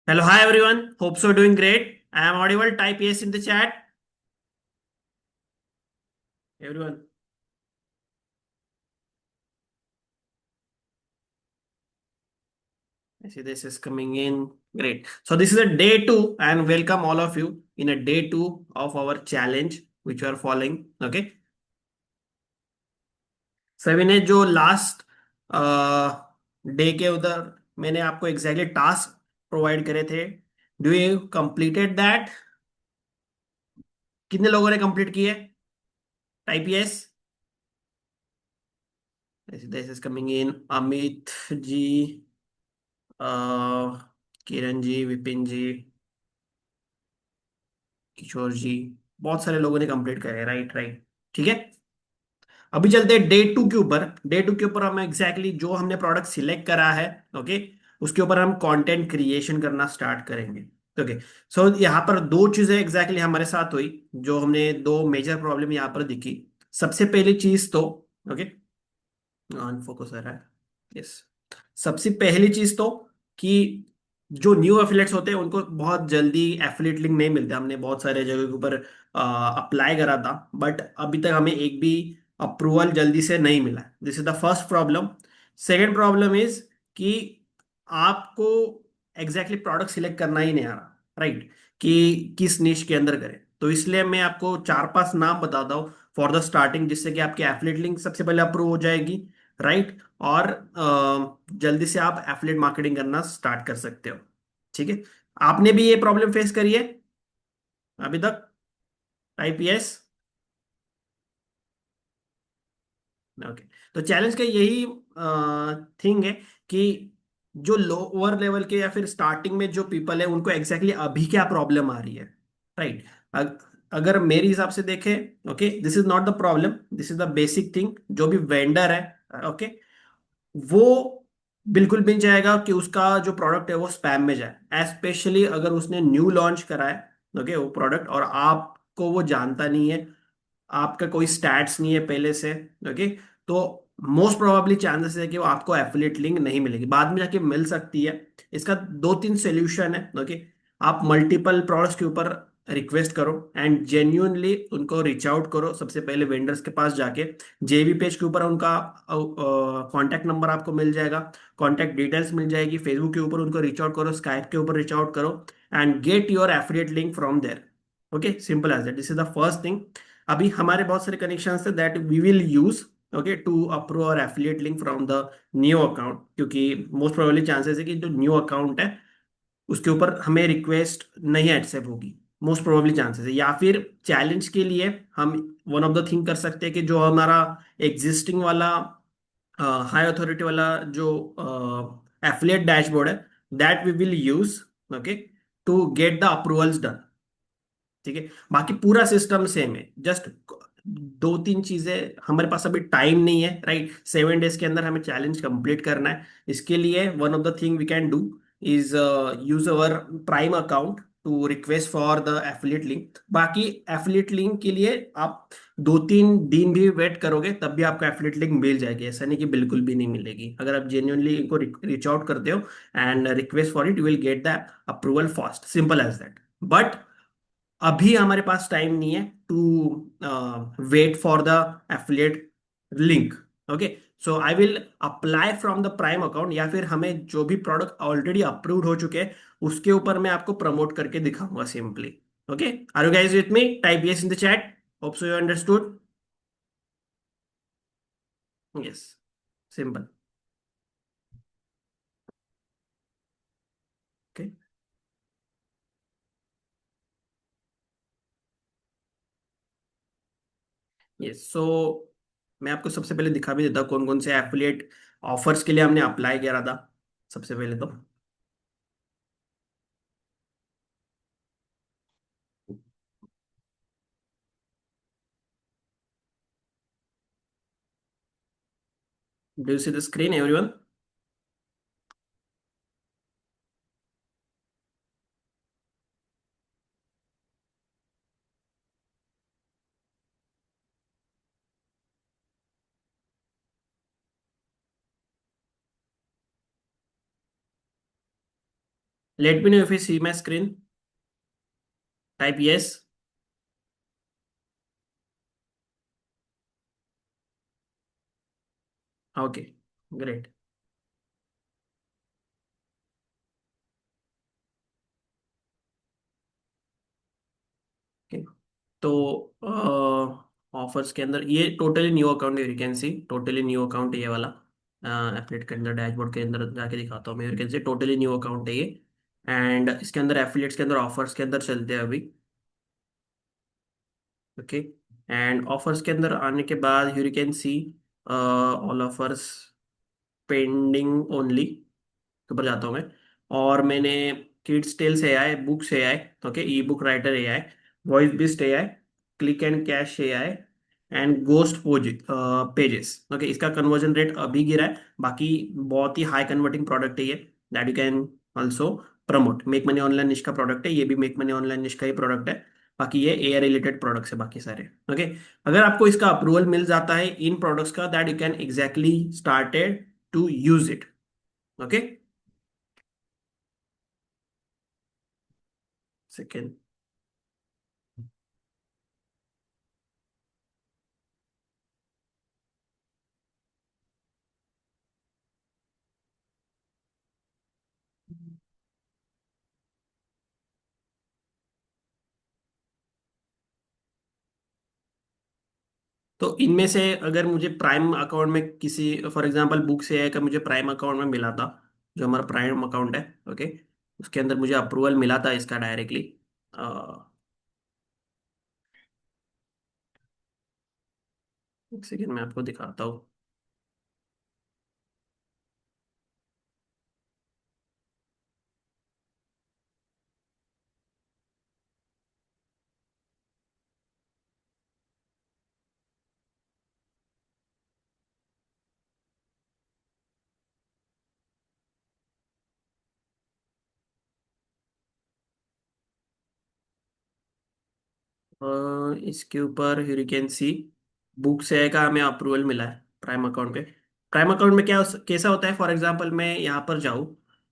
Hello, hi everyone. Hope so doing great. I am audible. Type yes in the chat. Everyone. I see this is coming in. Great. So this is a day two and welcome all of you in a day two of our challenge which we are following. Okay. सभी ने जो last day के उधर मैंने आपको exactly task provide करे थे. Do you completed that? कितने लोगों ने कंप्लीट किए? Type yes. This is coming in. Amit ji, Kiran ji, Vipin ji, Kishore ji, बहुत सारे लोगों ने कंप्लीट करे. Right right. ठीक है. अभी चलते हैं डे टू के ऊपर. डे टू के ऊपर हम एग्जैक्टली जो हमने प्रोडक्ट सिलेक्ट करा है, ओके, उसके ऊपर हम कंटेंट क्रिएशन करना स्टार्ट करेंगे. ओके. सो यहाँ पर दो चीजें एग्जैक्टली हमारे साथ हुई, जो हमने दो मेजर प्रॉब्लम यहाँ पर दिखी. सबसे पहली चीज तो, ओके, ऑन फोकस आ रहा है. यस. सबसे पहली चीज तो कि जो न्यू एफिलेट्स होते हैं उनको बहुत जल्दी एफिलेट लिंक नहीं मिलते. हमने बहुत सारे जगह के ऊपर अप्लाई करा था, बट अभी तक हमें एक भी अप्रूवल जल्दी से नहीं मिला. This is the first problem. Second problem is कि आपको एग्जैक्टली प्रोडक्ट सिलेक्ट करना ही नहीं आ रहा. राइट. कि किस निश के अंदर करें. तो इसलिए मैं आपको चार पांच नाम बताता हूँ फॉर द स्टार्टिंग, जिससे कि आपकी एफिलेट लिंक सबसे पहले अप्रूव हो जाएगी. राइट. और जल्दी से आप एफिलिएट मार्केटिंग करना स्टार्ट कर सकते हो. ठीक है. आपने भी ये प्रॉब्लम फेस करी है अभी तक? Type yes. ओके. तो चैलेंज का यही थिंग है कि जो लोअर लेवल के या फिर स्टार्टिंग में जो पीपल है उनको एग्जैक्टली अभी क्या प्रॉब्लम आ रही है. राइट. अगर मेरे हिसाब से देखें, okay, this is not the problem, this is the basic thing. जो भी वेंडर है, ओके, वो बिल्कुल भी नहीं चाहेगा कि उसका जो प्रोडक्ट है वो स्पैम में जाए, स्पेशली अगर उसने न्यू लॉन्च करा है, ओके, वो प्रोडक्ट, और आपको वो जानता नहीं है, आपका कोई स्टैट्स नहीं है पहले से. ओके. तो मोस्ट प्रोबेबली चांसेस है कि वो आपको एफिलिएट लिंक नहीं मिलेगी, बाद में जाके मिल सकती है. इसका दो तीन सोल्यूशन है. ओके. आप मल्टीपल प्रोडक्ट्स के ऊपर रिक्वेस्ट करो एंड जेन्यूनली उनको रीच आउट करो. सबसे पहले वेंडर्स के पास जाके जेबी पेज के ऊपर उनका कांटेक्ट नंबर आपको मिल जाएगा, कांटेक्ट डिटेल्स मिल जाएगी. फेसबुक के ऊपर उनको रीच आउट करो, स्काइप के ऊपर रीच आउट करो and get your affiliate link from there. Okay. Simple as that. This is the first thing. अभी हमारे बहुत सारे कनेक्शंस थे that we will use, okay, to approve और affiliate link from the new account, क्योंकि most probably chances है कि जो न्यू अकाउंट है उसके ऊपर हमें रिक्वेस्ट नहीं एक्सेप्ट होगी. मोस्ट प्रोबेबली चांसेस है. या फिर चैलेंज के लिए हम वन ऑफ द थिंग कर सकते हैं कि जो हमारा एग्जिस्टिंग वाला हाई अथॉरिटी वाला जो एफिलिएट डैशबोर्ड है, that we will use, okay, to get the approvals done. ठीक है. बाकी पूरा सिस्टम सेम है. जस्ट दो तीन चीजें, हमारे पास अभी टाइम नहीं है. राइट. 7 डेज के अंदर हमें चैलेंज कंप्लीट करना है. इसके लिए one of the thing we can do is use our prime account to request for the affiliate link. बाकी एफिलिएट लिंक के लिए आप 2-3 दिन भी वेट करोगे तब भी आपको एफिलिएट लिंक मिल जाएगी. ऐसा नहीं कि बिल्कुल भी नहीं मिलेगी. अगर आप जेन्युइनली इनको रीच आउट करते हो and request for it, you will get the approval fast. Simple as that. But अभी हमारे पास टाइम नहीं है to wait for the affiliate link. Okay. So I will apply from the prime account, या फिर हमें जो भी प्रोडक्ट ऑलरेडी अप्रूव्ड हो चुके हैं उसके ऊपर मैं आपको प्रमोट करके दिखाऊंगा simply. Okay. Are you guys with me? Type yes in the chat. Hope so you understood. Yes. Simple. Okay. Yes. So मैं आपको सबसे पहले दिखा भी देता हूँ कौन कौन से एफिलिएट ऑफर्स के लिए हमने अप्लाई किया था. सबसे पहले तो do you see the screen everyone? Let me know if you see my screen, type yes. Okay, great. तो ऑफर्स के अंदर ये टोटली न्यू अकाउंट है, you can see totally new account है ये वाला। एफिलेट के अंदर डैशबोर्ड के अंदर जाके दिखाता हूँ मैं, you can see totally new account है ये। एंड इसके अंदर एफिलिएट्स के अंदर ऑफर्स के अंदर चलते हैं अभी। ओके। एंड ऑफर्स के अंदर आने के बाद you can see all offers pending only के ऊपर जाता हूँ मैं। और मैंने kids tales A I, books A I, okay, e book writer A I, voice beast A I, click and cash A I, and ghost pages, okay. इसका conversion rate अभी गिरा है, बाकी बहुत ही हाई कन्वर्टिंग प्रोडक्ट है ये, that you can also promote. Make money online निश का प्रोडक्ट है ये भी, मेक मनी ऑनलाइन निश का ही प्रोडक्ट है। बाकी ये ए आई रिलेटेड प्रोडक्ट्स है बाकी सारे, ओके। अगर आपको इसका अप्रूवल मिल जाता है इन प्रोडक्ट्स का, that you can exactly started to use it, okay. Second. तो इनमें से अगर मुझे प्राइम अकाउंट में किसी, फॉर एग्जांपल बुक से है, का मुझे प्राइम अकाउंट में मिला था, जो हमारा प्राइम अकाउंट है, ओके, उसके अंदर मुझे अप्रूवल मिला था इसका डायरेक्टली। एक सेकेंड मैं आपको दिखाता हूँ। इसके ऊपर यू कैन सी बुक से का हमें अप्रूवल मिला है प्राइम अकाउंट पे। प्राइम अकाउंट में क्या कैसा होता है, फॉर एग्जांपल मैं यहाँ पर जाऊँ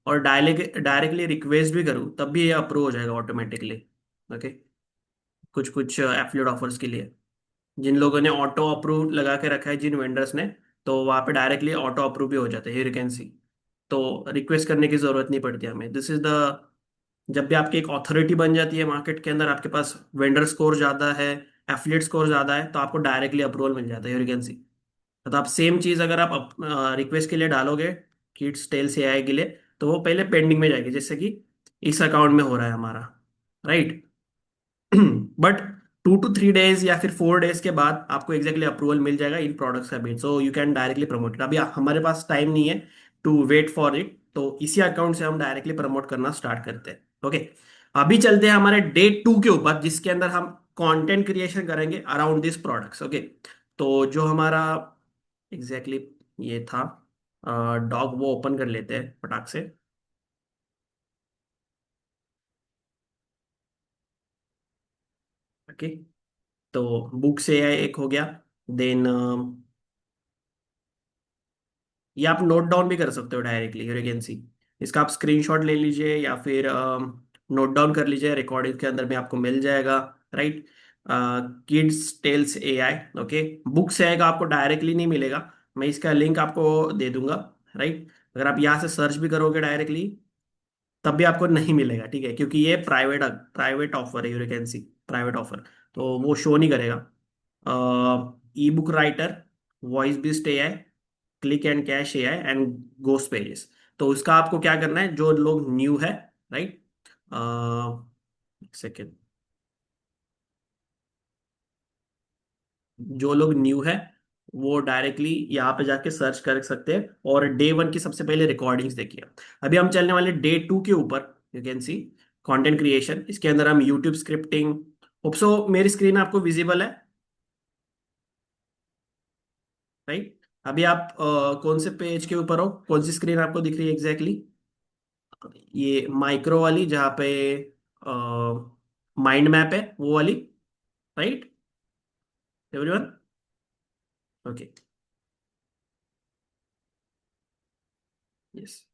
और डायरेक्टली रिक्वेस्ट भी करूँ, तब भी ये अप्रूव हो जाएगा ऑटोमेटिकली, ओके। कुछ कुछ एफिलिएट ऑफर्स के लिए जिन लोगों ने ऑटो अप्रूव लगा के रखा है, जिन वेंडर्स ने, तो वहाँ पे डायरेक्टली ऑटो अप्रूव भी हो जाते हैं, यू कैन सी। तो रिक्वेस्ट करने की जरूरत नहीं पड़ती हमें, दिस इज द, जब भी आपकी एक ऑथोरिटी बन जाती है मार्केट के अंदर, आपके पास वेंडर स्कोर ज्यादा है, एफिलिएट स्कोर ज्यादा है, तो आपको डायरेक्टली अप्रूवल मिल जाता है, यू कैन सी। तो आप सेम चीज अगर आप रिक्वेस्ट के लिए डालोगे, किड्स टेल से आए के लिए, तो वो पहले पेंडिंग में जाएगी, जैसे कि इस अकाउंट में हो रहा है हमारा, राइट। बट 2 to 3 डेज या फिर 4 डेज के बाद आपको एग्जैक्टली अप्रूवल मिल जाएगा इन प्रोडक्ट्स का भी, so you can directly promote it. अभी हमारे पास टाइम नहीं है टू वेट फॉर इट, तो इसी अकाउंट से हम डायरेक्टली प्रमोट करना स्टार्ट करते हैं, ओके। अभी चलते हैं हमारे डे 2 के ऊपर, जिसके अंदर हम कंटेंट क्रिएशन करेंगे अराउंड दिस प्रोडक्ट्स, ओके। तो जो हमारा एग्जैक्टली ये था डॉग, वो ओपन कर लेते हैं फटाक से, ओके। तो बुक से एक हो गया, देन ये आप नोट डाउन भी कर सकते हो डायरेक्टली, यूरेगेंसी। इसका आप स्क्रीनशॉट ले लीजिए या फिर नोट डाउन कर लीजिए, रिकॉर्डिंग के अंदर में आपको मिल जाएगा, right. Kids tales A I, okay. Book से आएगा, आपको डायरेक्टली नहीं मिलेगा, मैं इसका लिंक आपको दे दूंगा, राइट। अगर आप यहाँ से सर्च भी करोगे डायरेक्टली, तब भी आपको नहीं मिलेगा, ठीक है, क्योंकि ये प्राइवेट प्राइवेट ऑफर है, यूरेगेंसी प्राइवेट ऑफर, तो वो शो नहीं करेगा। E book writer, voice beast A I, click and cash A I, and ghost pages. तो उसका आपको क्या करना है, जो लोग न्यू है, राइट, सेकेंड, जो लोग न्यू है वो डायरेक्टली यहाँ पे जाके सर्च कर सकते हैं, और डे 1 की सबसे पहले रिकॉर्डिंग्स देखिए। अभी हम चलने वाले डे 2 के ऊपर, you can see content creation. इसके अंदर हम यूट्यूब स्क्रिप्टिंग, होप्सो मेरी स्क्रीन आपको विजिबल है, राइट। अभी आप कौन से पेज के ऊपर हो, कौन सी स्क्रीन आपको दिख रही है एग्जैक्टली ये माइक्रो वाली, जहाँ पे माइंड मैप है, वो वाली, राइट एवरीवन, ओके, यस।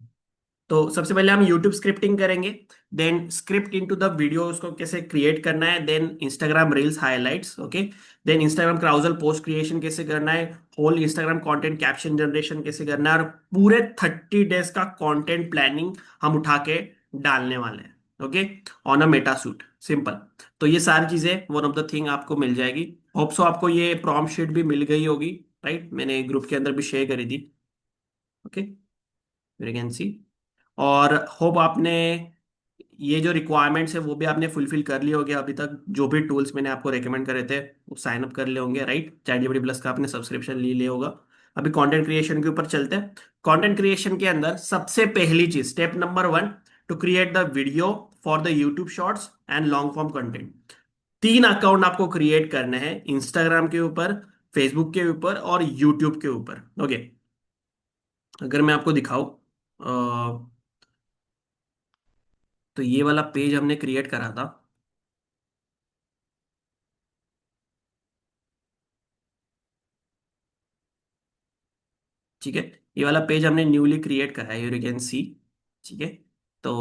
तो सबसे पहले हम यूट्यूब स्क्रिप्टिंग करेंगे, then script into the video उसको कैसे क्रिएट करना है, then Instagram reels highlights, okay, then Instagram carousel post creation कैसे करना है, whole Instagram content caption generation कैसे करना है, और पूरे 30 डेज का कंटेंट प्लानिंग हम उठा के डालने वाले हैं, okay, on a Meta suit, simple. तो ये सारी चीजें वन ऑफ द थिंग आपको मिल जाएगी। होप सो आपको ये प्रॉम्प्ट शीट भी मिल गई होगी, राइट, मैंने ग्रुप के अंदर भी शेयर करी थी, ओके, यू कैन सी। और होप आपने ये जो रिक्वायरमेंट्स है वो भी आपने फुलफिल कर लिए होंगे अभी तक, जो भी टूल्स मैंने आपको रेकमेंड करे थे वो साइन अप कर लिए होंगे, राइट, चैट जीपीटी प्लस का आपने सब्सक्रिप्शन ले लिया होगा। अभी कंटेंट क्रिएशन के ऊपर चलते हैं। कंटेंट क्रिएशन के अंदर सबसे पहली चीज, step number 1, to create the video for the YouTube shorts and long form content. 3 account आपको क्रिएट करने हैं, इंस्टाग्राम के ऊपर, फेसबुक के ऊपर और यूट्यूब के ऊपर, ओके। अगर मैं आपको दिखाऊं, तो ये वाला पेज हमने क्रिएट करा था, ठीक है, ये वाला पेज हमने न्यूली क्रिएट करा है, यू कैन सी, ठीक है। तो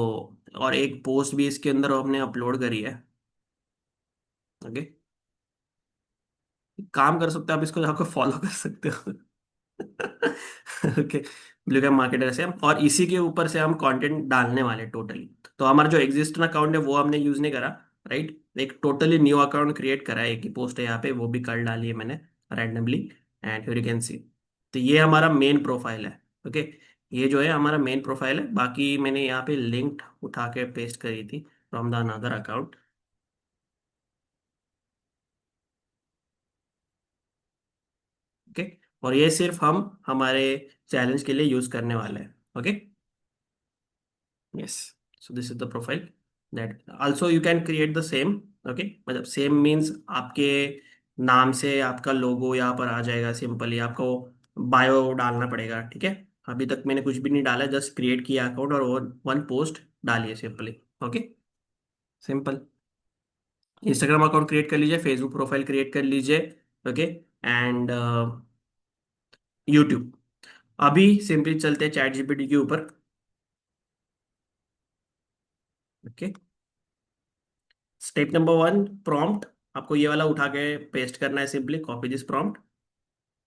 और एक पोस्ट भी इसके अंदर हमने अपलोड करी है, ओके। काम कर सकते हो आप, इसको जाकर फॉलो कर सकते हो। ओके, ब्लू कैप मार्केटर से हम, और इसी के ऊपर से हम कंटेंट डालने वाले टोटली। तो हमारा जो एग्जिस्टिंग अकाउंट है वो हमने यूज नहीं करा, राइट, एक टोटली न्यू अकाउंट क्रिएट करा है, एक ही पोस्ट है यहाँ पे, वो भी कल डाली है मैंने randomly, and you can see. तो ये हमारा मेन प्रोफाइल है, ओके, ये जो है हमारा मेन प्रोफाइल है। बाकी मैंने यहाँ पे लिंक उठा के पेस्ट करी थी from the another account, okay. और ये सिर्फ हम हमारे चैलेंज के लिए यूज करने वाले हैं, okay. Yes, so this is the profile, that also you can create the same, okay, मतलब सेम मीन्स आपके नाम से आपका लोगो यहाँ पर आ जाएगा, सिंपली आपको बायो डालना पड़ेगा, ठीक है। अभी तक मैंने कुछ भी नहीं डाला, जस्ट क्रिएट किया अकाउंट और वन पोस्ट डालिए simply, okay, simple. Instagram account create कर लीजिए, फेसबुक प्रोफाइल क्रिएट कर लीजिए, ओके, एंड यूट्यूब। अभी सिंपली चलते हैं चैट जीपीटी के ऊपर, ओके। स्टेप नंबर 1, प्रॉम्प्ट, आपको ये वाला उठा के पेस्ट करना है, सिंपली कॉपी दिस प्रॉम्प्ट।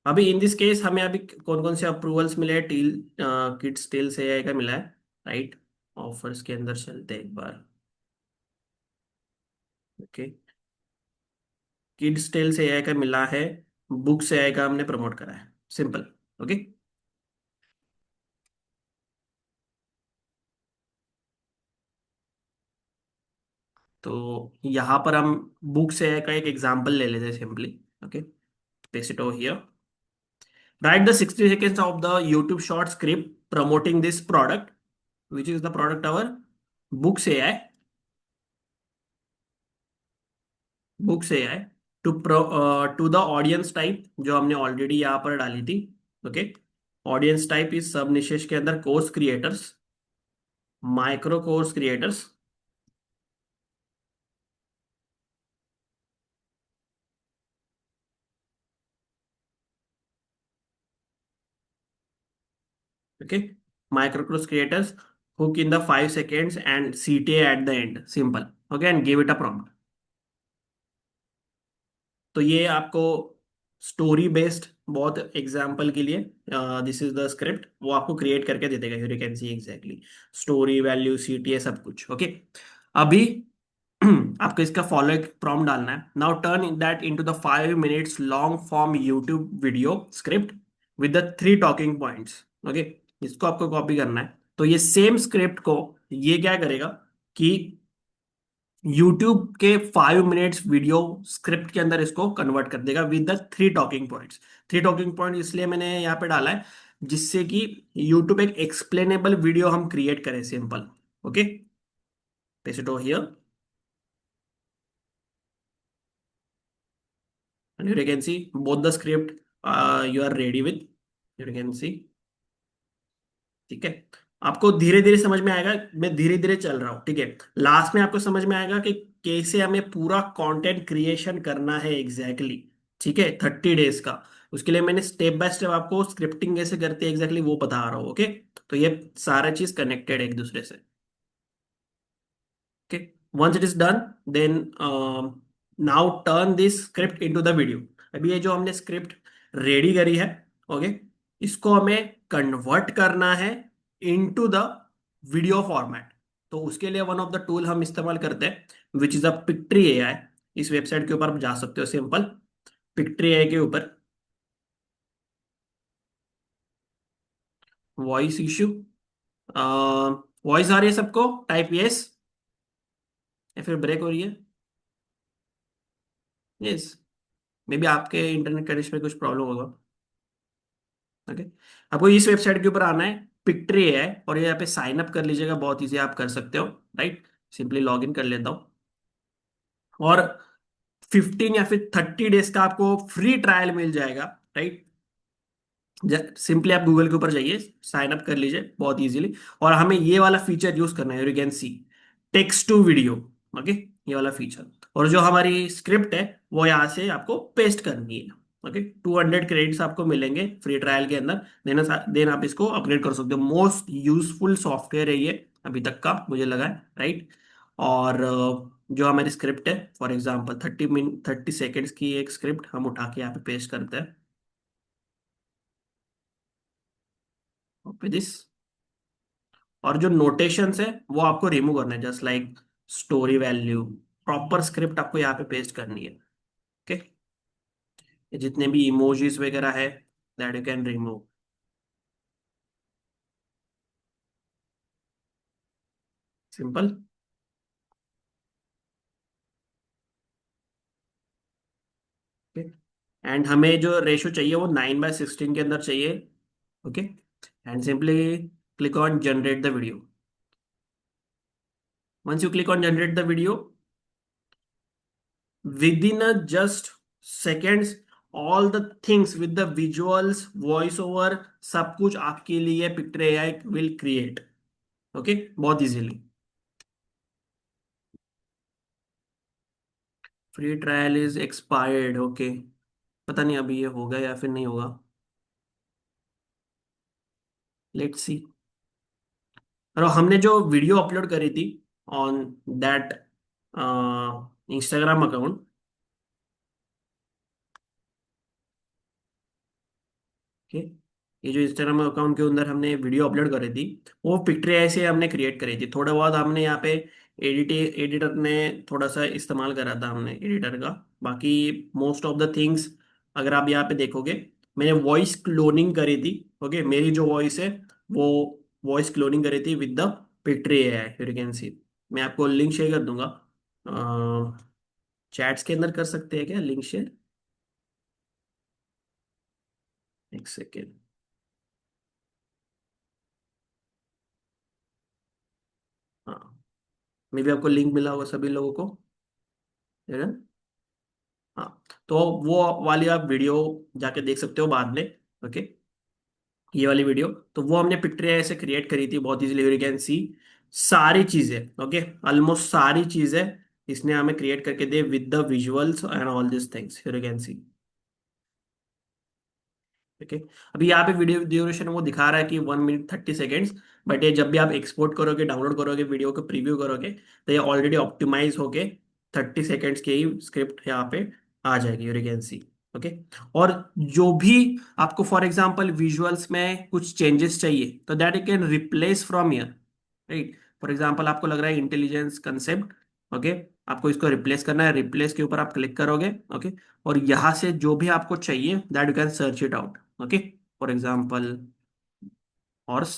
अभी इन दिस केस हमें अभी कौन कौन से अप्रूवल्स मिले हैं, टील किड्स टेल से एआई का मिला है, राइट। ऑफर्स के अंदर चलते हैं एक बार, ओके, किड्स टेल से एआई का मिला है, बुक से एआई का हमने प्रमोट करा है, सिंपल, ओके। तो यहाँ पर हम बुक से एआई का एक एग्जांपल ले लेते हैं simply, okay, paste it over here. Write the 60 seconds of the YouTube short script promoting this product, which is the product our Books AI. Books AI to the audience type जो हमने already यहाँ पर डाली थी, okay. Audience type इस सब निशेष के अंदर course creators, micro course creators, okay, micro course creators, hook in the 5 seconds and CTA at the end, simple, okay, and give it a prompt। तो ये आपको स्टोरी बेस्ड, बहुत एग्जाम्पल के लिए, दिस इज द स्क्रिप्ट, वो आपको create करके दे देगा, you can see exactly story value CTA सब कुछ, ओके। अभी आपको इसका फॉलो एक प्रॉम्प्ट डालना है, now turn that into the 5 minutes long form YouTube video script with the 3 talking points, okay. इसको आपको कॉपी करना है, तो ये सेम स्क्रिप्ट को ये क्या करेगा कि यूट्यूब के 5 मिनट्स वीडियो स्क्रिप्ट के अंदर इसको कन्वर्ट कर देगा with the 3 talking points. 3 talking point इसलिए मैंने यहाँ पे डाला है जिससे कि यूट्यूब एक एक्सप्लेनेबल वीडियो हम क्रिएट करें, simple, okay, paste it over here and you can see both the script you are ready with, you can see, ठीक है। आपको धीरे धीरे समझ में आएगा, मैं धीरे धीरे चल रहा हूँ, ठीक है। लास्ट में आपको समझ में आएगा कि कैसे हमें पूरा कंटेंट क्रिएशन करना है एग्जैक्टली, ठीक है, 30 डेज का। उसके लिए मैंने स्टेप बाय स्टेप आपको स्क्रिप्टिंग कैसे करते हैं एग्जैक्टली वो बता रहा हूँ। ओके, तो ये सारा चीज कनेक्टेड है एक दूसरे से। Okay, once it is done, then now turn this script into the video. अभी ये जो हमने स्क्रिप्ट रेडी करी है, ओके, इसको हमें कन्वर्ट करना है इनटू द वीडियो फॉर्मेट। तो उसके लिए वन ऑफ द टूल हम इस्तेमाल करते हैं विच इज अ पिक्ट्री एआई। इस वेबसाइट के ऊपर आप जा सकते हो, सिंपल पिक्ट्री एआई के ऊपर। वॉइस इश्यू, वॉइस आ रही है सबको? टाइप यस, या फिर ब्रेक हो रही है? यस, मे बी आपके इंटरनेट कनेक्शन में कुछ प्रॉब्लम होगा। ओके, आपको इस वेबसाइट के ऊपर आना है, पिक्ट्री है, और ये यहाँ पे साइन अप कर लीजिएगा, बहुत इजी आप कर सकते हो। राइट, सिंपली लॉग इन कर लेता हूँ, और 15 या फिर 30 डेज का आपको फ्री ट्रायल मिल जाएगा। राइट, सिंपली आप गूगल के ऊपर जाइए, साइन अप कर लीजिए बहुत इजीली, और हमें ये वाला फीचर यूज करना है, you can see text to video. Okay, ये वाला फीचर, और जो हमारी स्क्रिप्ट है वो यहाँ से आपको पेस्ट करनी है। ओके, 200 क्रेडिट्स आपको मिलेंगे फ्री ट्रायल के अंदर, देन देन आप इसको अपग्रेड कर सकते हो। मोस्ट यूजफुल सॉफ्टवेयर है ये अभी तक का, मुझे लगा है। राइट, और जो हमारी स्क्रिप्ट है, फॉर एग्जाम्पल 30 मिनट 30 सेकेंड्स की एक स्क्रिप्ट हम उठा के यहाँ पे पेस्ट करते हैं। दिस, और जो नोटेशंस है वो आपको रिमूव करना है, just like story value. Proper script आपको यहाँ पे पेस्ट करनी है। ओके, जितने भी इमोजीज वगैरह है, that you can remove. Simple. Okay, and हमें जो रेशो चाहिए वो 9:16 के अंदर चाहिए। Okay, and simply click on generate the video. Once you click on generate the video, within a just seconds, all the things with the visuals, voice over, सब कुछ आपके लिए picture AI will create. Okay, बहुत easily. Free trial is expired. Okay, पता नहीं अभी ये होगा या फिर नहीं होगा, लेट्स सी। और हमने जो वीडियो अपलोड करी थी on that Instagram account, okay, ये जो इंस्टाग्राम अकाउंट के अंदर हमने वीडियो अपलोड करी थी, वो पिक्चर ऐसे हमने क्रिएट करी थी। थोड़ा बहुत हमने यहाँ पे एडिटर ने थोड़ा सा इस्तेमाल करा था हमने एडिटर का। बाकी मोस्ट ऑफ द थिंग्स अगर आप यहाँ पे देखोगे, मैंने वॉइस क्लोनिंग करी थी। ओके, मेरी जो वॉइस है वो वॉइस क्लोनिंग करी थी with the picture AI, you can सी। मैं आपको लिंक शेयर कर दूंगा, चैट्स के अंदर कर सकते हैं क्या लिंक शेयर? एक सेकेंड। हाँ, मे भी आपको लिंक मिला होगा सभी लोगों को, है ना? हाँ, तो वो वाली आप वीडियो जाके देख सकते हो बाद में। ओके, ये वाली वीडियो, तो वो हमने पिक्चर ऐसे क्रिएट करी थी बहुत इजीली, यू कैन सी सारी चीजें। ओके, ऑलमोस्ट सारी चीजें इसने हमें क्रिएट करके दे with the visuals and all this things, you can see. Okay, अभी यहाँ पे वीडियो ड्यूरेशन वो दिखा रहा है कि 1 मिनट 30 सेकेंड्स, बट ये जब भी आप एक्सपोर्ट करोगे, डाउनलोड करोगे, वीडियो को प्रीव्यू करोगे, तो ये ऑलरेडी ऑप्टिमाइज होके 30 सेकेंड्स की ही स्क्रिप्ट यहाँ पे आ जाएगी, यू कैन सी। ओके, और जो भी आपको फॉर एग्जांपल विजुअल्स में कुछ चेंजेस चाहिए, तो that you can replace from here. Right, for example आपको लग रहा है इंटेलिजेंस कंसेप्ट, ओके, आपको इसको रिप्लेस करना है, रिप्लेस के ऊपर आप क्लिक करोगे। ओके, और यहाँ से जो भी आपको चाहिए that you can search it out. Okay, for example horse,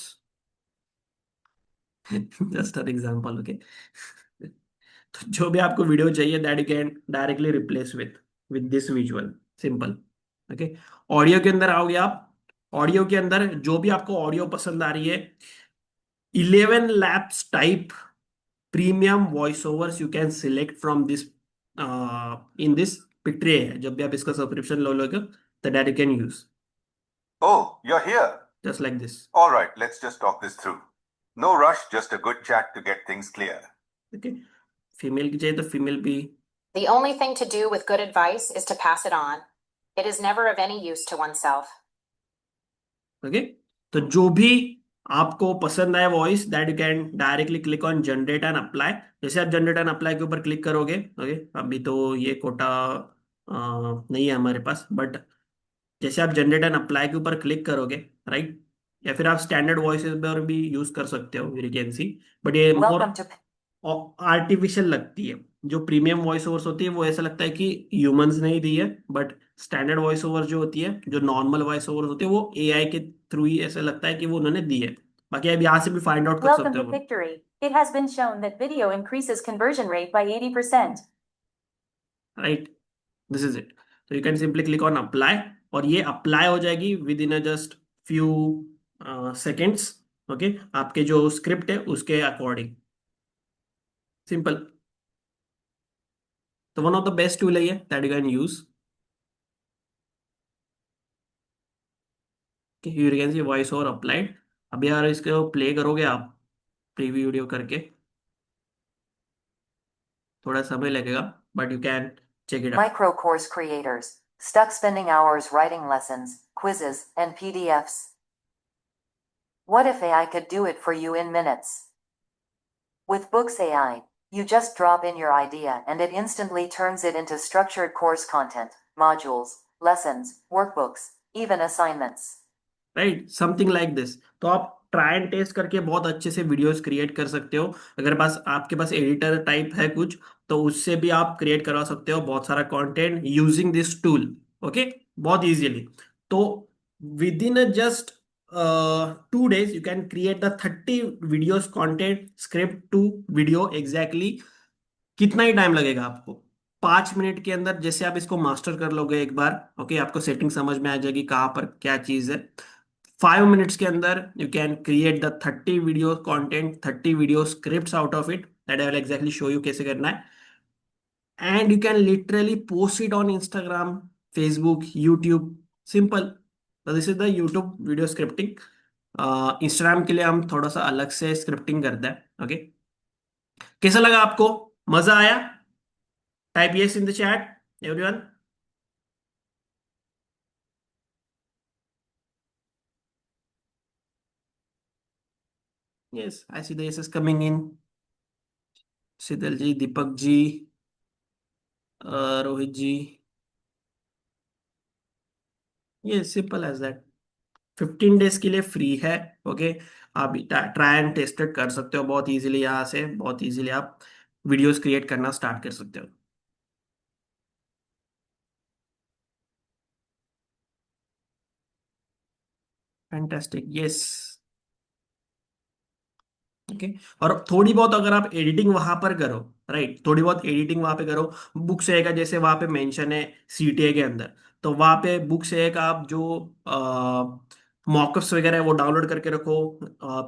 just an example. Okay, तो जो भी आपको वीडियो चाहिए that you can directly replace with with this visual, simple. Okay, audio के अंदर आओगे आप, ऑडियो के अंदर जो भी आपको ऑडियो पसंद आ रही है, 11 labs type premium voice overs you can select from this in this picture है। जब भी आप इसका सब्सक्रिप्शन लो लोगे तो that you can use Oh, you're here. Just like this. All right, let's just talk this through. No rush, just a good chat to get things clear. Okay, female की चाहिए तो फीमेल भी। The only thing to do with good advice is to pass it on. It is never of any use to oneself. Okay, तो जो भी आपको पसंद आए voice, that you can directly click on generate and apply. जैसे आप generate and apply के ऊपर क्लिक करोगे, ओके, अभी तो ये कोटा नहीं है हमारे पास, बट जैसे आप जनरेट एंड अप्लाई के ऊपर क्लिक करोगे, राइट, या फिर आप स्टैंडर्ड वॉइसेस पर भी यूज कर सकते हो, यू कैन सी, बट ये मोर Welcome to आर्टिफिशियल लगती है। जो प्रीमियम वॉइस ओवर्स होती है वो ऐसा लगता है कि ह्यूमंस ने ही दी है, बट स्टैंडर्ड वॉइस ओवर जो होती है, जो नॉर्मल वॉइस ओवर होती है, वो एआई के थ्रू ही ऐसा लगता है कि वो उन्होंने दी है। बाकी आप यहाँ से भी फाइंड आउट कर Welcome सकते to हो। Pictory. It has been shown that video increases conversion rate by 80%. Right, this is it. तो you can simply click on apply, और ये अप्लाई हो जाएगी within a just few seconds, okay, आपके जो script है उसके अकॉर्डिंग, सिंपल। तो one of the best tool है ये, that you can use. You can see voice over applied. अभी यार इसको प्ले करोगे आप प्रीव्यू वीडियो करके, थोड़ा समय लगेगा, but you can check it out. Micro course creators stuck spending hours writing lessons, quizzes, and PDFs. What if AI could do it for you in minutes? With Books AI, you just drop in your idea and it instantly turns it into structured course content, modules, lessons, workbooks, even assignments. Right, something like this. तो आप try and test करके बहुत अच्छे से videos create कर सकते हो। अगर पास आपके पास एडिटर टाइप है कुछ, तो उससे भी आप क्रिएट करवा सकते हो बहुत सारा content using this tool, okay, बहुत इजीली। तो within just 2 days you can create the 30 videos content, script to video exactly. कितना ही टाइम लगेगा आपको? 5 मिनट के अंदर जैसे आप इसको मास्टर कर लोगे एक बार, ओके, आपको सेटिंग समझ में आ जाएगी कहाँ पर क्या चीज है। 5 मिनट्स के अंदर you can create the 30 video content, 30 video script out of it, that I will exactly show you कैसे करना है। And you can literally post it on Instagram, Facebook, YouTube, simple. This is the YouTube video scripting. Instagram के लिए हम थोड़ा सा अलग से स्क्रिप्टिंग करते हैं, ओके। कैसा लगा आपको? मजा आया? Type yes in the chat everyone. Yes, I see the yes is coming in. Sheetal ji, Deepak ji, Rohit ji, ये सिंपल एज दैट। 15 डेज के लिए फ्री है, ओके। आप ट्राई एंड टेस्टेड कर सकते हो बहुत इजीली, यहाँ से बहुत इजीली आप वीडियोस क्रिएट करना स्टार्ट कर सकते हो। Fantastic, yes, okay. और थोड़ी बहुत अगर आप एडिटिंग वहां पर करो, राइट, थोड़ी बहुत एडिटिंग वहां पे करो, बुक से का जैसे वहां पे मेंशन है सीटीए के अंदर, तो वहां पे बुक से का आप जो मॉकअप्स वगैरह है वो डाउनलोड करके रखो।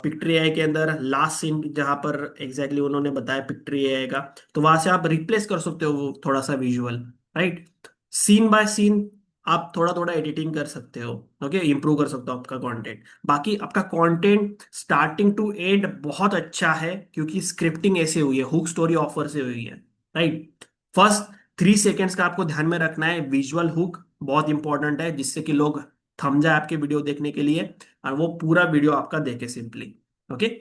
पिक्ट्री एआई के अंदर लास्ट सीन जहां पर एग्जैक्टली उन्होंने बताया पिक्ट्री एआई का, तो वहां से आप रिप्लेस कर सकते हो वो थोड़ा सा visual, right. Scene by scene आप थोड़ा थोड़ा एडिटिंग कर सकते हो, ओके, इंप्रूव कर सकते हो आपका कंटेंट। बाकी आपका कंटेंट स्टार्टिंग टू एंड बहुत अच्छा है, क्योंकि स्क्रिप्टिंग ऐसे हुई है, हुक स्टोरी ऑफर से हुई है, राइट। फर्स्ट 3 सेकेंड्स का आपको ध्यान में रखना है, विजुअल हुक बहुत इंपॉर्टेंट है, जिससे कि लोग थम जाए आपके वीडियो देखने के लिए, और वो पूरा वीडियो आपका देखे सिंपली, ओके,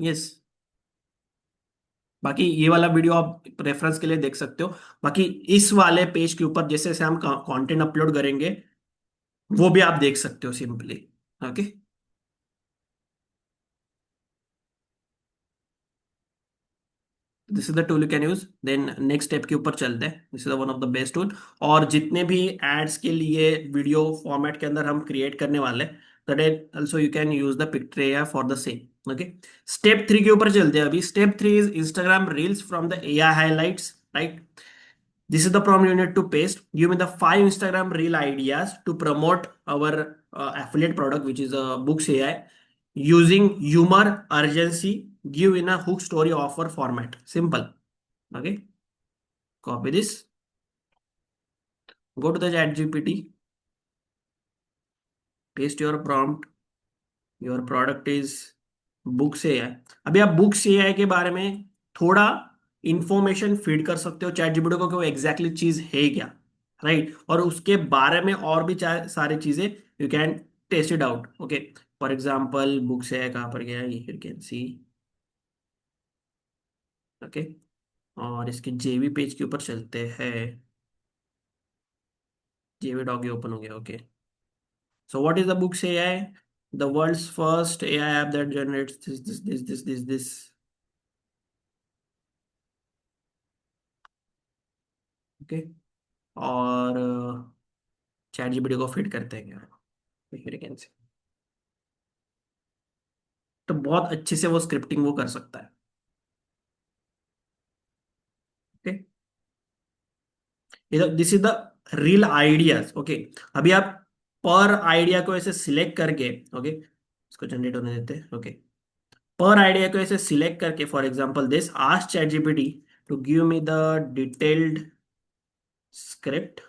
यस। बाकी ये वाला वीडियो आप रेफरेंस के लिए देख सकते हो। बाकी इस वाले पेज के ऊपर जैसे जैसे हम कंटेंट अपलोड करेंगे, वो भी आप देख सकते हो simply, okay. This is the tool you can use. Then next step के ऊपर चलते हैं, this is one of the best tool. और जितने भी एड्स के लिए वीडियो फॉर्मेट के अंदर हम क्रिएट करने वाले हैं, that also you can use the Pictory for the same, okay. Step 3 के ऊपर चलते हैं अभी। Step 3 is Instagram reels from the AI highlights, right. This is the prompt you need to paste. Give me the 5 Instagram reel ideas to promote our affiliate product, which is Books AI, using humor, urgency, give in a hook story offer format. Simple. Okay. Copy this. Go to the chat GPT. Paste your prompt. Your product is Books AI. अभी आप Books AI के बारे में थोड़ा information feed कर सकते हो chat GPT को कि वो एग्जैक्टली चीज है क्या, राइट, और उसके बारे में और भी सारी चीजें you can test it out. Okay, for example books है, कहाँ पर गया ये, यू कैन सी। ओके, और इसके जेवी पेज के ऊपर चलते हैं। जेवी डॉगी ओपन हो गया। Okay, so what is the books AI? The world's first AI app that generates this. Okay, और चैट जीपीटी को फिट करते हैं क्या? You can see. तो बहुत अच्छे से वो स्क्रिप्टिंग वो कर सकता है। Okay, this is the real ideas. Okay, अभी आप पर आइडिया को ऐसे सिलेक्ट करके, ओके, इसको जनरेट होने देते हैं। ओके, पर आइडिया को ऐसे सिलेक्ट करके, for example this ask chat GPT to give me the detailed script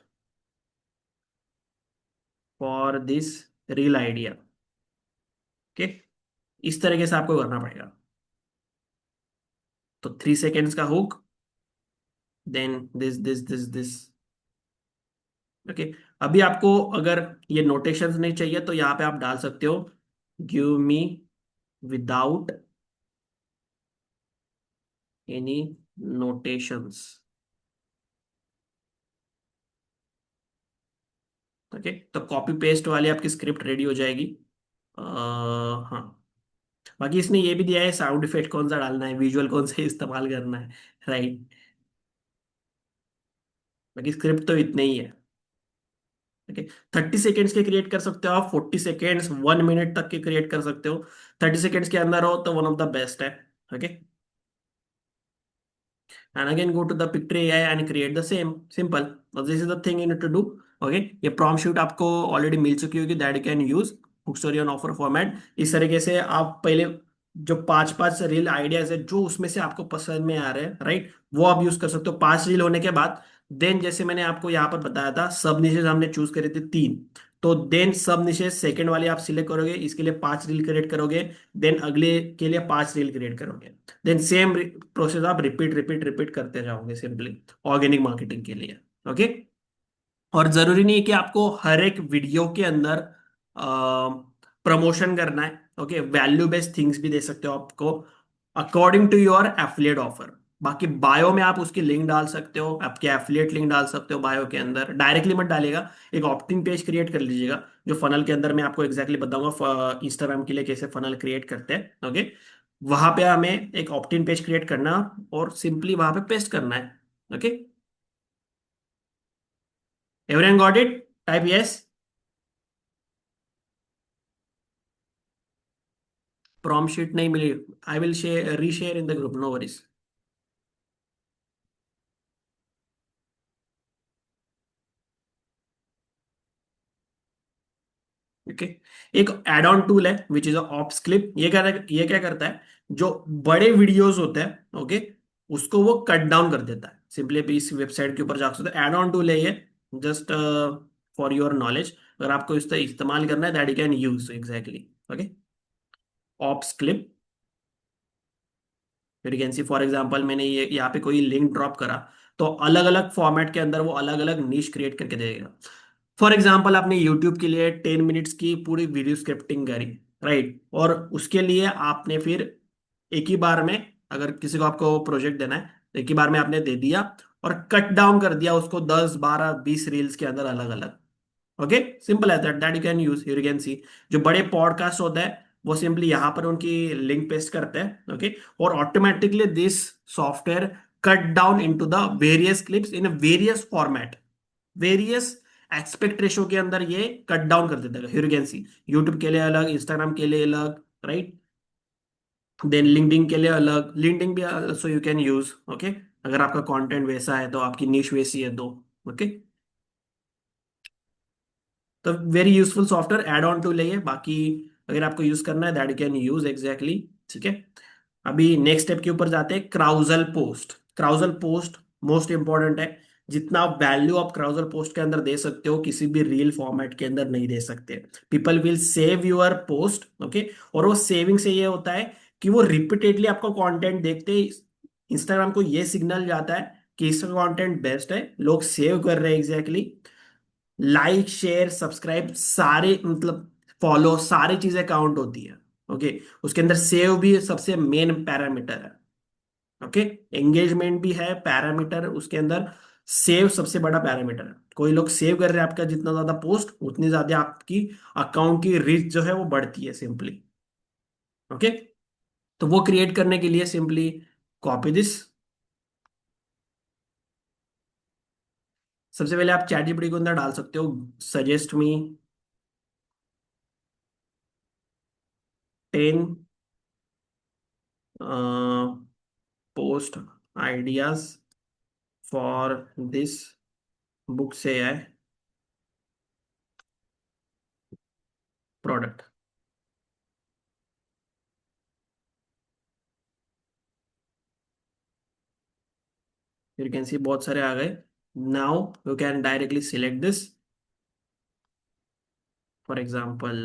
for this real idea. Okay, इस तरीके से आपको करना पड़ेगा। तो 3 सेकेंड्स का हुक, देन दिस। ओके, अभी आपको अगर ये नोटेशंस नहीं चाहिए तो यहाँ पे आप डाल सकते हो give me without any notations. Okay, तो कॉपी पेस्ट वाली आपकी स्क्रिप्ट रेडी हो जाएगी। हाँ, बाकी इसने ये भी दिया है साउंड इफेक्ट कौन सा डालना है, विजुअल कौन सा इस्तेमाल करना है। राइट, बाकी स्क्रिप्ट तो इतने ही है। ओके, 30 सेकेंड्स के क्रिएट कर सकते हो आप, 40 सेकेंड्स, 1 मिनट तक के क्रिएट कर सकते हो। 30 सेकेंड्स के अंदर हो तो वन ऑफ द बेस्ट है। Okay, and again go to the picture AI and create the same, simple. So this is the thing you need to do. Okay, ये prompt sheet आपको ऑलरेडी मिल चुकी होगी, that you can use book story on offer format. इस तरीके से आप पहले जो 5-5 रील आइडियाज है जो उसमें से आपको पसंद में आ रहे हैं, राइट, वो आप यूज कर सकते हो। 5 रील होने के बाद देन जैसे मैंने आपको यहाँ पर बताया था, सब निशेज हमने चूज करे थे 3, तो देन सब निशेज सेकंड वाले आप सिलेक्ट करोगे, इसके लिए 5 रील क्रिएट करोगे, देन अगले के लिए 5 रील क्रिएट करोगे, देन सेम प्रोसेस आप रिपीट रिपीट रिपीट करते जाओगे सिंपली ऑर्गेनिक मार्केटिंग के लिए। ओके, और जरूरी नहीं है कि आपको हर एक वीडियो के अंदर प्रमोशन करना है। ओके, वैल्यू बेस्ड थिंग्स भी दे सकते हो आपको according to your affiliate offer. बाकी बायो में आप उसकी लिंक डाल सकते हो, आपके एफिलिएट लिंक डाल सकते हो बायो के अंदर, डायरेक्टली मत डालिएगा। एक ऑप्टिंग पेज क्रिएट कर लीजिएगा, जो फनल के अंदर मैं आपको एग्जैक्टली बताऊंगा इंस्टाग्राम के लिए कैसे फनल क्रिएट करते हैं। ओके, वहां पे हमें एक ऑप्टिन पेज क्रिएट करना और सिंपली वहां पे पेस्ट करना है। Okay, everyone got it? Type yes. Prompt sheet नहीं मिली, I will share reshare in the group, no worries. Okay, एक एड ऑन टूल है विच इज ऑप्स क्लिप। ये क्या करता है, जो बड़े वीडियोस होते हैं, ओके, उसको वो कट डाउन कर देता है। सिंपली भी इस वेबसाइट के ऊपर जा सकते हो, एड ऑन टूल है ये, जस्ट फॉर योर नॉलेज। अगर आपको इसका इस्तेमाल करना है that you can use exactly. Okay, Opus Clip, फिर you can see for example मैंने ये यहाँ पे कोई लिंक ड्रॉप करा तो अलग अलग फॉर्मेट के अंदर वो अलग अलग निश क्रिएट करके देगा। फॉर एग्जांपल आपने यूट्यूब के लिए 10 मिनट्स की पूरी वीडियो स्क्रिप्टिंग करी, राइट, और उसके लिए आपने फिर एक ही बार में, अगर किसी को आपको प्रोजेक्ट देना है तो एक ही बार में आपने दे दिया और कट डाउन कर दिया उसको 10 12 20 रील्स के अंदर अलग अलग। ओके, सिंपल है that you can use, you can सी। जो बड़े पॉडकास्ट होते हैं वो सिंपली यहाँ पर उनकी लिंक पेस्ट करते हैं। ओके, और automatically this software cut down into the various clips in various format, various aspect ratio के अंदर ये कट डाउन कर देता है। यू कैन सी यूट्यूब के लिए अलग, इंस्टाग्राम के लिए अलग, राइट, देन लिंक्डइन के लिए अलग, लिंक्डइन भी so you can use. Okay, अगर आपका कंटेंट वैसा है तो आपकी निश वैसी है तो। ओके, तो very useful software, add on too है बाकी। अगर आपको यूज करना है that you can use exactly. ठीक है, अभी नेक्स्ट स्टेप के ऊपर जाते हैं, carousel post. Carousel post most important है। जितना वैल्यू आप क्राउजल पोस्ट के अंदर दे सकते हो किसी भी रील फॉर्मेट के अंदर नहीं दे सकते। People will save your post. Okay, और वो सेविंग से ये होता है कि वो रिपीटेडली आपका कंटेंट देखते, इंस्टाग्राम को ये सिग्नल जाता है किसका कंटेंट बेस्ट है, लोग सेव कर रहे हैं एग्जैक्टली, लाइक शेयर सब्सक्राइब सारे मतलब फॉलो सारी चीजें काउंट होती है। ओके, उसके अंदर सेव भी सबसे मेन पैरामीटर है। ओके, एंगेजमेंट भी है पैरामीटर उसके अंदर, सेव सबसे बड़ा पैरामीटर है। कोई लोग सेव कर रहे हैं आपका जितना ज्यादा पोस्ट, उतनी ज्यादा आपकी अकाउंट की रीच जो है वो बढ़ती है सिंपली। ओके, तो वो क्रिएट करने के लिए सिंपली कॉपी दिस। सबसे पहले आप चैट जीपीटी के अंदर डाल सकते हो suggest me 10 post ideas for this book से है प्रोडक्ट। यू कैन सी बहुत सारे आ गए। Now you can directly select this, for example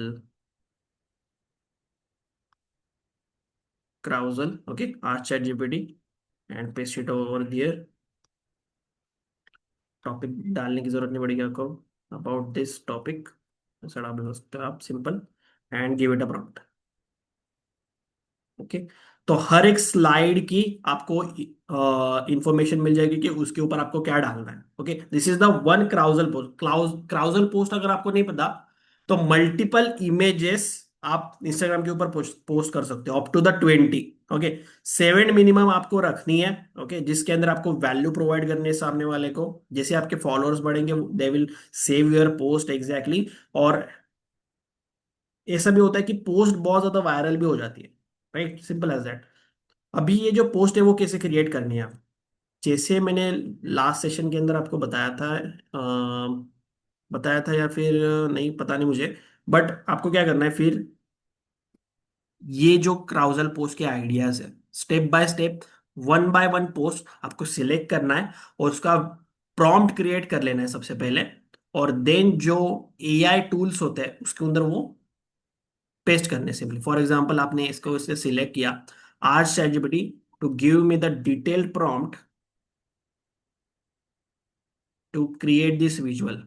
carousel. Okay, ask chat GPT and paste it over their. Topic डालने की जरूरत नहीं पड़ेगी आपको, अबाउट दिस टॉपिक ऐसा डाल सकते हो आप simple, and give it a prompt. Okay, तो हर एक स्लाइड की आपको इंफॉर्मेशन मिल जाएगी कि उसके ऊपर आपको क्या डालना है। Okay, this is the one carousel post. Carousel post अगर आपको नहीं पता तो मल्टीपल इमेजेस आप इंस्टाग्राम के ऊपर पोस्ट कर सकते हो up to the 20। Okay, 7 minimum आपको रखनी है। ओके, जिसके अंदर आपको वैल्यू प्रोवाइड करनी है सामने वाले को। जैसे आपके फॉलोअर्स बढ़ेंगे they will save your post exactly. और ऐसा भी होता है कि पोस्ट बहुत ज्यादा वायरल भी हो जाती है, राइट, सिंपल एज दैट। अभी ये जो पोस्ट है वो कैसे क्रिएट करनी है आप, जैसे मैंने लास्ट सेशन के अंदर आपको बताया था या फिर नहीं पता नहीं मुझे, बट आपको क्या करना है फिर, ये जो क्राउजल पोस्ट के आइडियाज है step by step, one by one post आपको सिलेक्ट करना है और उसका प्रॉम्प्ट क्रिएट कर लेना है सबसे पहले। और देन जो एआई टूल्स होते हैं उसके अंदर वो पेस्ट करने सिंपली। फॉर एग्जांपल आपने इसको इससे सिलेक्ट किया, आज ChatGPT to give me the detailed prompt to create this visual.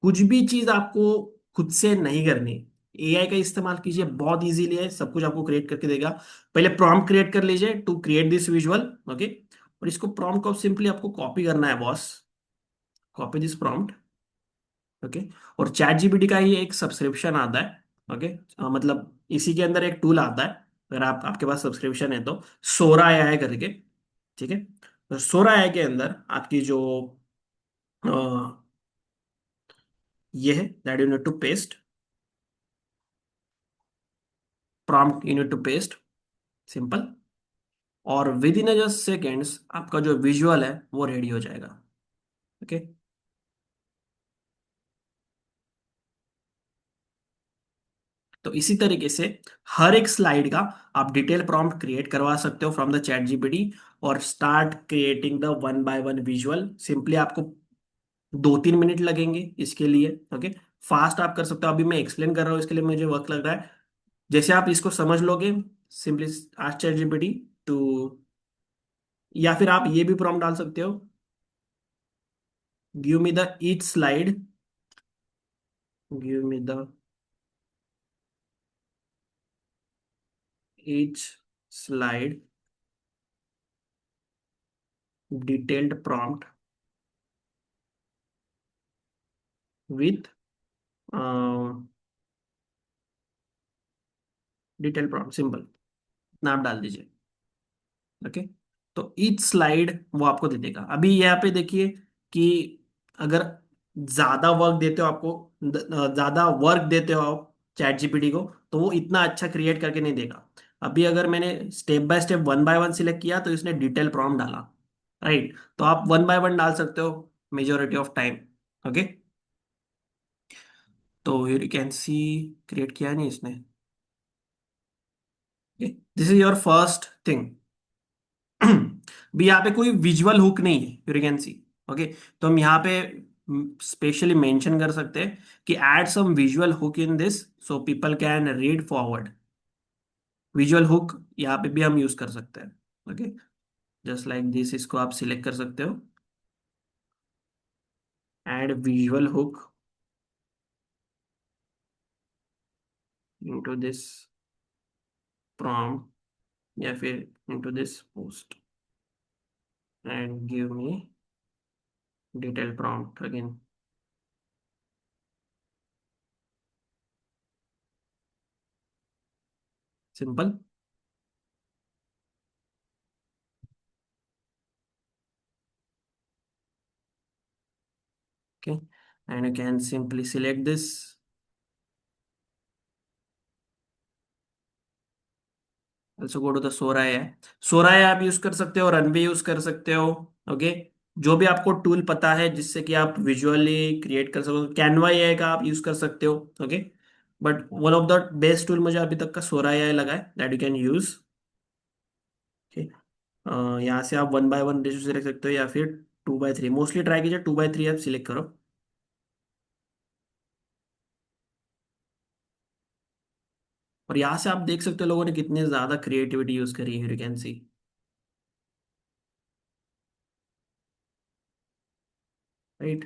कुछ भी चीज आपको खुद से नहीं करनी, एआई का इस्तेमाल कीजिए, बहुत इजीली है, सब कुछ आपको क्रिएट करके देगा। पहले प्रॉम्प्ट क्रिएट कर लीजिए to create this visual. Okay, और इसको प्रॉम्प्ट को सिंपली आपको कॉपी करना है boss, copy this prompt. Okay, और चैट जीपीटी का ही एक सब्सक्रिप्शन आता है। ओके, मतलब इसी के अंदर एक टूल आता है, अगर आपके पास सब्सक्रिप्शन है तो, सोरा एआई करके। ठीक है, तो सोरा एआई के अंदर आपकी जो अ, ये है that you need to paste prompt, you need to paste simple, और विद इन जस्ट सेकेंड्स आपका जो विजुअल है वो रेडी हो जाएगा। ओके, तो इसी तरीके से हर एक स्लाइड का आप डिटेल प्रॉम्प्ट क्रिएट करवा सकते हो फ्रॉम द चैट जीपीटी, और start creating the one by one visual. Simply आपको 2-3 मिनट लगेंगे इसके लिए। ओके, फास्ट आप कर सकते हो, अभी मैं एक्सप्लेन कर रहा हूँ इसके लिए मुझे वक्त लग रहा है। जैसे आप इसको समझ लोगे, simply ask chat GPT to, या फिर आप ये भी प्रॉम्प्ट डाल सकते हो, give me the each slide, give me the each slide detailed prompt with detail prompt simple, नाम डाल दीजिए। ओके, तो ईच स्लाइड वो आपको दे देगा। अभी यहाँ पे देखिए कि अगर ज्यादा वर्क देते हो आपको, ज्यादा वर्क देते हो आप चैट जीपीटी को, तो वो इतना अच्छा क्रिएट करके नहीं देगा। अभी अगर मैंने step by step one by one select किया तो इसने डिटेल प्रॉम्प्ट डाला, राइट। तो आप वन बाय वन डाल सकते हो मेजोरिटी ऑफ टाइम। ओके, तो यू कैन सी क्रिएट किया नहीं इसने। This is your first thing. भी यहाँ पे कोई विजुअल हुक नहीं है, यू कैन सी। ओके, तो हम यहाँ पे स्पेशली मेंशन कर सकते हैं कि add some visual hook in this so people can read forward. Visual hook यहाँ पे भी हम यूज कर सकते हैं। ओके, जस्ट लाइक दिस, इसको आप सिलेक्ट कर सकते हो, add visual hook into this prompt या फिर into this post and give me detail prompt again. Simple. Okay, and you can simply select this. Also go to the Soraya। Soraya आप use कर सकते हो, runway use कर सकते हो। Okay, जो भी आपको टूल पता है जिससे कि आप विजुअली क्रिएट कर सको, कैनवा एआई का आप यूज कर सकते हो। Okay, but one of the best tool मुझे अभी तक का सोराया लगा है, that you can use. Okay, यहाँ से आप 1 by 1 रेशो सिलेक्ट सकते हो या फिर 2 by 3। मोस्टली ट्राई कीजिए 2 by 3 आप सिलेक्ट करो। और यहाँ से आप देख सकते हो लोगों ने कितने ज्यादा क्रिएटिविटी यूज करी है, you can see. Right,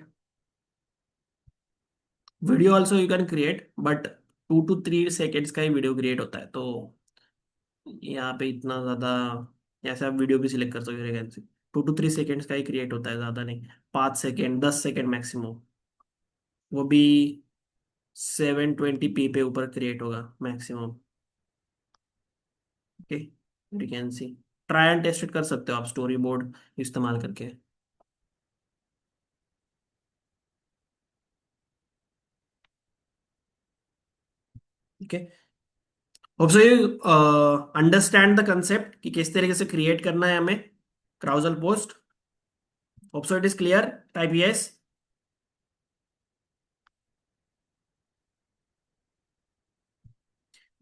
video also you can create, but 2 to 3 seconds का ही वीडियो क्रिएट होता है, तो यहाँ पे इतना ज्यादा। ऐसे आप वीडियो भी सिलेक्ट कर सकते हो, 2 to 3 सेकेंड्स का ही क्रिएट होता है, ज्यादा नहीं। 5 सेकेंड, 10 सेकेंड मैक्सिमम, वो भी 720p पे ऊपर क्रिएट होगा maximum. Okay, you can see, try and test it कर सकते हो आप स्टोरी बोर्ड इस्तेमाल करके। Okay, hope so you understand the concept कि किस तरीके से क्रिएट करना है हमें carousel post. Hope so it is clear, type yes.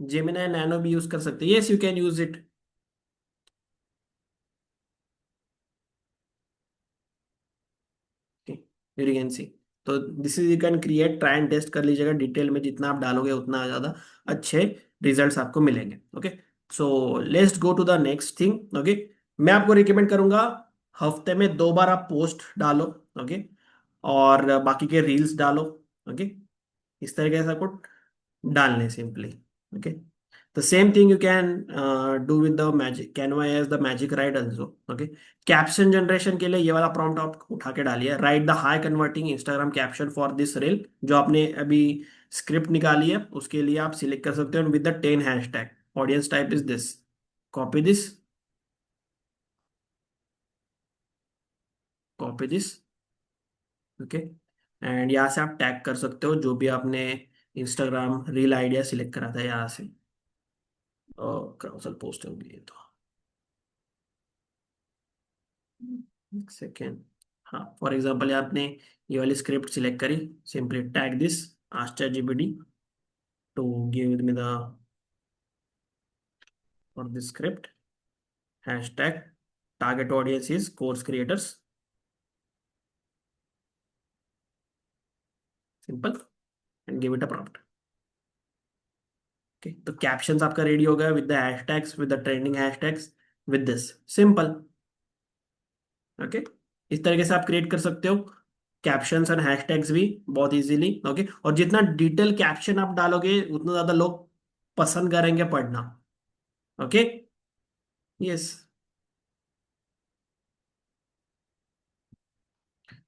Gemini Nano भी यूज कर सकते हैं, yes you can use it. You can see, तो this is, you can create, try and test कर लीजिएगा। डिटेल में जितना आप डालोगे उतना ज्यादा अच्छे रिजल्ट्स आपको मिलेंगे। Okay, so let's go to the next thing. Okay, मैं आपको रिकमेंड करूंगा हफ्ते में 2 बार आप पोस्ट डालो। ओके, और बाकी के रील्स डालो। ओके, इस तरीके से आपको डालने simply. Okay, the same thing you can do with the magic canva as the magic write also। okay, caption generation के लिए ये वाला प्रॉम्प्ट आप उठा के डालिए, right the high converting Instagram caption for this reel. जो आपने अभी स्क्रिप्ट निकाली है उसके लिए आप सिलेक्ट कर सकते हो with the 10 hashtag. Audience type is this, copy this, copy this. Okay, and यहाँ से आप टैग कर सकते हो जो भी आपने इंस्टाग्राम रील आइडिया सिलेक्ट करा था यहाँ से। क्राउसल पोस्ट होगी ये तो, एक सेकेंड। हाँ, फॉर एग्जाम्पल आपने ये वाली स्क्रिप्ट सिलेक्ट करी, सिंपली टैग दिस आस्टर GPT to give me the for this script hashtag target audience is course creators. Simple, and give it a prompt. Okay, तो कैप्शंस आपका रेडी हो गया with the hashtags, with the trending hashtags, with this simple. Okay, इस तरीके से आप create कर सकते हो कैप्शंस एंड हैशटैग्स भी बहुत इजीली। ओके, और जितना डिटेल कैप्शन आप डालोगे उतना ज्यादा लोग पसंद करेंगे पढ़ना। Okay, yes.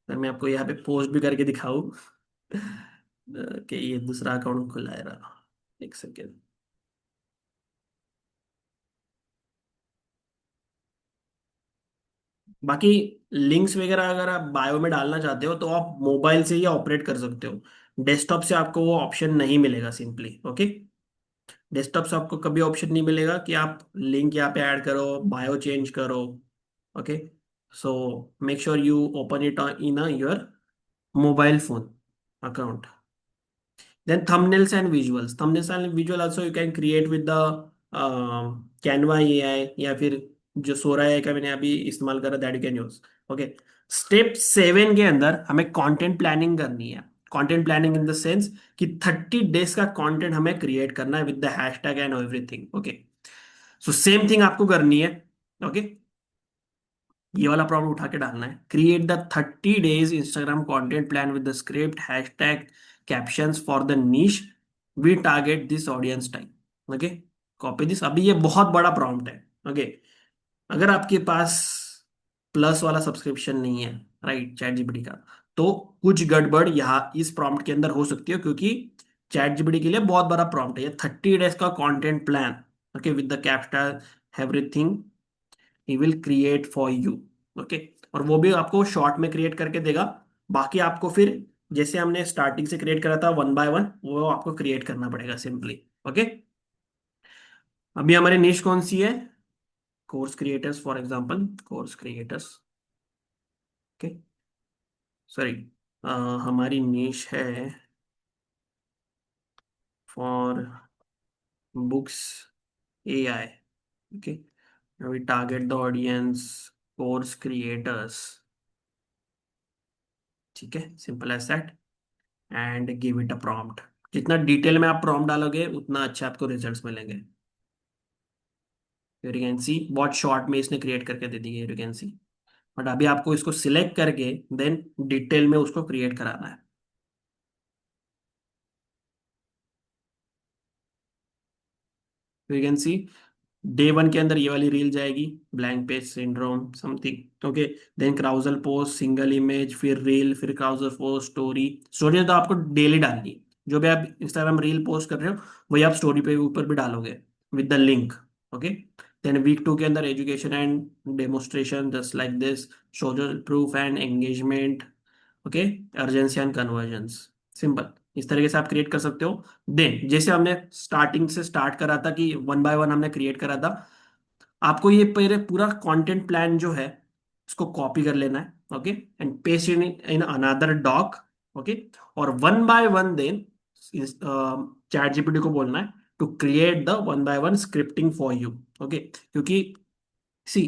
सर मैं आपको यहाँ पे पोस्ट भी करके दिखाऊं कि ये दूसरा अकाउंट खुला है रहा, एक सेकेंड। बाकी लिंक्स वगैरह अगर आप बायो में डालना चाहते हो तो आप मोबाइल से ही ऑपरेट कर सकते हो, डेस्कटॉप से आपको वो ऑप्शन नहीं मिलेगा सिंपली। ओके, डेस्कटॉप से आपको कभी ऑप्शन नहीं मिलेगा कि आप लिंक यहाँ पे ऐड करो, बायो चेंज करो। Okay, so make sure you open it in your mobile phone account. Then thumbnails and visuals, thumbnails and visual also you can create with the Canva AI या फिर जो सोरा AI का मैंने अभी इस्तेमाल करा, that you can use. Okay, step 7 के अंदर हमें कंटेंट प्लानिंग करनी है। Content planning in the sense कि 30 डेज का कंटेंट हमें क्रिएट करना है with the hashtag and everything. Okay, so same thing आपको करनी है। ओके, ये वाला प्रॉब्लम उठा के डालना है। Create the 30 days Instagram content plan with the script hashtag captions for the niche we target this audience type. Okay, copy this. अभी ये बहुत बड़ा प्रॉम्प्ट है। ओके, अगर आपके पास प्लस वाला सब्सक्रिप्शन नहीं है, राइट, चैट जीपीटी का, तो कुछ गड़बड़ यहाँ इस प्रॉम्प्ट के अंदर हो सकती है, क्योंकि चैट जीपीटी के लिए बहुत बड़ा प्रॉम्प्ट है ये। 30 days का content plan, okay, with the capital everything he will create for you. Okay, और वो भी आपको शॉर्ट में क्रिएट करके देगा। बाकी आपको फिर जैसे हमने स्टार्टिंग से क्रिएट करा था 1 by 1, वो आपको क्रिएट करना पड़ेगा सिंपली। ओके, अभी हमारी निश कौन सी है? Course creators, for example course creators. Okay, sorry, हमारी निश है for books AI. Okay, we target the audience course creators. ठीक है, simple as that, and give it a prompt. जितना डिटेल में आप प्रॉम्प्ट डालोगे उतना अच्छा आपको रिजल्ट्स मिलेंगे। यू कैन सी बहुत शॉर्ट में इसने क्रिएट करके दे दी है, यू कैन सी। बट अभी आपको इसको सिलेक्ट करके देन डिटेल में उसको क्रिएट कराना है। यू कैन सी डे 1 के अंदर ये वाली रील जाएगी, blank page syndrome something. Okay, then carousel post, single image, फिर रील, फिर क्राउजल पोस्ट, स्टोरी। स्टोरी तो आपको डेली डालनी है। जो भी आप इंस्टाग्राम रील पोस्ट कर रहे हो वही आप स्टोरी पे ऊपर भी डालोगे with the link. Okay, then week 2 के अंदर education and demonstration just like this, social proof and engagement. Okay, urgency and convergence. Simple, इस तरीके से आप क्रिएट कर सकते हो। देन जैसे हमने स्टार्टिंग से स्टार्ट करा था कि 1 by 1 हमने क्रिएट करा था, आपको ये पहले पूरा कंटेंट प्लान जो है इसको कॉपी कर लेना है। Okay, and paste in in another doc. Okay, और 1 by 1 देन चैट जीपीटी को बोलना है to create the 1 by 1 scripting for you. Okay, क्योंकि सी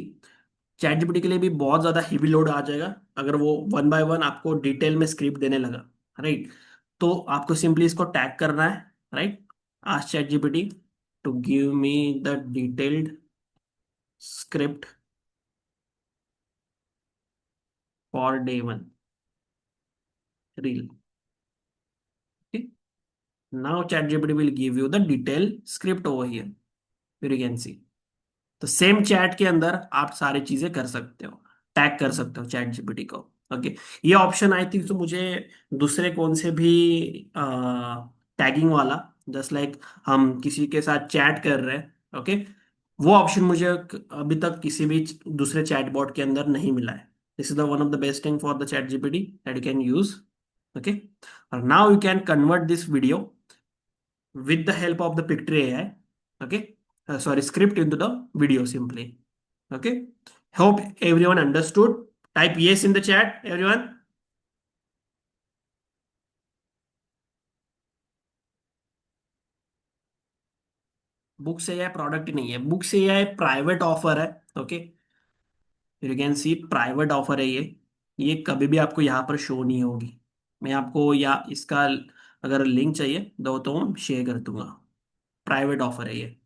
चैट जीपीटी के लिए भी बहुत ज्यादा हेवी लोड आ जाएगा अगर वो 1 by 1 आपको डिटेल में स्क्रिप्ट देने लगा, राइट। तो आपको सिंपली इसको टैग करना है, right, ask chat GPT to give me the detailed script for day 1 reel. Okay, now chat GPT will give you the detail script over here, you can see. तो same chat के अंदर आप सारी चीजें कर सकते हो, टैग कर सकते हो चैट जीपीटी को। ओके, ये ऑप्शन आई थिंक तो मुझे दूसरे कौन से भी टैगिंग वाला, जस्ट लाइक हम किसी के साथ चैट कर रहे हैं, ओके, वो ऑप्शन मुझे अभी तक किसी भी दूसरे चैटबॉट के अंदर नहीं मिला है। This is the one of the best thing for the chat GPT that you can use. Okay, और now you can convert this video with the help of the Pictory AI, okay, sorry, script into the video simply. Okay, hope everyone understood. Type yes in the chat, everyone. Books AI product ही नहीं है, books AI private offer है। Okay, you can see private offer है ये कभी भी आपको यहाँ पर शो नहीं होगी। मैं आपको या इसका अगर लिंक चाहिए तो हम शेयर कर दूंगा। प्राइवेट ऑफर है ये।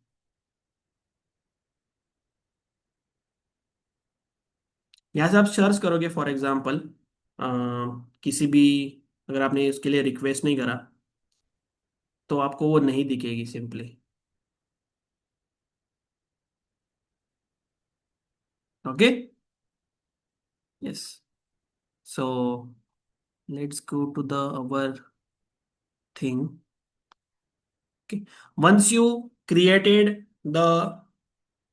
यहाँ से आप सर्च करोगे फॉर एग्जाम्पल किसी भी, अगर आपने इसके लिए रिक्वेस्ट नहीं करा तो आपको वो नहीं दिखेगी simply. Okay, yes, so let's go to the our thing. Okay, once you created the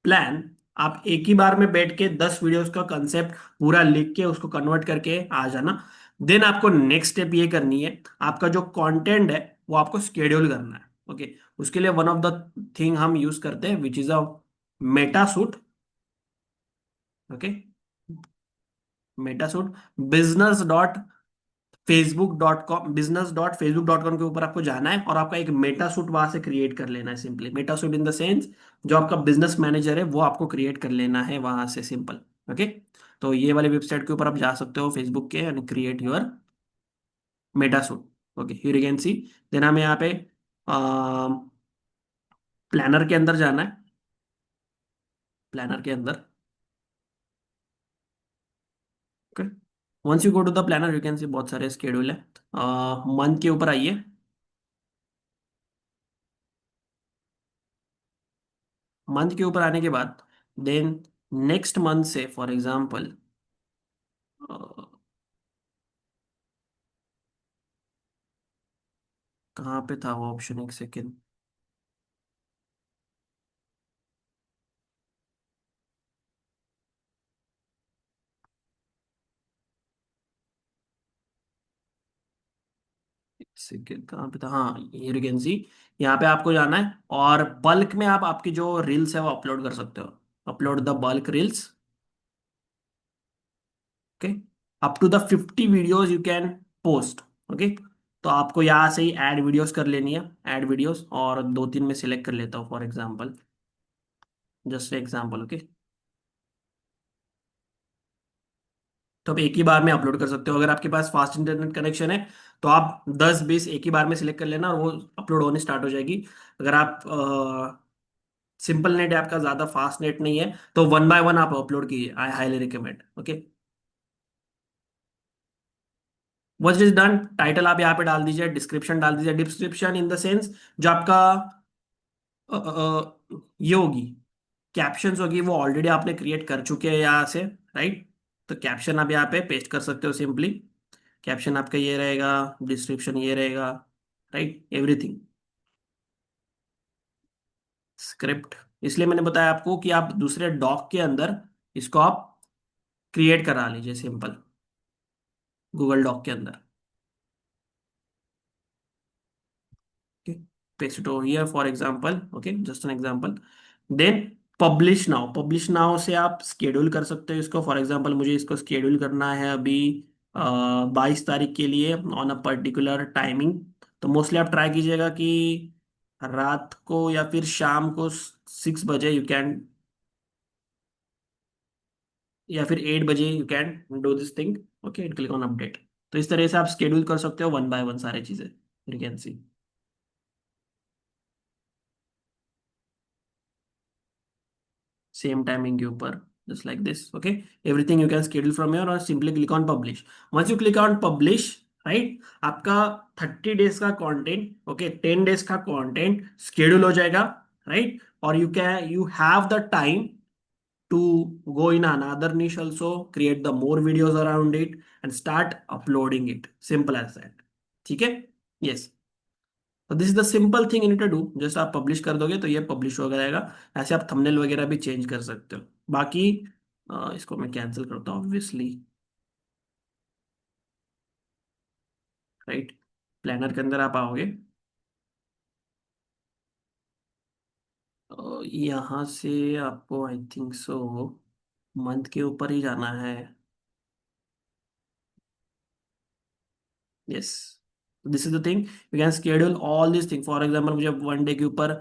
plan, आप एक ही बार में बैठ के 10 वीडियोस का कंसेप्ट पूरा लिख के उसको कन्वर्ट करके आ जाना। देन आपको नेक्स्ट स्टेप ये करनी है, आपका जो कंटेंट है वो आपको स्केड्यूल करना है। ओके, उसके लिए वन ऑफ द थिंग हम यूज करते हैं which is a Meta Suite. Okay, Meta Suite business dot facebook.com, business.facebook.com के ऊपर आपको जाना है और आपका एक मेटा सूट वहां से क्रिएट कर लेना है simply. Meta suit in the sense जो आपका बिजनेस मैनेजर है वो आपको क्रिएट कर लेना है वहां से सिंपल। ओके, तो ये वाले वेबसाइट के ऊपर आप जा सकते हो फेसबुक के and create your Meta suite. Okay, here you can see. देन हमें यहाँ पे प्लानर के अंदर जाना है। प्लानर के अंदर okay, once you go to the planner you can see बहुत सारे स्केड्यूल है। मंथ के ऊपर आइए। मंथ के ऊपर आने के बाद देन नेक्स्ट मंथ से फॉर एग्जांपल कहाँ पे था वो ऑप्शन, एक सेकेंड। एक सेकेंड, कहाँ पे था, हाँ हियर यू कैन सी। यहाँ पे आपको जाना है और बल्क में आप आपकी जो रील्स है वो अपलोड कर सकते हो। Upload the bulk reels. Okay, up to the 50 videos you can post. Okay, तो आपको यहाँ से ही ऐड वीडियोस कर लेनी है, ऐड वीडियोस, और दो तीन में सिलेक्ट कर लेता हूँ for example, just example. Okay, तो आप एक ही बार में अपलोड कर सकते हो अगर आपके पास फास्ट इंटरनेट कनेक्शन है। तो आप 10-20 एक ही बार में सिलेक्ट कर लेना और वो अपलोड होने स्टार्ट हो जाएगी। अगर आप सिंपल नेट है आपका, ज़्यादा फास्ट नेट नहीं है, तो वन बाय वन आप अपलोड कीजिए, I highly recommend. Okay, what is done, title आप यहाँ पे डाल दीजिए, डिस्क्रिप्शन डाल दीजिए। डिस्क्रिप्शन इन द सेंस जो आपका ये होगी, कैप्शंस होगी, वो ऑलरेडी आपने क्रिएट कर चुके हैं यहाँ से, राइट। तो कैप्शन आप यहाँ पे पेस्ट कर सकते हो सिंपली। कैप्शन आपका ये रहेगा, डिस्क्रिप्शन ये रहेगा, राइट, एवरीथिंग। स्क्रिप्ट इसलिए मैंने बताया आपको कि आप दूसरे डॉक के अंदर इसको आप क्रिएट करा लीजिए सिंपल, गूगल डॉक के अंदर। Paste it over here for example. Okay, just an example. Then publish now से आप स्केड्यूल कर सकते हो इसको। फॉर एग्जांपल मुझे इसको स्केड्यूल करना है अभी 22 तारीख के लिए ऑन अ पर्टिकुलर टाइमिंग। तो मोस्टली आप ट्राई कीजिएगा कि रात को या फिर शाम को 6 बजे यू कैन, या फिर 8 बजे you can do this thing. Okay, click on update. तो इस तरह से आप स्केड्यूल कर सकते हो वन बाय वन सारी चीजें, you can see. Same timing के ऊपर, just like this. Okay, everything you can schedule from your और simply click on publish. Once you click on publish, right, आपका 30 डेज का कंटेंट, ओके, 10 डेज का content schedule हो जाएगा, right. और you have the time to go in another niche also, create the more videos around it and start uploading it, simple as that। ठीक है, yes। तो this is the simple thing you need to do, just आप publish कर दोगे तो ये publish हो जाएगा। ऐसे आप थंबनेल वगैरह भी चेंज कर सकते हो। बाकी इसको मैं कैंसिल करता हूँ ऑब्वियसली, राइट। प्लानर के अंदर आप आओगे, यहाँ से आपको आई थिंक सो मंथ के ऊपर ही जाना है। Yes, this is the thing, you can schedule all this thing. For example मुझे वन डे के ऊपर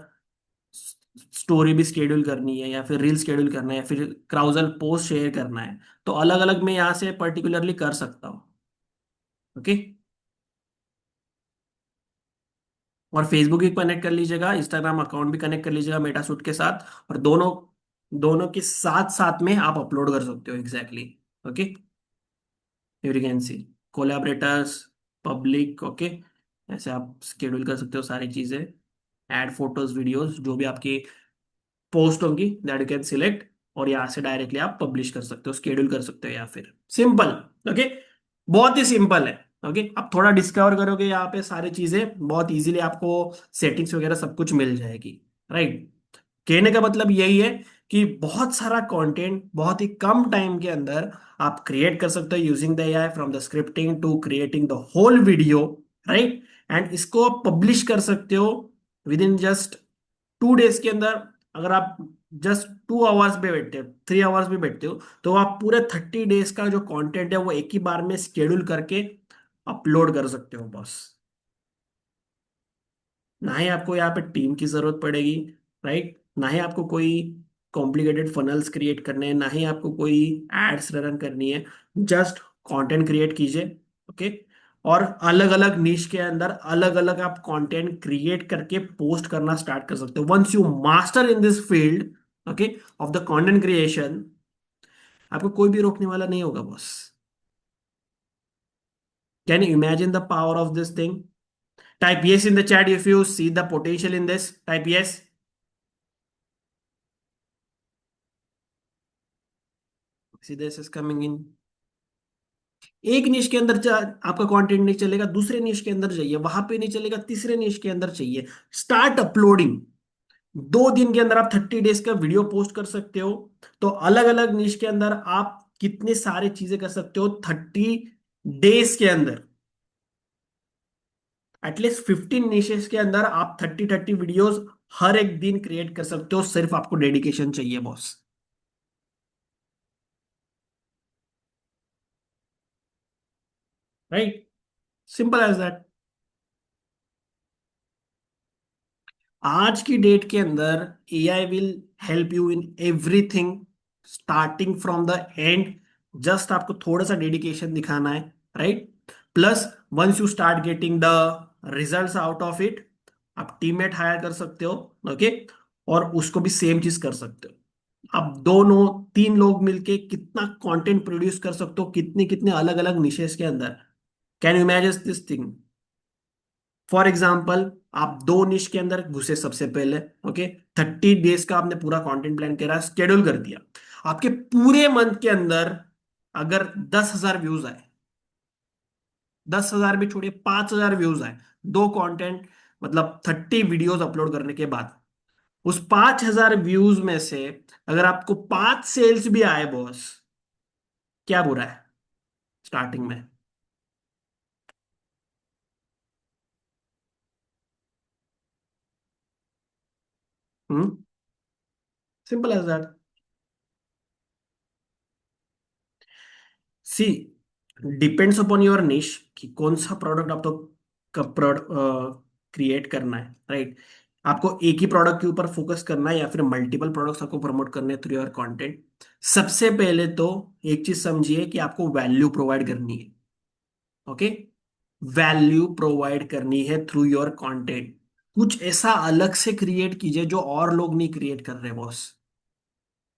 स्टोरी भी स्केड्यूल करनी है, या फिर रील स्केड्यूल करना है, या फिर क्राउजल पोस्ट शेयर करना है, तो अलग अलग मैं यहाँ से पर्टिकुलरली कर सकता हूँ। ओके, और फेसबुक भी कनेक्ट कर लीजिएगा, इंस्टाग्राम अकाउंट भी कनेक्ट कर लीजिएगा मेटासूट के साथ, और दोनों दोनों के साथ साथ में आप अपलोड कर सकते हो exactly. Okay, you can C collaborators, public. Okay, ऐसे आप शेड्यूल कर सकते हो सारी चीजें। ऐड फोटोज वीडियोस जो भी आपकी पोस्ट होंगी दैट यू कैन सिलेक्ट, और यहाँ से डायरेक्टली आप पब्लिश कर सकते हो, स्केड्यूल कर सकते हो, या फिर सिंपल। ओके, बहुत ही सिंपल है। ओके, आप थोड़ा डिस्कवर करोगे यहाँ पे सारी चीजें बहुत इजीली, आपको सेटिंग्स वगैरह सब कुछ मिल जाएगी, राइट। कहने का मतलब यही है कि बहुत सारा कंटेंट बहुत ही कम टाइम के अंदर आप क्रिएट कर सकते हो using the AI, from the scripting to creating the whole video, right. And इसको पब्लिश कर सकते हो विद इन जस्ट 2 डेज के अंदर। अगर आप जस्ट 2 आवर्स पे बैठते हो, 3 आवर्स भी बैठते हो, तो आप पूरे 30 डेज का जो कंटेंट है वो एक ही बार में शेड्यूल करके अपलोड कर सकते हो बस। ना ही आपको यहाँ पे टीम की जरूरत पड़ेगी, राइट। ना ही आपको कोई कॉम्प्लिकेटेड फनल्स क्रिएट करने हैं, ना ही आपको कोई एड्स रन करनी है। जस्ट कंटेंट क्रिएट कीजिए, ओके, और अलग अलग निश के अंदर अलग अलग आप कंटेंट क्रिएट करके पोस्ट करना स्टार्ट कर सकते हो। Once you master in this field, okay, of the content creation, आपको कोई भी रोकने वाला नहीं होगा boss. Can you imagine the power of this thing? Type yes in the chat if you see the potential in this. Type yes. See this is coming in. एक निश के अंदर आपका कंटेंट नहीं चलेगा, दूसरे निश के अंदर जाइए, वहां पे नहीं चलेगा, तीसरे निश के अंदर चाहिए, स्टार्ट अपलोडिंग। 2 दिन के अंदर आप 30 डेज का वीडियो पोस्ट कर सकते हो। तो अलग अलग निश के अंदर आप कितने सारे चीजें कर सकते हो 30 डेज के अंदर। एटलीस्ट 15 निशेस के अंदर आप 30 वीडियोस हर एक दिन क्रिएट कर सकते हो, सिर्फ आपको डेडिकेशन चाहिए boss. Right, simple as that. आज की डेट के अंदर AI will help you in everything starting from the end. Just आपको थोड़ा सा डेडिकेशन दिखाना है, right. Plus once you start getting the results out of it, आप टीममेट हायर कर सकते हो, ओके। और उसको भी सेम चीज कर सकते हो। आप दोनों 3 लोग मिलके कितना कंटेंट प्रोड्यूस कर सकते हो, कितने कितने अलग अलग निशेस के अंदर। Can you imagine this thing? For example, आप 2 निश के अंदर घुसे सबसे पहले, ओके। 30 डेज का आपने पूरा कंटेंट प्लान करा, शेड्यूल कर दिया। आपके पूरे मंथ के अंदर अगर 10,000 व्यूज आए, 10,000 भी छोड़िए, 5,000 व्यूज आए, 2 कंटेंट मतलब 30 वीडियोस अपलोड करने के बाद, उस 5,000 व्यूज में से अगर आपको 5 सेल्स भी आए बॉस, क्या बुरा है स्टार्टिंग में? Hmm, simple as that. See, depends upon your niche कि कौन सा प्रोडक्ट आपको क्रिएट करना है, राइट। आपको एक ही प्रोडक्ट के ऊपर फोकस करना है या फिर मल्टीपल प्रोडक्ट्स आपको प्रमोट करने थ्रू योर कंटेंट। सबसे पहले तो एक चीज समझिए कि आपको वैल्यू प्रोवाइड करनी है, ओके। वैल्यू प्रोवाइड करनी है थ्रू योर कंटेंट। कुछ ऐसा अलग से क्रिएट कीजिए जो और लोग नहीं क्रिएट कर रहे बॉस,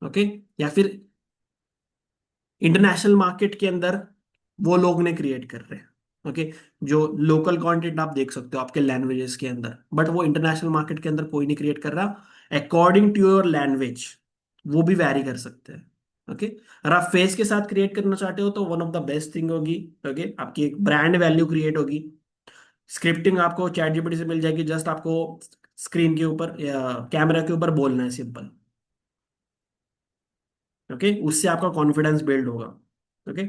ओके। या फिर इंटरनेशनल मार्केट के अंदर वो लोग ने क्रिएट कर रहे हैं, ओके। जो लोकल कंटेंट आप देख सकते हो आपके लैंग्वेजेस के अंदर, बट वो इंटरनेशनल मार्केट के अंदर कोई नहीं क्रिएट कर रहा अकॉर्डिंग टू योर लैंग्वेज। वो भी वैरी कर सकते हैं, ओके। अगर आप फेस के साथ क्रिएट करना चाहते हो तो one of the best thing होगी, ओके, आपकी एक ब्रांड वैल्यू क्रिएट होगी। स्क्रिप्टिंग आपको चैट जीपीटी से मिल जाएगी, जस्ट आपको स्क्रीन के ऊपर या कैमरा के ऊपर बोलना है, सिंपल, ओके। उससे आपका कॉन्फिडेंस बिल्ड होगा, ओके।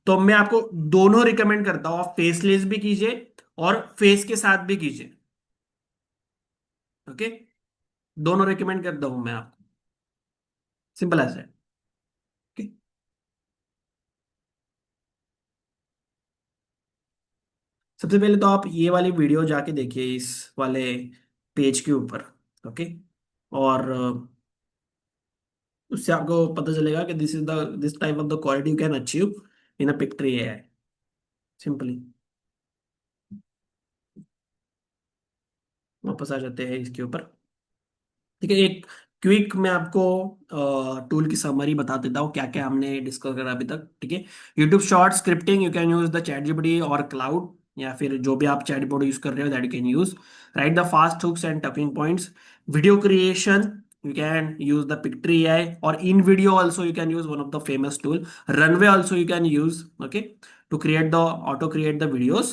तो मैं आपको दोनों रिकमेंड करता हूं, आप फेसलेस भी कीजिए और फेस के साथ भी कीजिए, ओके। दोनों रिकमेंड करता हूं मैं आपको, सिंपल एज है, ओके। सबसे पहले तो आप ये वाली वीडियो जाके देखिए इस वाले पेज के ऊपर, ओके। और उससे आपको पता चलेगा कि this type of the quality you can achieve in a Pictory AI, simply. वापस आ जाते हैं इसके ऊपर, ठीक है। एक क्विक मैं आपको टूल की समरी बता देता हूँ क्या क्या हमने डिस्कस करा अभी तक, ठीक है। YouTube short scripting, you can use the chat GPT और क्लाउड, या फिर जो भी आप चैट बोर्ड यूज कर रहे हो that you can use. Right the fast hooks and talking points. Video creation, you can use the Pictory AI, or in video also you can use one of the famous tool Runway also you can use, okay, to create the auto create the videos।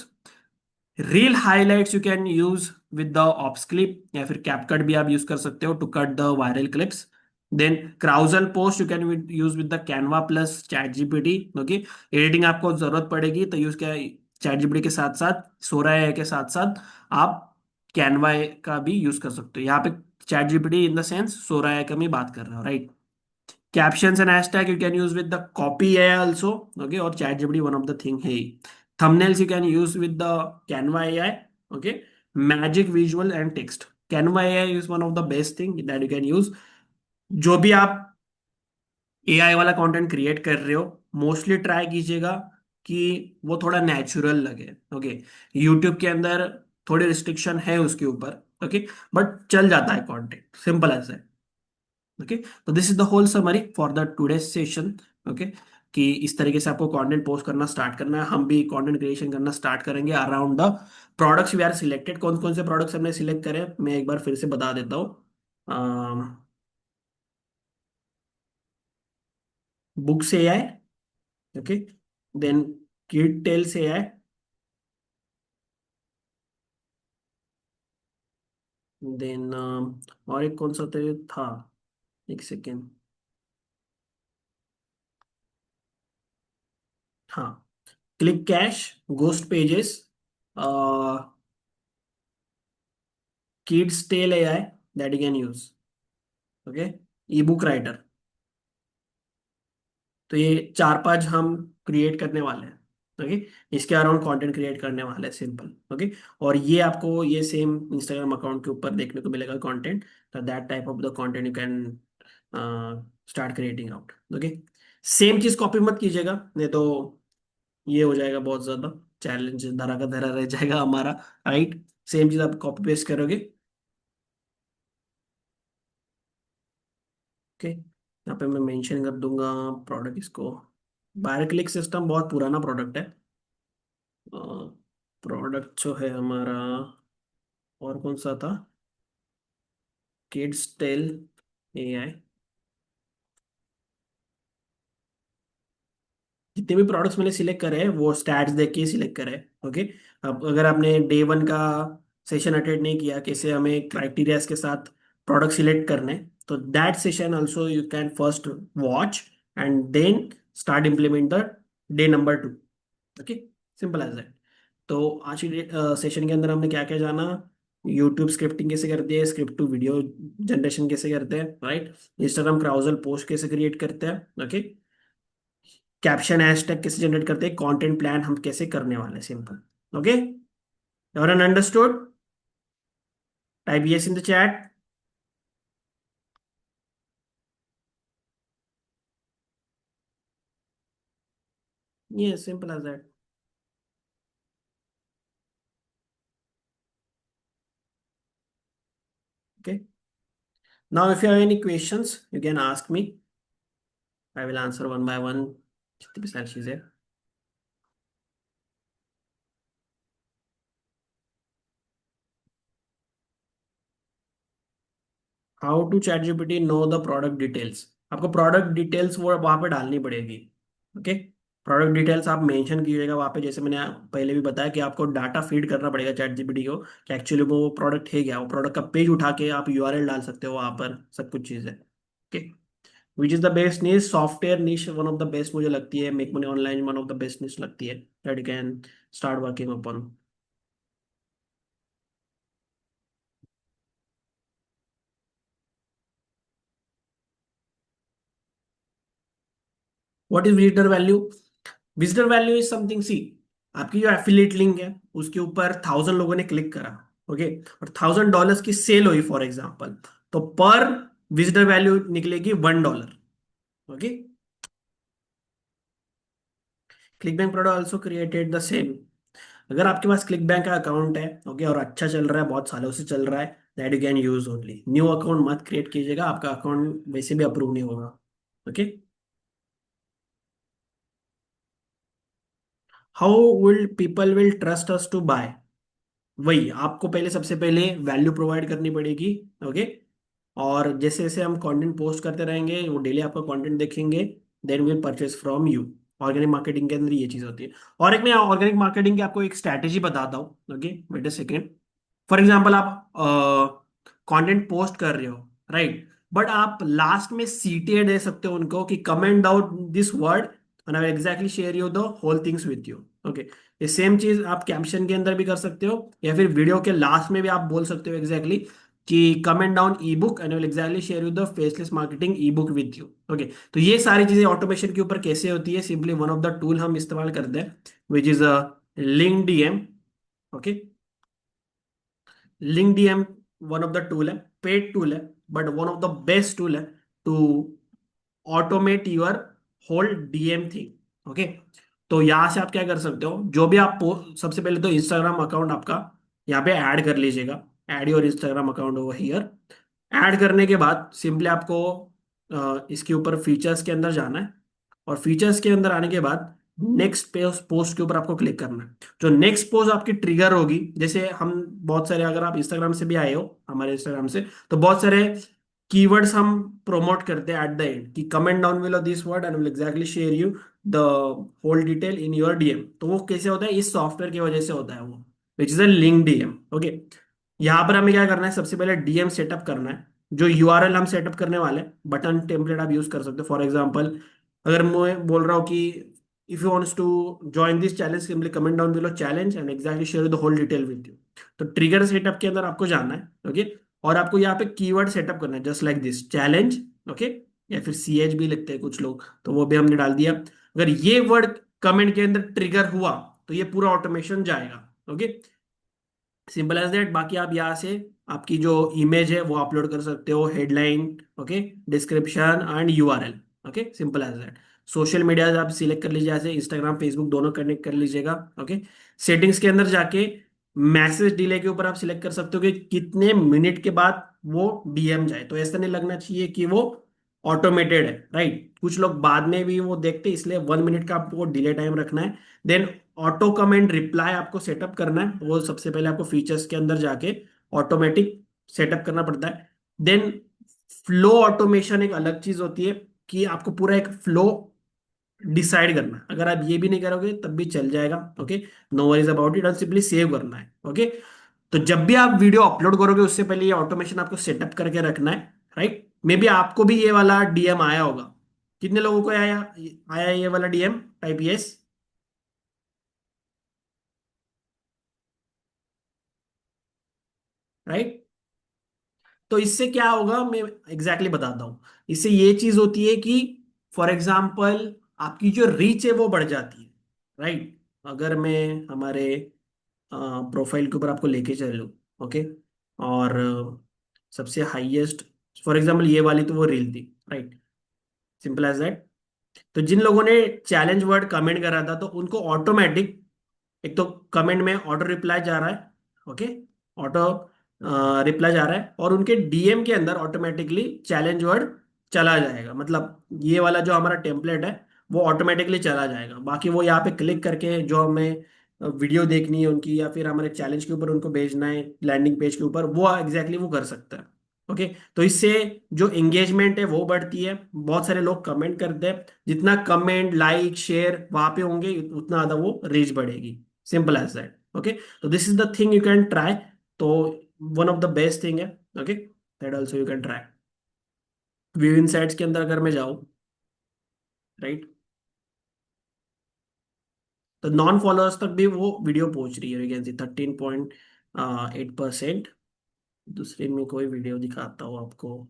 Reel highlights you can use with the Opus clip, या फिर CapCut भी आप use कर सकते हो to cut the viral clips. Then carousel post you can use with the Canva plus chat GPT, okay. Editing आपको जरूरत पड़ेगी तो यूज क्या, चैट जीपीटी के साथ साथ सोरा एआई के साथ साथ आप कैनवा का भी यूज कर सकते हो। यहाँ पे chat GPT in the sense Sora AI का मैं बात कर रहा हूँ, right. Captions and hashtag you can use with the copy AI also. Okay, or ChatGPT, one of the thing. Hey, thumbnails you can use with the Canva AI. Okay, magic visual and text. Canva AI is one of the best thing that you can use. जो भी आप AI वाला content create कर रहे हो, mostly try कीजिएगा कि वो थोड़ा नेचुरल लगे, ओके। यूट्यूब के अंदर थोड़ी रिस्ट्रिक्शन है उसके ऊपर, ओके, बट चल जाता है कंटेंट, सिंपल ऐसा है, okay। So this is the whole summary for the today's session, okay। कि इस तरीके से आपको कंटेंट पोस्ट करना स्टार्ट करना है। हम भी कंटेंट क्रिएशन करना स्टार्ट करेंगे around the products we are selected. कौन कौन से प्रोडक्ट्स हमने सिलेक्ट करे मैं एक बार फिर से बता देता हूँ। Books AI, okay, then kid tales AI, then और एक कौन सा तो था, एक सेकेंड, हाँ, click cash, ghost pages, kids tale AI that you can use, okay, e book writer. तो ये चार पांच हम क्रिएट करने वाले हैं, ओके। इसके अराउंड कंटेंट क्रिएट करने वाले हैं, सिंपल, ओके। और ये आपको ये सेम इंस्टाग्राम अकाउंट के ऊपर देखने को मिलेगा कंटेंट। तो that type of the content you can start creating out, okay. Same चीज कॉपी मत कीजिएगा, नहीं तो ये हो जाएगा बहुत ज्यादा चैलेंज, धरा का धरा रह जाएगा हमारा, राइट। सेम चीज आप कॉपी पेस्ट करोगे, ओके। यहाँ पे मैं मेंशन कर दूंगा प्रोडक्ट इसको। बायर क्लिक सिस्टम बहुत पुराना प्रोडक्ट है। प्रोडक्ट जो है हमारा और कौन सा था, किड्स टेल एआई। जितने भी प्रोडक्ट्स मैंने सिलेक्ट करे हैं वो स्टैट्स देख के ही सिलेक्ट करे हैं, ओके। अब अगर आपने डे वन का सेशन अटेंड नहीं किया कैसे हमें क्राइटेरियाज के साथ प्रोडक्ट सिलेक्ट करने, तो that session also you can first watch and then start implement the day number 2, okay. Simple as that. तो आज की सेशन के अंदर हमने क्या क्या जाना, यूट्यूब स्क्रिप्टिंग कैसे करते हैं, स्क्रिप्ट टू वीडियो जनरेशन कैसे करते हैं, राइट, इंस्टाग्राम क्राउजल पोस्ट कैसे क्रिएट करते हैं, ओके, कैप्शन हैशटैग कैसे जनरेट करते हैं, कंटेंट प्लान हम कैसे करने वाले हैं, simple, okay. Everyone understood? Type yes in the chat. ये simple as that, okay. Now if you have any questions you can ask me, I will answer one by one जितनी भी सारी चीजें। How to chat GPT know the product details. आपको product details वो वहां पे डालनी पड़ेगी, ओके। प्रोडक्ट डिटेल्स आप मेंशन कीजिएगा वहां पे, जैसे मैंने पहले भी बताया कि आपको डाटा फीड करना पड़ेगा चैट जीपीटी को कि एक्चुअली वो प्रोडक्ट है क्या, वो प्रोडक्ट का पेज उठा के आप यूआरएल डाल सकते हो वहां पर, सब कुछ चीज़ है, okay. Which is the best niche, software niche one of the best मुझे लगती है, make money online one of the best niche लगती है that you can start working upon. What is visitor value? Visitor value is something, see, आपकी जो affiliate link है उसके ऊपर 1,000 लोगों ने क्लिक करा, ओके, और $1,000 की सेल हुई फॉर एग्जांपल, तो पर विजिटर वैल्यू निकलेगी $1, okay. Click bank product also created the same. अगर आपके पास क्लिक बैंक का अकाउंट है, ओके, और अच्छा चल रहा है, बहुत सालों से चल रहा है, that you can use only. New account मत क्रिएट कीजिएगा, आपका अकाउंट वैसे भी अप्रूव नहीं होगा, okay. How will people will trust us to buy? वही आपको पहले सबसे पहले वैल्यू प्रोवाइड करनी पड़ेगी, ओके। और जैसे जैसे हम कंटेंट पोस्ट करते रहेंगे वो डेली आपका कंटेंट देखेंगे, then will purchase from you. Organic marketing के अंदर ये चीज होती है। और एक मैं ऑर्गेनिक मार्केटिंग की आपको एक स्ट्रैटेजी बताता हूँ, okay, wait a second. For example आप कंटेंट पोस्ट कर रहे हो, राइट, बट आप लास्ट में सीटीए दे सकते हो उनको कि comment out this word and I will exactly share you the whole things with you, okay. ये सेम चीज आप कैप्शन के अंदर भी कर सकते हो, या फिर वीडियो के लास्ट में भी आप बोल सकते हो एग्जैक्टली कि comment down E book and will exactly share you the faceless marketing E book with you, okay. तो ये सारी चीजें ऑटोमेशन के ऊपर कैसे होती है, simply one of the tool हम इस्तेमाल करते हैं which is link DM, okay. Link DM one of the tool है, पेड टूल है, but one of the best tool है to automate your whole DM thing, okay. तो यहां से आप क्या कर सकते हो, जो भी आप सबसे पहले तो इंस्टाग्राम अकाउंट आपका यहाँ पे ऐड कर लीजिएगा, add your Instagram account over here. Add करने के बाद सिंपली आपको इसके ऊपर फीचर्स के अंदर जाना है, और फीचर्स के अंदर आने के बाद नेक्स्ट पोस्ट के ऊपर आपको क्लिक करना है। जो नेक्स्ट पोस्ट आपकी ट्रिगर होगी, जैसे हम बहुत सारे, अगर आप इंस्टाग्राम से भी आए हो हमारे इंस्टाग्राम से, तो बहुत सारे कीवर्ड्स हम प्रोमोट करते हैं एट द एंड कि comment down below this word and will exactly share you the whole detail in your DM. तो वो कैसे होता है, इस सॉफ्टवेयर की वजह से होता है वो, विच is a link DM. Okay, यहाँ पर हमें क्या करना है, सबसे पहले डीएम सेटअप करना है। जो यूआरएल हम सेटअप करने वाले हैं, बटन टेम्पलेट आप यूज कर सकते हो। फॉर एग्जांपल, अगर मैं बोल रहा हूँ कि if you wants to join this challenge simply comment down below challenge and exactly share the whole detail with you. तो ट्रिगर सेटअप के अंदर आपको जाना है। ओके, और आपको यहाँ पे कीवर्ड सेटअप करना है just like this challenge. Okay, या फिर सीएच भी लिखते हैं कुछ लोग, तो वो भी हमने डाल दिया। अगर ये वर्ड कमेंट के अंदर ट्रिगर हुआ तो ये पूरा ऑटोमेशन जाएगा। Okay, simple as that. बाकी आप यहाँ से आपकी जो इमेज है वो अपलोड कर सकते हो, headline, okay, description and URL. Okay, simple as that. Social media आप सिलेक्ट कर लीजिए, जैसे इंस्टाग्राम फेसबुक दोनों कनेक्ट कर लीजिएगा। ओके, सेटिंग्स के अंदर जाके मैसेज डिले के ऊपर आप सिलेक्ट कर सकते हो कि कितने मिनट के बाद वो डीएम जाए। तो ऐसा नहीं लगना चाहिए कि वो ऑटोमेटेड है, राइट। कुछ लोग बाद में भी वो देखते हैं, इसलिए 1 मिनट का आपको डिले टाइम रखना है। देन ऑटो कमेंट रिप्लाई आपको सेटअप करना है, वो सबसे पहले आपको फीचर्स के अंदर जाके ऑटोमेटिक सेटअप करना पड़ता है। देन फ्लो ऑटोमेशन एक अलग चीज होती है कि आपको पूरा एक फ्लो डिसाइड करना है। अगर आप ये भी नहीं करोगे तब भी चल जाएगा। Okay, no worries about it, और सिंपली सेव करना है। ओके, तो जब भी आप वीडियो अपलोड करोगे उससे पहले ये ऑटोमेशन आपको सेटअप करके रखना है, राइट। मे बी आपको भी ये वाला डीएम आया होगा। कितने लोगों को आया आया ये वाला डीएम? Type yes. राइट, तो इससे क्या होगा मैं एग्जैक्टली exactly बताता हूँ। इससे ये चीज होती है कि फॉर एग्जाम्पल आपकी जो रीच है वो बढ़ जाती है, राइट। अगर मैं हमारे प्रोफाइल के ऊपर आपको लेके चलूँ, ओके, और सबसे हाईएस्ट, फॉर एग्जाम्पल ये वाली तो वो रील थी, राइट, सिंपल एज दैट। तो जिन लोगों ने चैलेंज वर्ड कमेंट करा था तो उनको ऑटोमेटिक, एक तो कमेंट में ऑटो रिप्लाई जा रहा है, ओके, ऑटो रिप्लाई जा रहा है, और उनके डीएम के अंदर ऑटोमेटिकली चैलेंज वर्ड चला जाएगा। मतलब ये वाला जो हमारा टेम्पलेट है वो ऑटोमेटिकली चला जाएगा। बाकी वो यहाँ पे क्लिक करके जो हमें वीडियो देखनी है उनकी, या फिर हमारे चैलेंज के ऊपर उनको भेजना है लैंडिंग पेज के ऊपर, वो एग्जैक्टली वो कर सकता है। ओके, तो इससे जो एंगेजमेंट है वो बढ़ती है, बहुत सारे लोग कमेंट करते हैं, जितना कमेंट लाइक शेयर वहां पे होंगे उतना ज्यादा वो रीच बढ़ेगी। Simple as that. ओके, तो this is the thing you can try. तो one of the best thing है। Okay, that also you can try. View insights के अंदर अगर मैं जाऊँ, राइट, तो नॉन फॉलोअर्स तक भी वो वीडियो पहुंच रही है। यू कैन सी 13.8%। दूसरे में कोई वीडियो दिखाता हूँ आपको।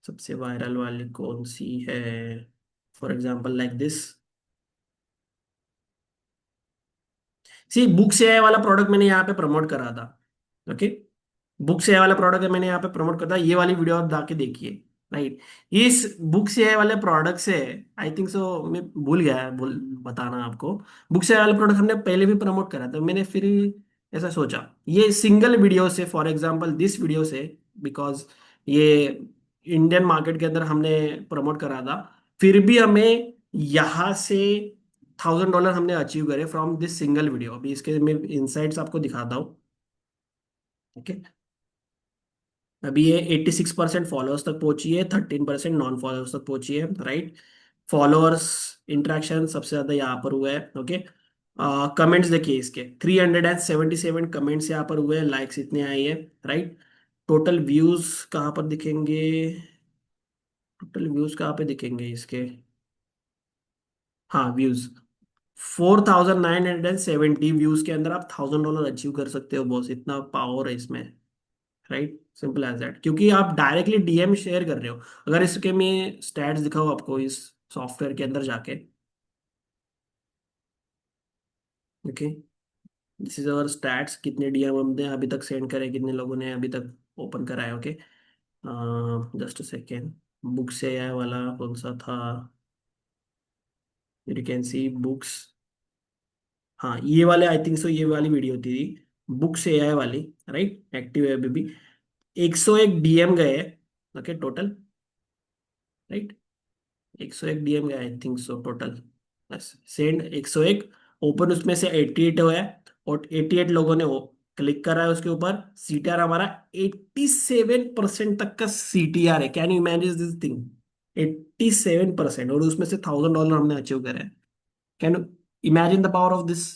सबसे वायरल वाली कौन सी है? फॉर एग्जाम्पल लाइक दिस, सी बुक से वाला प्रोडक्ट मैंने यहाँ पे प्रमोट करा था। ओके, बुक से वाला प्रोडक्ट मैंने यहाँ पे प्रमोट करता है, ये वाली वीडियो आप जाके देखिए, राइट। इस बुक से वाले प्रोडक्ट से, आई थिंक सो, मैं भूल गया बोल बताना आपको। बुक से वाला प्रोडक्ट हमने पहले भी प्रमोट करा था, मैंने फिर ऐसा सोचा ये सिंगल वीडियो से, फॉर एग्जांपल दिस वीडियो से, बिकॉज ये इंडियन मार्केट के अंदर हमने प्रमोट करा था, फिर भी हमें यहाँ से $1000 हमने अचीव करे फ्रॉम दिस सिंगल वीडियो। अभी इसके मैं इनसाइट्स आपको दिखाता हूँ। ओके, अभी ये 86% फॉलोअर्स तक पहुंची है, 13% नॉन फॉलोअर्स तक पहुंची है, राइट। फॉलोअर्स इंटरेक्शन सबसे ज्यादा यहाँ पर हुआ है। ओके, कमेंट्स देखिए इसके 377 कमेंट्स यहाँ पर हुए हैं, लाइक्स इतने आए हैं, राइट। टोटल व्यूज कहाँ पर दिखेंगे? टोटल व्यूज कहाँ पे दिखेंगे इसके? हाँ, व्यूज 4970 व्यूज के अंदर आप $1000 अचीव कर सकते हो बॉस। इतना पावर है इसमें, राइट, सिंपल एज दैट। क्योंकि आप डायरेक्टली डीएम शेयर कर रहे हो। अगर इसके मैं स्टैट्स दिखाऊँ आपको इस सॉफ्टवेयर के अंदर जाके, okay, this is our stats, कितने डीएम हमने अभी तक सेंड करे, कितने लोगों ने अभी तक ओपन करा है। Okay, just a second. Book से आया वाला कौन सा था? यू कैन सी बुक्स, हाँ ये वाले, आई थिंक सो ये वाली वीडियो थी, बुक से आया वाली, राइट, एक्टिव है अभी भी। 101 डीएम गए, ओके, टोटल, राइट। 101 डीएम गया आई थिंक सो टोटल। बस सेंड 101, ओपन उसमें से 88 हुआ है, और 88 लोगों ने वो क्लिक करा है उसके ऊपर। सीटीआर हमारा 87% तक का सीटीआर है। Can you imagine this thing? 87%, और उसमें से $1000 हमने अचीव करा है। Can you imagine the power of this?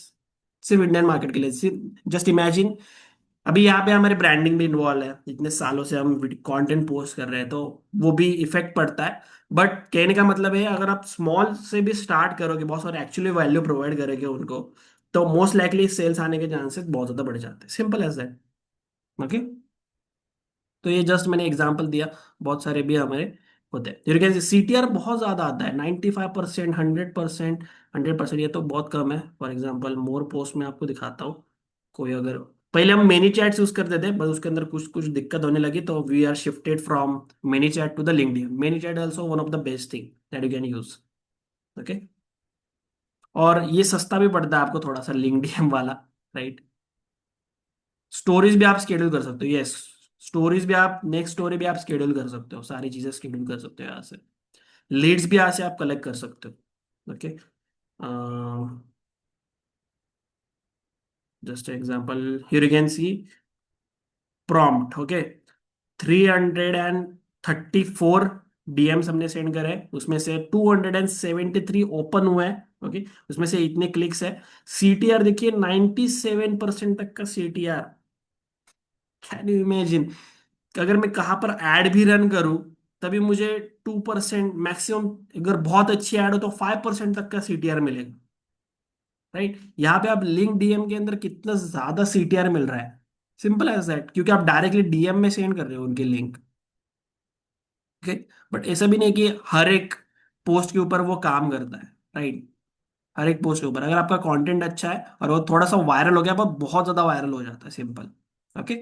सिर्फ इंडियन मार्केट के लिए, सिर्फ जस्ट इमेजिन। अभी यहाँ पे हमारी ब्रांडिंग भी इन्वॉल्व है, इतने सालों से हम कंटेंट पोस्ट कर रहे हैं, तो वो भी इफेक्ट पड़ता है। बट कहने का मतलब है, अगर आप स्मॉल से भी स्टार्ट करोगे बहुत, और एक्चुअली वैल्यू प्रोवाइड करोगे उनको, तो मोस्ट लाइकली सेल्स आने के चांसेस बहुत ज्यादा बढ़ जाते हैं। Simple as that. ओके, तो ये जस्ट मैंने एग्जांपल दिया, बहुत सारे भी हमारे होते हैं। देखिए सीटीआर बहुत ज्यादा आता है, 95%, 100%। 100% ये तो बहुत कम है। फॉर एग्जांपल मोर पोस्ट में आपको दिखाता हूँ। कोई अगर, पहले हम मेनी चैट्स यूज करते थे, बस उसके अंदर कुछ कुछ दिक्कत होने लगी, तो we are shifted from ManyChat to the LinkedIn. ManyChat also one of the best thing that you can use. Okay, और ये सस्ता भी पड़ता है आपको थोड़ा सा, लिंक्डइन वाला, राइट। स्टोरीज भी आप शेड्यूल कर सकते हो, यस। स्टोरीज भी आप, नेक्स्ट स्टोरी भी आप शेड्यूल कर सकते हो, सारी चीजें शेड्यूल कर सकते हो यहाँ से। लीड्स भी यहाँ से आप कलेक्ट कर सकते हो। Okay, just example, here you can C prompt. Okay, 334 DMs हमने सेंड करे हैं, उसमें से 273 ओपन हुए हैं। ओके, उसमें से इतने क्लिक्स है। सीटीआर देखिए 97% तक का सीटीआर। Can you imagine? अगर मैं कहाँ पर ऐड भी रन करूं, तभी मुझे 2% मैक्सिमम, अगर बहुत अच्छी ऐड हो तो 5% तक का सीटीआर मिलेगा, राइट। यहाँ पे आप लिंक डीएम के अंदर कितना ज्यादा सीटीआर मिल रहा है, सिंपल एज दैट, क्योंकि आप डायरेक्टली डीएम में सेंड कर रहे हो उनके लिंक। ओके, बट ऐसा भी नहीं कि हर एक पोस्ट के ऊपर वो काम करता है, राइट। हर एक पोस्ट के ऊपर अगर आपका कंटेंट अच्छा है और वो थोड़ा सा वायरल हो गया, पर बहुत ज्यादा वायरल हो जाता है, simple. Okay,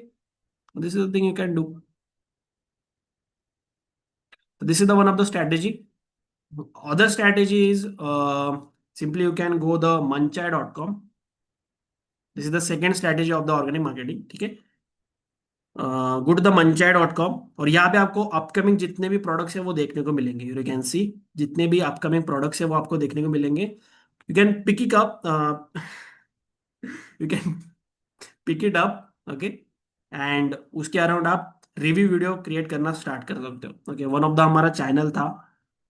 this is the thing you can do. This is the one of the strategy. Other strategy is, simply you can go the manchai.com. This is the second strategy of the organic marketing, ठीक है। गो to the manchai.com, और यहाँ पे आपको upcoming जितने भी products हैं वो देखने को मिलेंगे। यू कैन सी जितने भी अपकमिंग प्रोडक्ट्स हैं वो आपको देखने को मिलेंगे। You can pick it up, you can pick it up. Okay, and उसके अराउंड आप रिव्यू वीडियो क्रिएट करना स्टार्ट कर सकते हो। ओके, वन ऑफ द हमारा चैनल था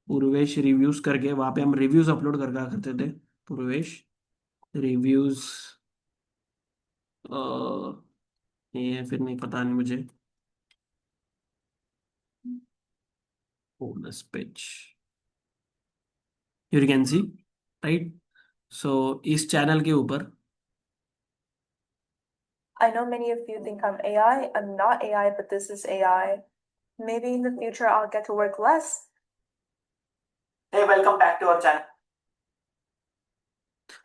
पूर्वेश रिव्यूज करके, वहां पे हम रिव्यूज अपलोड कर करते थे। पूर्वेश रिव्यूज, ये फिर नहीं, पता नहीं मुझे। Bonus page, you can see, right. So इस चैनल के ऊपर, I know many of you think I'm AI. I'm not AI, but this is AI. Maybe in the future I'll get to work less. Hey welcome back to our channel.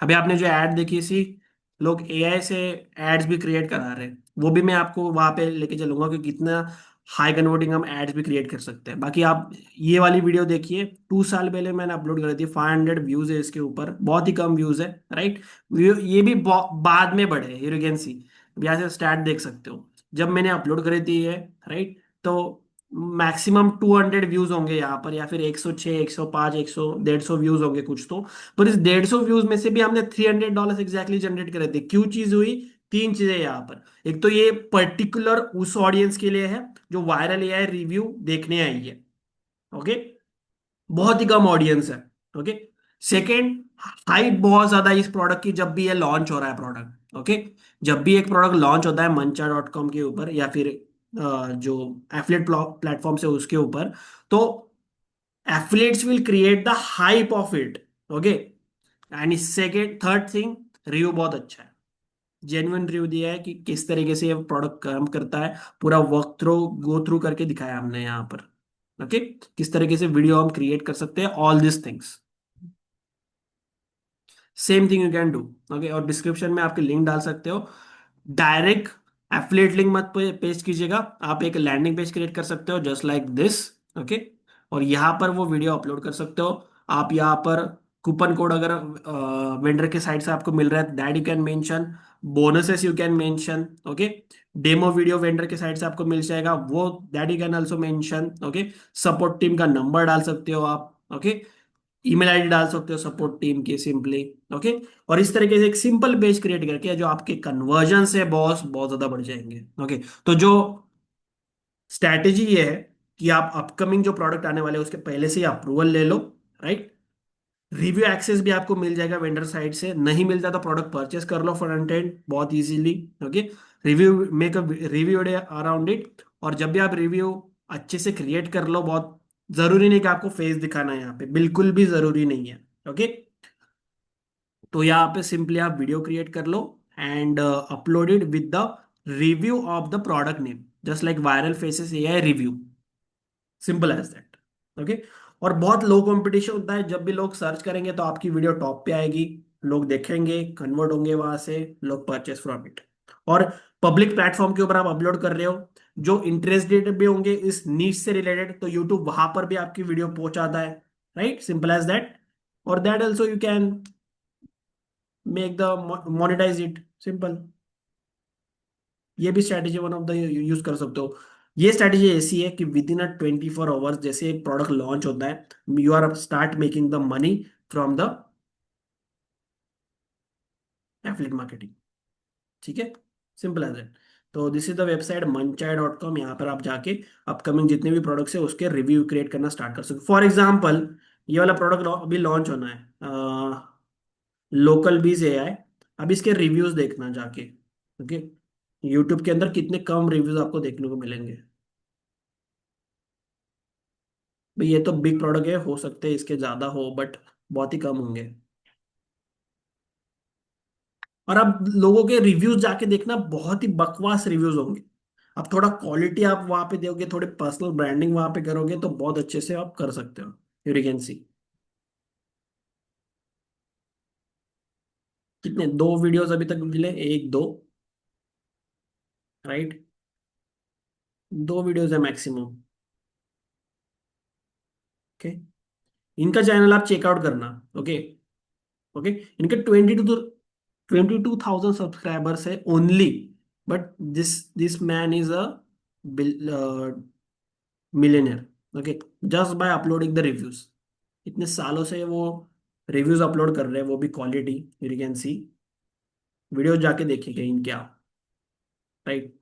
अभी आपने जो add देखी सी, लोग AI से ads भी create करा रहे हैं, वो भी मैं आपको वहां पे लेके चलूंगा कि कितना हाई कन्वर्टिंग हम एड्स भी क्रिएट कर सकते हैं। बाकी आप ये वाली वीडियो देखिए, 2 साल पहले मैंने अपलोड करी थी, 500 व्यूज है इसके ऊपर, बहुत ही कम व्यूज है, राइट। ये भी बाद में बढ़े, यू कैन सी। यहाँ से स्टैट देख सकते हो, जब मैंने अपलोड करी थी ये, राइट, तो मैक्सिमम 200 व्यूज होंगे यहाँ पर, या फिर 106, 105, 100, 150 व्यूज होंगे कुछ तो। पर इस 150 व्यूज में से भी हमने $300 एग्जैक्टली जनरेट करे थे। क्यों चीज हुई? 3 चीजें यहाँ पर। एक तो ये पर्टिकुलर उस ऑडियंस के लिए है जो वायरल एआई रिव्यू देखने आई है। ओके, बहुत ही कम ऑडियंस है। ओके, सेकेंड, हाइप बहुत ज्यादा है इस प्रोडक्ट की जब भी ये लॉन्च हो रहा है प्रोडक्ट। ओके, जब भी एक प्रोडक्ट लॉन्च होता है मंचा.com के ऊपर, या फिर जो एफिलिएट प्लेटफॉर्म से उसके ऊपर, तो affiliates will create the hype of it. Okay, and second, third thing, review बहुत अच्छा है, जेन्युइन रिव्यू दिया है कि किस तरीके से ये प्रोडक्ट काम करता है, पूरा वर्क थ्रू गो थ्रू करके दिखाया हमने यहाँ पर। ओके, किस तरीके से वीडियो हम क्रिएट कर सकते हैं, all this things, same thing you can do. Okay, और डिस्क्रिप्शन में आपके लिंक डाल सकते हो। डायरेक्ट एफिलिएट लिंक मत पेस्ट कीजिएगा, आप एक लैंडिंग पेज क्रिएट कर सकते हो जस्ट लाइक दिस। ओके, और यहाँ पर वो वीडियो अपलोड कर सकते हो आप। यहाँ पर कूपन कोड अगर वेंडर के साइड से आपको मिल रहा है, that you can mention. Bonuses you can mention. Okay, demo video vendor के साइड से आपको मिल जाएगा, वो that you can also mention. Okay, support team का नंबर डाल सकते हो आप। ओके, ईमेल आईडी डाल सकते हो सपोर्ट टीम की सिंपली। ओके। और इस तरीके से एक सिंपल पेज क्रिएट करके जो आपके कन्वर्जन है बॉस बहुत ज्यादा बढ़ जाएंगे। ओके। तो जो स्ट्रैटेजी ये है कि आप अपकमिंग जो प्रोडक्ट आने वाले हैं उसके पहले से ही अप्रूवल ले लो। राइट। रिव्यू एक्सेस भी आपको मिल जाएगा वेंडर साइड से, नहीं मिलता तो प्रोडक्ट परचेस कर लो फ्रंट एंड बहुत easily. Okay. Review make a review around it. और जब भी आप रिव्यू अच्छे से क्रिएट कर लो, बहुत जरूरी नहीं कि आपको फेस दिखाना है यहाँ पे, बिल्कुल भी जरूरी नहीं है। ओके। तो यहाँ पे सिंपली आप वीडियो क्रिएट कर लो and upload it with the review of the product name, just like viral faces AI review. Simple as that. Okay. और बहुत लो कंपटीशन होता है, जब भी लोग सर्च करेंगे तो आपकी वीडियो टॉप पे आएगी, लोग देखेंगे, कन्वर्ट होंगे, वहां से लोग परचेस फ्रॉम इट। और पब्लिक प्लेटफॉर्म के ऊपर आप अपलोड कर रहे हो, जो इंटरेस्टेड भी होंगे इस नीच से रिलेटेड, तो यूट्यूब वहां पर भी आपकी वीडियो पहुंचाता है। राइट। Simple as that. और that also you can make the monetize it simple. ये भी strategy one of the use कर सकते हो। ये स्ट्रैटेजी ऐसी है कि विद इन अ 24 आवर्स जैसे एक प्रोडक्ट लॉन्च होता है, you are start making the money from the affiliate marketing. ठीक है। Simple as it. तो this is the website manchai.com। यहाँ पर आप जाके अपकमिंग जितने भी प्रोडक्ट्स है उसके रिव्यू क्रिएट करना स्टार्ट कर सकते हो। फॉर एग्जाम्पल ये वाला प्रोडक्ट अभी लॉन्च होना है, लोकल बीज एआई। अब इसके रिव्यूज देखना जाके। ओके। यूट्यूब के अंदर कितने कम रिव्यूज आपको देखने को मिलेंगे। भाई ये तो बिग प्रोडक्ट है, हो सकते हैं इसके ज्यादा हो बट बहुत ही कम होंगे। और अब लोगों के रिव्यूज जाके देखना, बहुत ही बकवास रिव्यूज होंगे। अब थोड़ा क्वालिटी आप वहां पे दोगे, थोड़े पर्सनल ब्रांडिंग वहां पे करोगे तो बहुत अच्छे से आप कर सकते हो। यू कैन सी कितने दो वीडियोस अभी तक मिले, एक दो। राइट। दो वीडियोस है मैक्सिमम। ओके। इनका चैनल आप चेकआउट करना। ओके। ओके। इनके 22,000 सब्सक्राइबर्स है only. But this man is a millionaire. Okay. Just by uploading the reviews. इतने सालों से वो रिव्यूज अपलोड कर रहे हैं, वो भी quality. You can C video जाके देखिएगा इनके आप। राइट।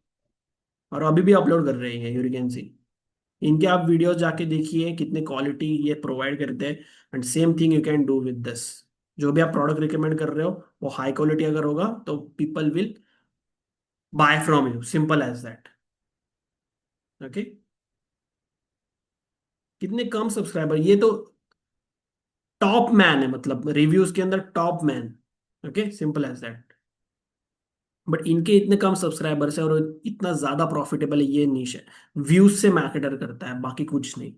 और अभी भी अपलोड कर रहे हैं, यू कैन सी इनके आप वीडियोस जाके देखिए कितने क्वालिटी ये प्रोवाइड करते हैं। And same thing you can do with this. जो भी आप प्रोडक्ट रिकमेंड कर रहे हो वो हाई क्वालिटी अगर होगा तो people will buy from you, simple as that. Okay. कितने कम सब्सक्राइबर, ये तो टॉप मैन है, मतलब रिव्यूज के अंदर top man. Okay. Simple as that. But इनके इतने कम सब्सक्राइबर्स है और इतना ज्यादा प्रॉफिटेबल है, ये निश है। व्यूज से मैटर करता है, बाकी कुछ नहीं।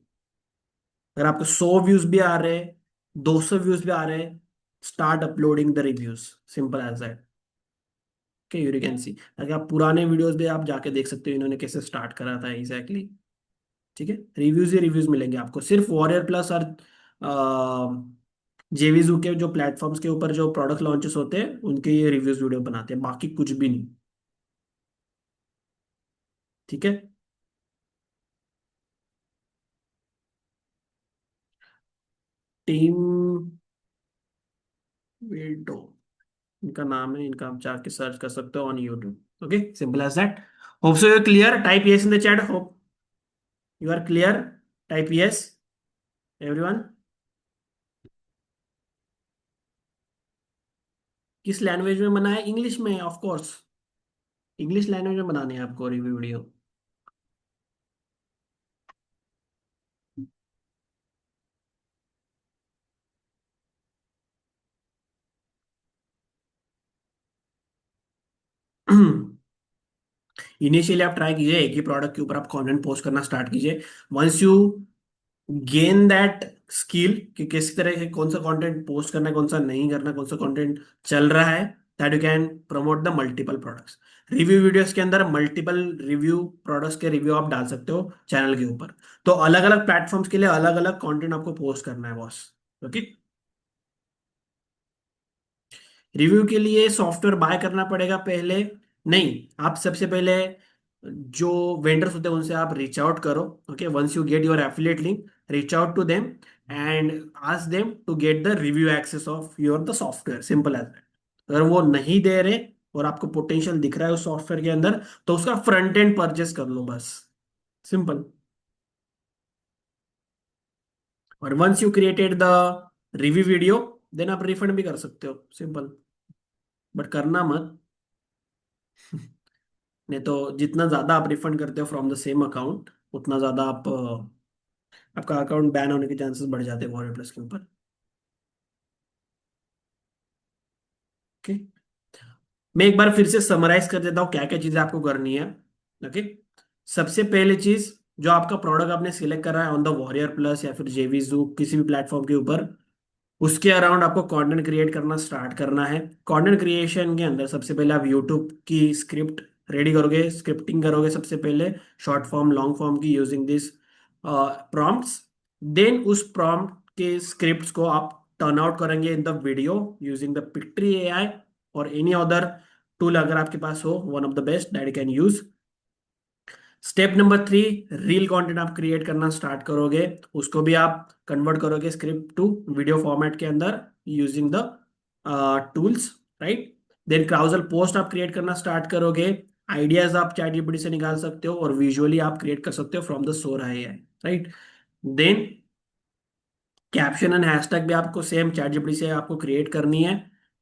अगर आपको 100 व्यूज भी आ रहे हैं, 200 व्यूज भी आ रहे हैं, start uploading the reviews. Simple as that. Okay. You can see अगर आप पुराने वीडियोस भी आप जाके देख सकते हो इन्होंने कैसे स्टार्ट करा था एग्जैक्टली। ठीक है। रिव्यूज ही रिव्यूज मिलेंगे आपको, सिर्फ वॉरियर प्लस और जेवीजू के जो प्लेटफॉर्म्स के ऊपर जो प्रोडक्ट लॉन्चेस होते हैं उनके ये रिव्यूज वीडियो बनाते हैं, बाकी कुछ भी नहीं। ठीक है। टीम वीडो इनका नाम है, इनका आप जाके सर्च कर सकते हो on YouTube. Okay. Simple as that. Hope so you clear, type yes in the chat. Hope you are clear, type yes everyone. किस लैंग्वेज में बना है? इंग्लिश में ऑफ कोर्स। इंग्लिश लैंग्वेज में बनाने हैं आपको रिव्यू वीडियो। इनिशियली आप ट्राई कीजिए, एक ही प्रोडक्ट के ऊपर आप कंटेंट पोस्ट करना स्टार्ट कीजिए। Once you gain that skill कि किस तरह के कौन सा कंटेंट पोस्ट करना है, कौन सा नहीं करना, कौन सा कंटेंट चल रहा है, that you can promote the multiple products. Review videos के अंदर मल्टीपल रिव्यू प्रोडक्ट्स के रिव्यू आप डाल सकते हो चैनल के ऊपर। तो अलग अलग प्लेटफॉर्म्स के लिए अलग अलग कंटेंट आपको पोस्ट करना है बॉस। ओके। रिव्यू के लिए सॉफ्टवेयर बाय करना पड़ेगा पहले? नहीं। आप सबसे पहले जो वेंडर्स होते हैं उनसे आप रीच आउट करो। Okay. Once you get your affiliate link, reach out to them, and ask them to get the review access of your the software, simple as that. अगर वो नहीं दे रहे और आपको पोटेंशियल दिख रहा है उस सॉफ्टवेयर के अंदर, तो उसका फ्रंट एंड परचेस कर लो बस, सिंपल। और once you created the review video, then आप रिफंड भी कर सकते हो, सिंपल। बट करना मत, नहीं तो जितना ज्यादा आप रिफंड करते हो फ्रॉम द सेम अकाउंट, उतना ज्यादा आप आपका अकाउंट बैन होने के चांसेस बढ़ जाते हैं वॉरियर प्लस के ऊपर। ओके, मैं एक बार फिर से समराइज कर देता हूँ क्या क्या चीजें आपको करनी है। ओके, सबसे पहले चीज, जो आपका प्रोडक्ट आपने सिलेक्ट करा है ऑन द वॉरियर प्लस या फिर जेवीजू किसी भी प्लेटफॉर्म के ऊपर, उसके अराउंड आपको कंटेंट क्रिएट करना स्टार्ट करना है। कंटेंट क्रिएशन के अंदर सबसे पहले आप यूट्यूब की स्क्रिप्ट रेडी करोगे, स्क्रिप्टिंग करोगे सबसे पहले, शॉर्ट फॉर्म लॉन्ग फॉर्म की, यूजिंग दिस प्रॉम्प्ट्स। देन उस प्रॉम्प्ट के स्क्रिप्ट्स को आप टर्न आउट करेंगे in the video using the Pictory AI और एनी अदर टूल अगर आपके पास हो, one of the best that you can use. Step number 3, reel content आप क्रिएट करना स्टार्ट करोगे, उसको भी आप कन्वर्ट करोगे स्क्रिप्ट टू वीडियो फॉर्मेट के अंदर using the tools, right. Then carousel post आप क्रिएट करना स्टार्ट करोगे, आइडियाज आप चैट जीपीटी से निकाल सकते हो और विजुअली आप क्रिएट कर सकते हो from the Sora AI, right. Then caption and hashtag भी आपको सेम चैट जीपीटी से आपको क्रिएट करनी है।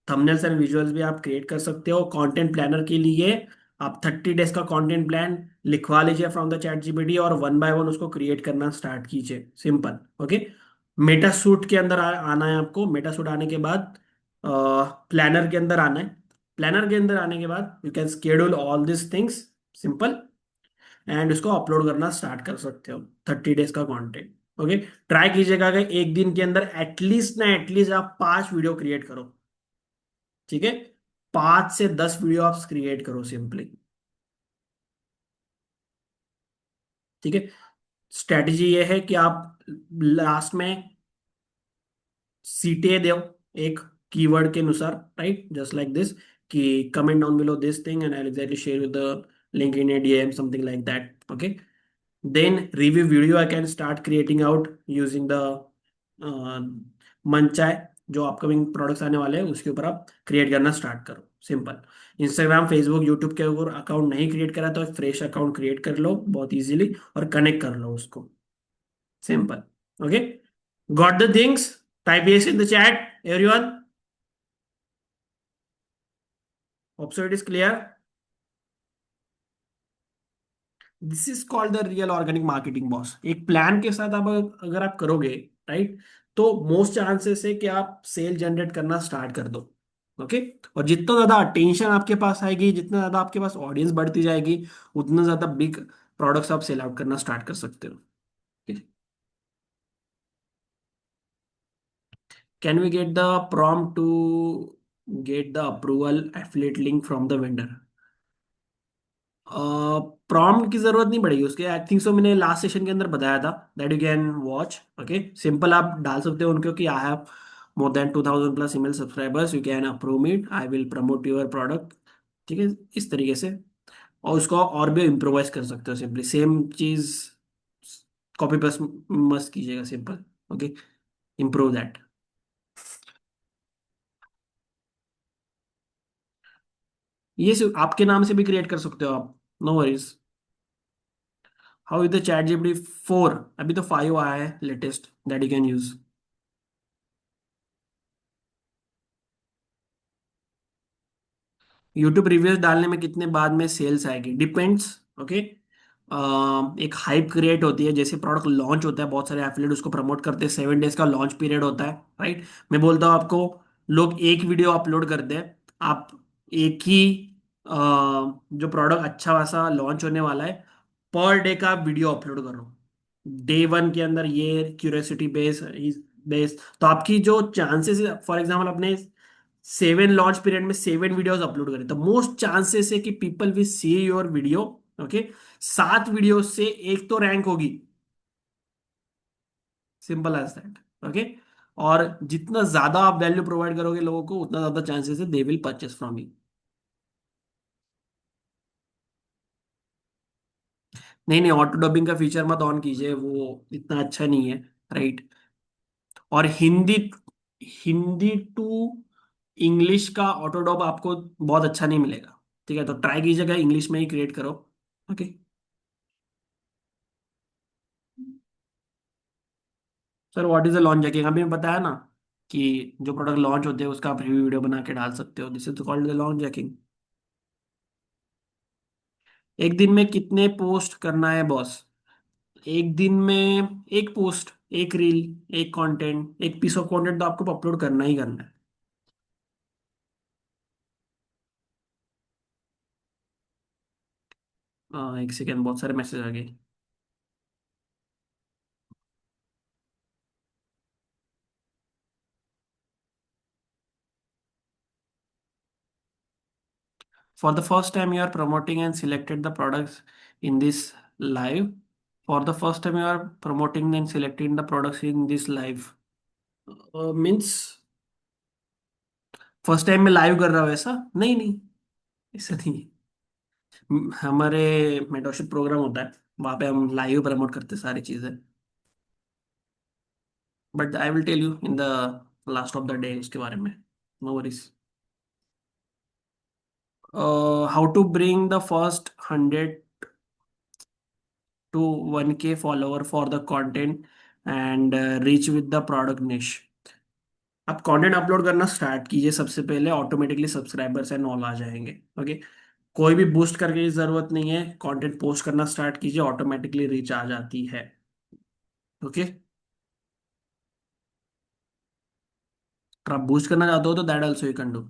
थंबनेल्स एंड विजुअल्स भी आप क्रिएट कर सकते हो। कंटेंट प्लानर के लिए आप 30 डेज का कंटेंट प्लान लिखवा लीजिए फ्रॉम द चैट जीपीटी और वन बाय वन उसको क्रिएट करना स्टार्ट कीजिए, सिंपल। ओके, मेटा सूट के अंदर आना है आपको। मेटा सूट आने के बाद प्लानर के अंदर आना है। प्लानर के अंदर आने के बाद you can schedule all this things, simple. And उसको अपलोड करना स्टार्ट कर सकते हो, 30 डेज का कंटेंट। ओके, ट्राई कीजिएगा कि एक दिन के अंदर एटलीस्ट ना एटलीस्ट आप 5 वीडियो क्रिएट करो, ठीक है। 5 से 10 वीडियो आप क्रिएट करो सिंपली, ठीक है। स्ट्रेटजी ये है कि आप लास्ट में सीटे दो एक कीवर्ड के अनुसार, राइट, जस्ट लाइक दिस, कि comment down below this thing and I exactly share with the link in A DM, something like that. Okay, then review video I can start creating out using the Manchay, जो upcoming products आने वाले हैं उसके ऊपर आप create करना start करो, simple. Instagram Facebook YouTube के ऊपर अकाउंट नहीं क्रिएट करा तो फ्रेश अकाउंट क्रिएट कर लो बहुत इजीली और कनेक्ट कर लो उसको, simple. Okay, got the things? Type yes in the chat everyone, hope so it is clear. This is called the real organic marketing boss. एक plan के साथ आप अगर आप करोगे, राइट, तो मोस्ट चांसेस है कि आप सेल जनरेट करना स्टार्ट कर दो। ओके, और जितना ज्यादा अटेंशन आपके पास आएगी, जितना ज्यादा आपके पास ऑडियंस बढ़ती जाएगी, उतना ज्यादा बिग प्रोडक्ट्स आप सेल आउट करना स्टार्ट कर सकते हो। Can we get the prompt to get the approval affiliate link from the vendor? Prompt की जरूरत नहीं पड़ेगी उसके, आई थिंक सो मैंने लास्ट सेशन के अंदर बताया था that you can watch. Okay, simple आप डाल सकते हो उनको कि I have more than 2000+ email subscribers, you can approve it, I will promote your product, ठीक है, इस तरीके से। और उसको और भी इम्प्रोवाइज कर सकते हो, सिंपली सेम चीज कॉपी पेस्ट मस्त कीजिएगा, सिंपल। Okay, improve that. ये सिर्फ आपके नाम से भी क्रिएट कर सकते हो आप, no worries. How is the chat GPT 4? अभी तो 5 आया है latest that you can use. YouTube reviews डालने में कितने बाद में सेल्स आएगी, डिपेंड्स। ओके, एक हाइप क्रिएट होती है, जैसे प्रोडक्ट लॉन्च होता है बहुत सारे एफिलिएट उसको प्रमोट करते हैं, 7 डेज का लॉन्च पीरियड होता है, राइट। मैं बोलता हूँ आपको, लोग एक वीडियो अपलोड करते हैं, आप एक ही जो प्रोडक्ट अच्छा खासा लॉन्च होने वाला है, पर डे का वीडियो अपलोड करो। डे 1 के अंदर ये क्यूरियोसिटी बेस तो आपकी जो चांसेस, फॉर एग्जाम्पल अपने 7 लॉन्च पीरियड में 7 वीडियोस अपलोड करें, तो मोस्ट चांसेस है कि people will see your video. Okay, 7 video से एक तो रैंक होगी, सिंपल एज दैट। ओके, और जितना ज्यादा आप वैल्यू प्रोवाइड करोगे लोगों को, उतना ज्यादा चांसेस है they will purchase from you. नहीं नहीं, ऑटो डबिंग का फीचर मत ऑन कीजिए, वो इतना अच्छा नहीं है, राइट। और हिंदी हिंदी टू इंग्लिश का ऑटोडॉप आपको बहुत अच्छा नहीं मिलेगा। ठीक है, तो ट्राई कीजिएगा इंग्लिश में ही क्रिएट करो। Okay. Sir what is the launch jacking, अभी मैं बताया ना कि जो प्रोडक्ट लॉन्च होते हैं उसका आप रिव्यू वीडियो बना के डाल सकते हो, this is called the launch jacking. एक दिन में कितने पोस्ट करना है बॉस? एक दिन में एक पोस्ट, एक रील, एक कंटेंट, एक पीस ऑफ कंटेंट तो आपको अपलोड करना ही करना है। एक सेकेंड, बहुत सारे मैसेज आ गए। For the first time, you are promoting and selected the products in this live. For the first time, you are promoting and selecting the products in this live. Means first time मैं live कर रहा हूँ ऐसा? नहीं नहीं, ऐसा नहीं है। हमारे मेंटरशिप प्रोग्राम होता है, वहाँ पे हम लाइव प्रमोट करते हैं सारी चीज़ें। But I will tell you in the last of the day उसके बारे में। No worries. How to bring the first 100 to 1K follower for the content and reach with the product niche। आप content upload करना start कीजिए, सबसे पहले automatically subscribers and all आ जाएंगे। Okay, कोई भी बूस्ट करने की जरूरत नहीं है, कंटेंट पोस्ट करना स्टार्ट कीजिए, ऑटोमेटिकली रीच आ जाती है। ओके, अगर आप बूस्ट करना चाहते हो तो that also you can do.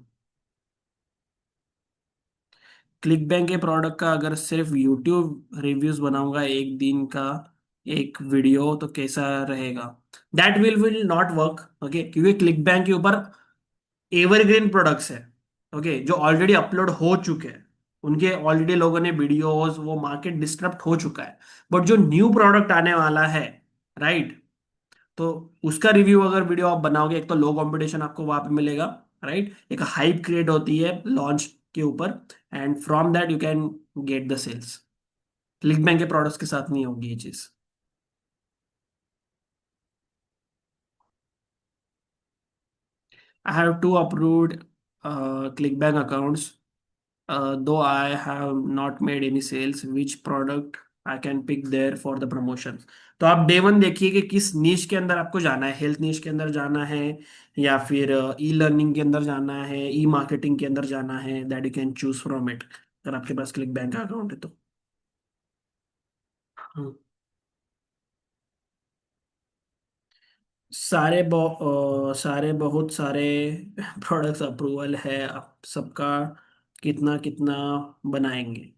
Click bank के प्रोडक्ट का अगर सिर्फ यूट्यूब रिव्यूज बनाऊंगा एक दिन का एक वीडियो तो कैसा रहेगा? That will not work. Okay, क्योंकि क्लिक बैंक के ऊपर एवरग्रीन प्रोडक्ट्स है। ओके, जो ऑलरेडी अपलोड हो चुके हैं, उनके ऑलरेडी लोगों ने वीडियोस, वो मार्केट डिस्टर्ब हो चुका है। बट जो न्यू प्रोडक्ट आने वाला है, राइट, तो उसका रिव्यू अगर वीडियो आप बनाओगे, एक तो लो कंपटीशन आपको वहां पे मिलेगा, राइट, एक हाइप क्रिएट होती है लॉन्च के ऊपर, and from that you can get the sales. ClickBank के प्रोडक्ट्स के साथ नहीं होगी ये चीज। I have two approved ClickBank accounts, though I have not made any sales, which product I can pick there for the promotion? तो आप day one देखिए कि किस नीश के अंदर आपको जाना है, हेल्थ नीश के अंदर जाना है, या फिर ई लर्निंग के अंदर जाना है, ई मार्केटिंग के अंदर जाना है, that you can choose from it, अगर आपके पास क्लिक बैंक का अकाउंट है तो। हाँ। सारे बहुत सारे प्रोडक्ट्स अप्रूवल है, आप सबका कितना कितना बनाएंगे?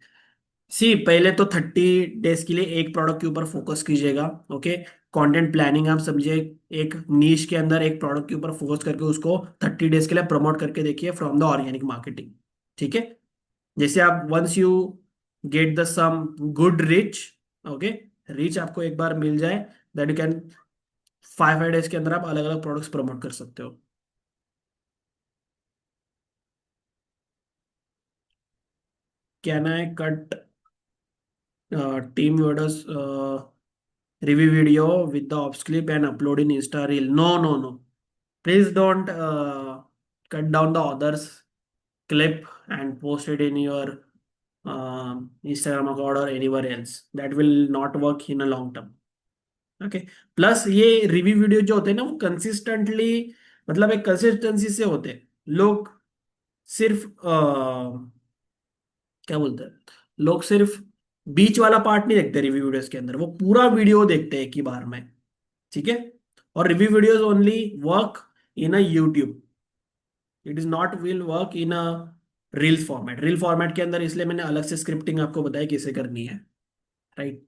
सी, पहले तो 30 डेज के लिए एक प्रोडक्ट के ऊपर फोकस कीजिएगा। ओके, कंटेंट प्लानिंग आप समझिए, एक नीश के अंदर एक प्रोडक्ट के ऊपर फोकस करके उसको 30 डेज के लिए प्रमोट करके देखिए फ्रॉम द ऑर्गेनिक मार्केटिंग। ठीक है, जैसे आप once you get the some good reach, okay, reach आपको एक बार मिल जाए, दैट यू कैन 5 5 डेज के अंदर आप अलग अलग प्रोडक्ट्स प्रमोट कर सकते हो। Can I cut team warders review video with the ops clip and upload in Insta Reel? No, no, no. Please don't cut down the other's clip and post it in your Instagram account or anywhere else. That will not work in a long term. Okay, plus ये review video जो होते हैं ना, वो consistently, मतलब एक consistency से होते हैं। लोग सिर्फ क्या बोलते हैं, लोग सिर्फ बीच वाला पार्ट नहीं देखते रिव्यू वीडियोस के अंदर, वो पूरा वीडियो देखते हैं एक ही बार में। ठीक है, और review videos only work in a YouTube, it is not will work in a reel format. Reel format के अंदर इसलिए मैंने अलग से स्क्रिप्टिंग आपको बताया कैसे करनी है, राइट।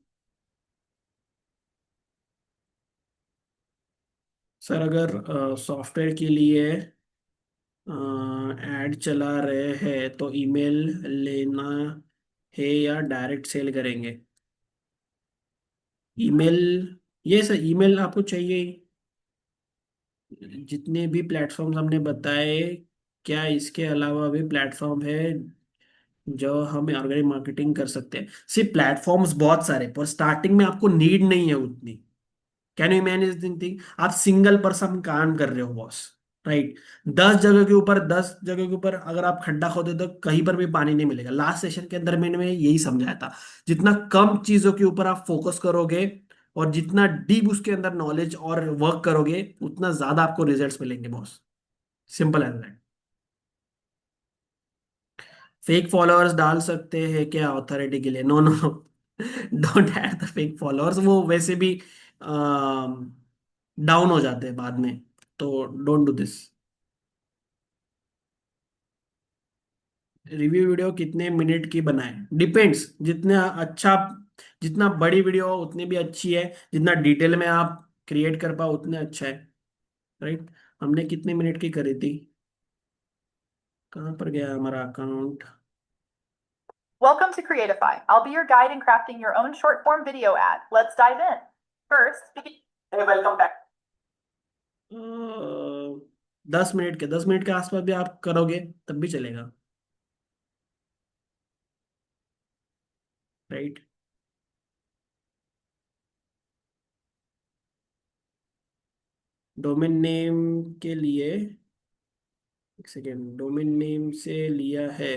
सर अगर सॉफ्टवेयर के लिए ऐड चला रहे हैं तो ईमेल लेना है या डायरेक्ट सेल करेंगे? ईमेल, ये सर ईमेल आपको चाहिए ही। जितने भी प्लेटफॉर्म्स हमने बताए, क्या इसके अलावा भी प्लेटफॉर्म है जो हम ऑर्गेनिक मार्केटिंग कर सकते हैं? सिर्फ प्लेटफॉर्म्स बहुत सारे, पर स्टार्टिंग में आपको नीड नहीं है उतनी। कैन यू इमेजिन थिंग, आप सिंगल पर्सन काम कर रहे हो बॉस, राइट? 10 जगह के ऊपर अगर आप खड्डा खोदे तो कहीं पर भी पानी नहीं मिलेगा। लास्ट सेशन के अंदर मैंने यही समझाया था, जितना कम चीजों के ऊपर आप फोकस करोगे और जितना डीप उसके अंदर नॉलेज और वर्क करोगे, उतना ज्यादा आपको रिजल्ट्स मिलेंगे boss. Simple as that. Fake followers डाल सकते हैं क्या अथॉरिटी के लिए? No no, don't add the fake followers, वो वैसे भी डाउन हो जाते हैं बाद में, तो don't do this. Review video कितने मिनट की बनाए? डिपेंड्स, जितना अच्छा, जितना बड़ी वीडियो हो उतनी भी अच्छी है, जितना डिटेल में आप क्रिएट कर पाओ उतने अच्छा है, राइट? हमने कितने मिनट की करी थी? कहाँ पर गया हमारा account? Welcome to Creatify. I'll be your guide in crafting your own short form video ad. Let's dive in. First, hey, welcome back. 10 minute के आसपास भी आप करोगे तब भी चलेगा, राइट? डोमेन नेम के लिए, एक सेकेंड, डोमेन नेम से लिया है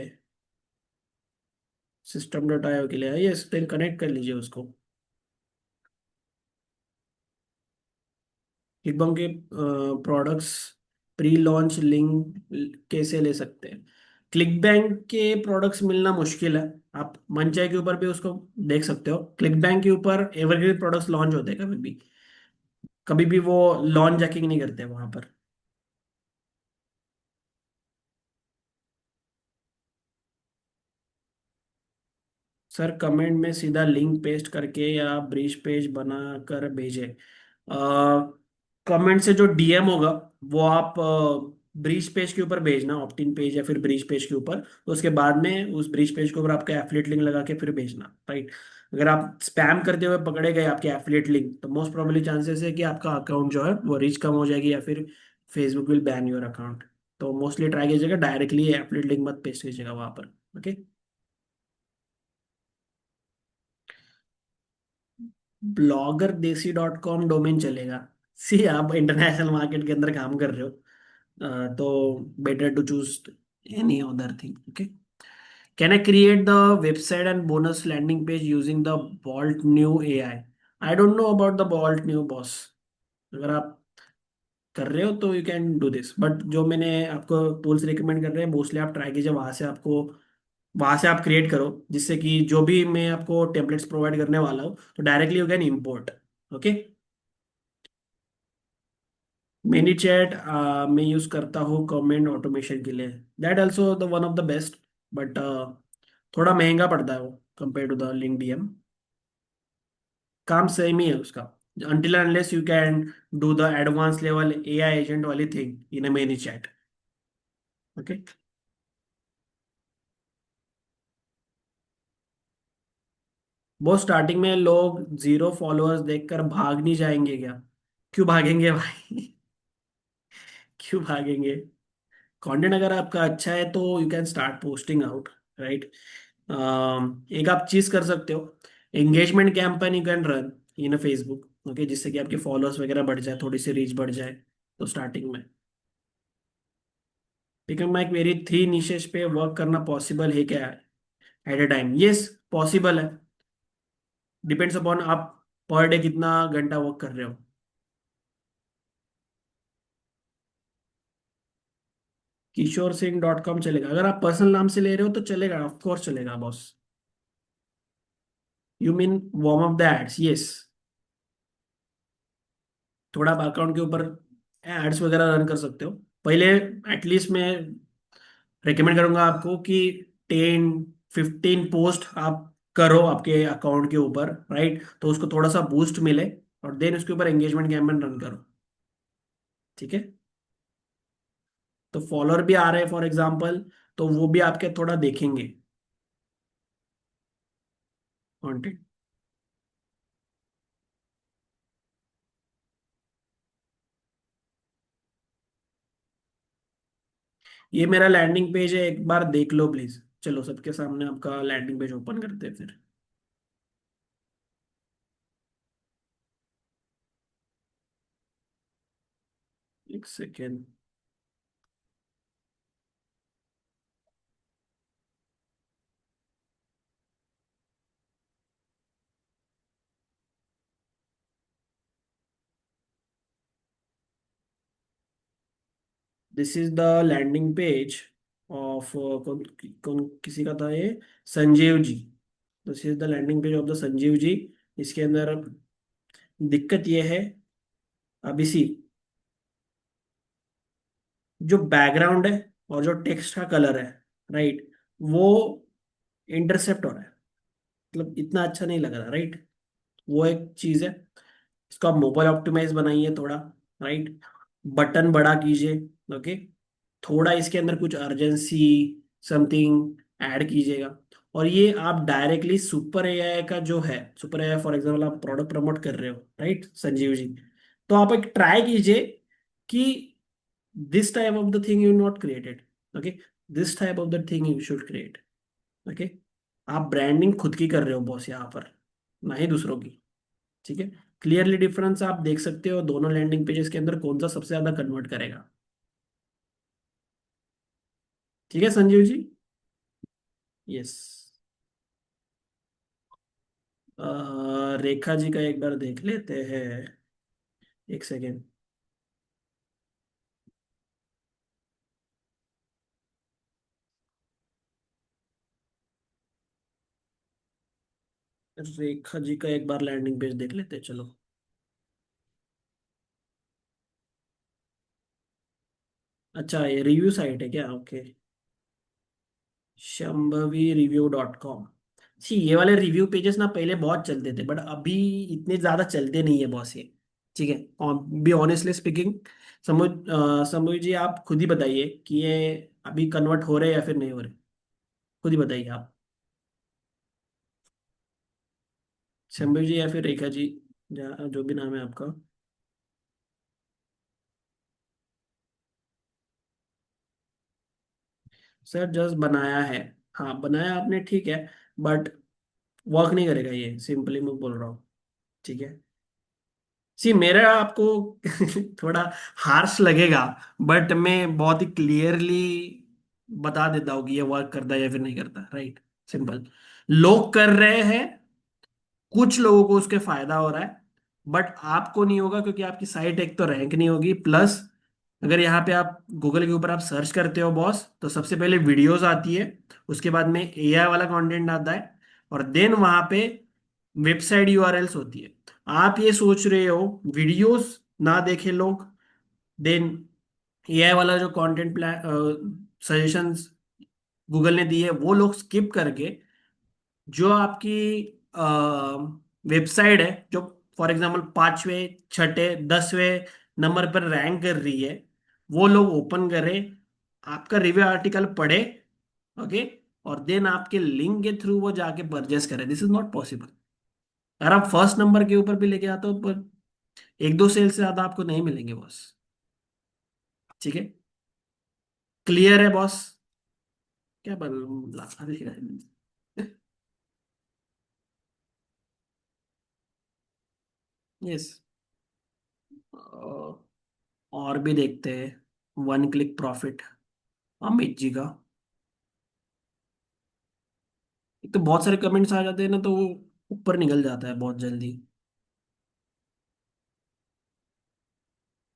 system.io के लिए, ये फिर कनेक्ट कर लीजिए उसको। क्लिकबैंक के प्रोडक्ट्स प्री लॉन्च लिंक कैसे ले सकते हैं? क्लिकबैंक के प्रोडक्ट्स मिलना मुश्किल है। आप मंचाई के ऊपर भी उसको देख सकते हो। क्लिकबैंक के ऊपर एवरग्रीन प्रोडक्ट्स लॉन्च होते हैं कभी भी, कभी भी वो लॉन्च जैकिंग नहीं करते वहां पर। सर कमेंट में सीधा लिंक पेस्ट करके या ब्रीज पेज बना कर भेजे? कमेंट से जो डीएम होगा वो आप ब्रीज पेज के ऊपर भेजना, ऑप्टिन पेज या फिर ब्रीज पेज के ऊपर, तो उसके बाद में उस ब्रीज पेज के ऊपर आपका एफिलिएट लिंक लगा के फिर भेजना, राइट? अगर आप स्पैम करते हुए पकड़े गए आपके एफिलिएट लिंक, तो मोस्ट प्रोबेबली चांसेस है कि आपका अकाउंट जो है वो रीच कम हो जाएगी या फिर Facebook will ban your account. तो मोस्टली ट्राई कीजिएगा डायरेक्टली एफिलिएट लिंक मत पेस्ट कीजिएगा वहां पर, ओके? bloggerDesi.com डोमेन चलेगा? सी आप इंटरनेशनल मार्केट के अंदर काम कर रहे हो, तो better to choose any other thing, okay? Can I create the website and bonus landing page using the Bolt new AI? I don't know about the Bolt new boss. अगर आप कर रहे हो तो you can do this, but जो मैंने आपको tools recommend कर रहे हैं मोस्टली आप ट्राई कीजिए वहां से आप क्रिएट करो, जिससे कि जो भी मैं आपको टेम्पलेट्स प्रोवाइड करने वाला हूँ तो directly you can import, okay? ManyChat मैं यूज करता हूँ कमेंट ऑटोमेशन के लिए, that also the one of the best, but थोड़ा महंगा पड़ता है वो compare to the link DM. काम सेम ही है उसका, until unless you can do the advanced level AI agent वाली thing in a many chat, okay? वो स्टार्टिंग में लोग 0 फॉलोअर्स देखकर भाग नहीं जाएंगे क्या? क्यों भागेंगे भाई? क्यों भागेंगे? कंटेंट अगर आपका अच्छा है तो you can start posting out, right? एक आप चीज कर सकते हो, engagement campaign you can run in Facebook, okay, जिससे कि आपके फॉलोअर्स वगैरह बढ़ जाए, थोड़ी सी रीच बढ़ जाए, तो स्टार्टिंग में। बिकम माई क्वेरी 3 निशेष पे वर्क करना पॉसिबल है क्या at a time? Yes, possible है। डिपेंड्स अपॉन आप पर डे कितना घंटा वर्क कर रहे हो। किशोर सिंह.com चलेगा? अगर आप पर्सनल नाम से ले रहे हो तो चलेगा, ऑफ कोर्स चलेगा boss. You mean warm up the ads? Yes, थोड़ा आप अकाउंट के ऊपर एड्स वगैरह रन कर सकते हो पहले। एटलीस्ट मैं रेकमेंड करूंगा आपको कि 10-15 पोस्ट आप करो आपके अकाउंट के ऊपर, राइट? तो उसको थोड़ा सा बूस्ट मिले, और देन उसके ऊपर एंगेजमेंट कैंपेन रन करो, ठीक है? तो फॉलोअर भी आ रहे हैं फॉर एग्जांपल, तो वो भी आपके थोड़ा देखेंगे कंटेंट। ये मेरा लैंडिंग पेज है, एक बार देख लो प्लीज। चलो सबके सामने आपका लैंडिंग पेज ओपन करते हैं फिर। एक सेकेंड। This is the landing page of कौन कौन किसी का था ये, Sanjeev ji. This is the landing page of the Sanjeev ji. इसके अंदर दिक्कत ये है, अभी सी, जो बैकग्राउंड है और जो टेक्स्ट का कलर है, राइट, वो इंटरसेप्ट हो रहा है, मतलब इतना अच्छा नहीं लग रहा, राइट। वो एक चीज है। इसको आप मोबाइल ऑप्टिमाइज बनाइए थोड़ा, राइट, बटन बड़ा कीजिए, ओके, थोड़ा इसके अंदर कुछ अर्जेंसी समथिंग ऐड कीजिएगा। और ये आप डायरेक्टली सुपर एआई का जो है, सुपर एआई फॉर एग्जांपल आप प्रोडक्ट प्रमोट कर रहे हो, राइट संजीव जी, तो आप एक ट्राई कीजिए कि this type of the thing you not created, okay, this type of the thing you should create, okay. आप ब्रांडिंग खुद की कर रहे हो बॉस यहाँ पर, ना ही दूसरों की, ठीक है। क्लियरली डिफरेंस आप देख सकते हो दोनों लैंडिंग पेजेस के अंदर, कौन सा सबसे ज्यादा कन्वर्ट करेगा। ठीक है संजीव जी। यस। रेखा जी का एक बार देख लेते हैं, एक सेकेंड। रेखा जी का एक बार लैंडिंग पेज देख लेते हैं, चलो। अच्छा, ये रिव्यू साइट है क्या, ओके। shambhavireview.com। सी, ये वाले रिव्यू पेजेस ना पहले बहुत चलते थे, बट अभी इतने ज्यादा चलते नहीं है बॉस ये, ठीक है। और बी ऑनेस्टली स्पीकिंग, समझ जी, आप खुद ही बताइए कि ये अभी कन्वर्ट हो रहे हैं या फिर नहीं हो रहे, खुद ही बताइए आप, शंभू जी या फिर रेखा जी, जो भी नाम है आपका। सर जस्ट बनाया है, हाँ बनाया आपने, ठीक है, बट वर्क नहीं करेगा ये, सिंपली मैं बोल रहा हूँ, ठीक है। सी, मेरा आपको थोड़ा हार्श लगेगा, बट मैं बहुत ही क्लियरली बता देता हूँ कि ये वर्क करता है या फिर नहीं करता, राइट, सिंपल। लोग कर रहे हैं, कुछ लोगों को उसके फायदा हो रहा है, बट आपको नहीं होगा, क्योंकि आपकी साइट एक तो रैंक नहीं होगी, प्लस अगर यहाँ पे आप गूगल के ऊपर आप सर्च करते हो बॉस, तो सबसे पहले वीडियोस आती है, उसके बाद में एआई वाला कंटेंट आता है, और देन वहां पे वेबसाइट यूआरएल्स होती है। आप ये सोच रहे हो वीडियोस ना देखे लोग, देन एआई वाला जो कंटेंट प्लान सजेशंस गूगल ने दी है वो लोग स्किप करके, जो आपकी वेबसाइट है, जो फॉर एग्जांपल 5वें 6ठे 10वें नंबर पर रैंक कर रही है, वो लोग ओपन करें, आपका रिव्यू आर्टिकल पढ़े, ओके, और देन आपके लिंक के थ्रू वो जाके परचेस करें। This is not possible. अगर आप फर्स्ट नंबर के ऊपर भी लेके आते हो, पर एक दो सेल से ज्यादा आपको नहीं मिलेंगे बॉस, ठीक है। क्लियर है बॉस, क्या यस। और भी देखते हैं, one click profit, Amit ji का। एक तो बहुत सारे कमेंट्स आ जाते हैं ना, तो वो ऊपर निकल जाता है बहुत जल्दी।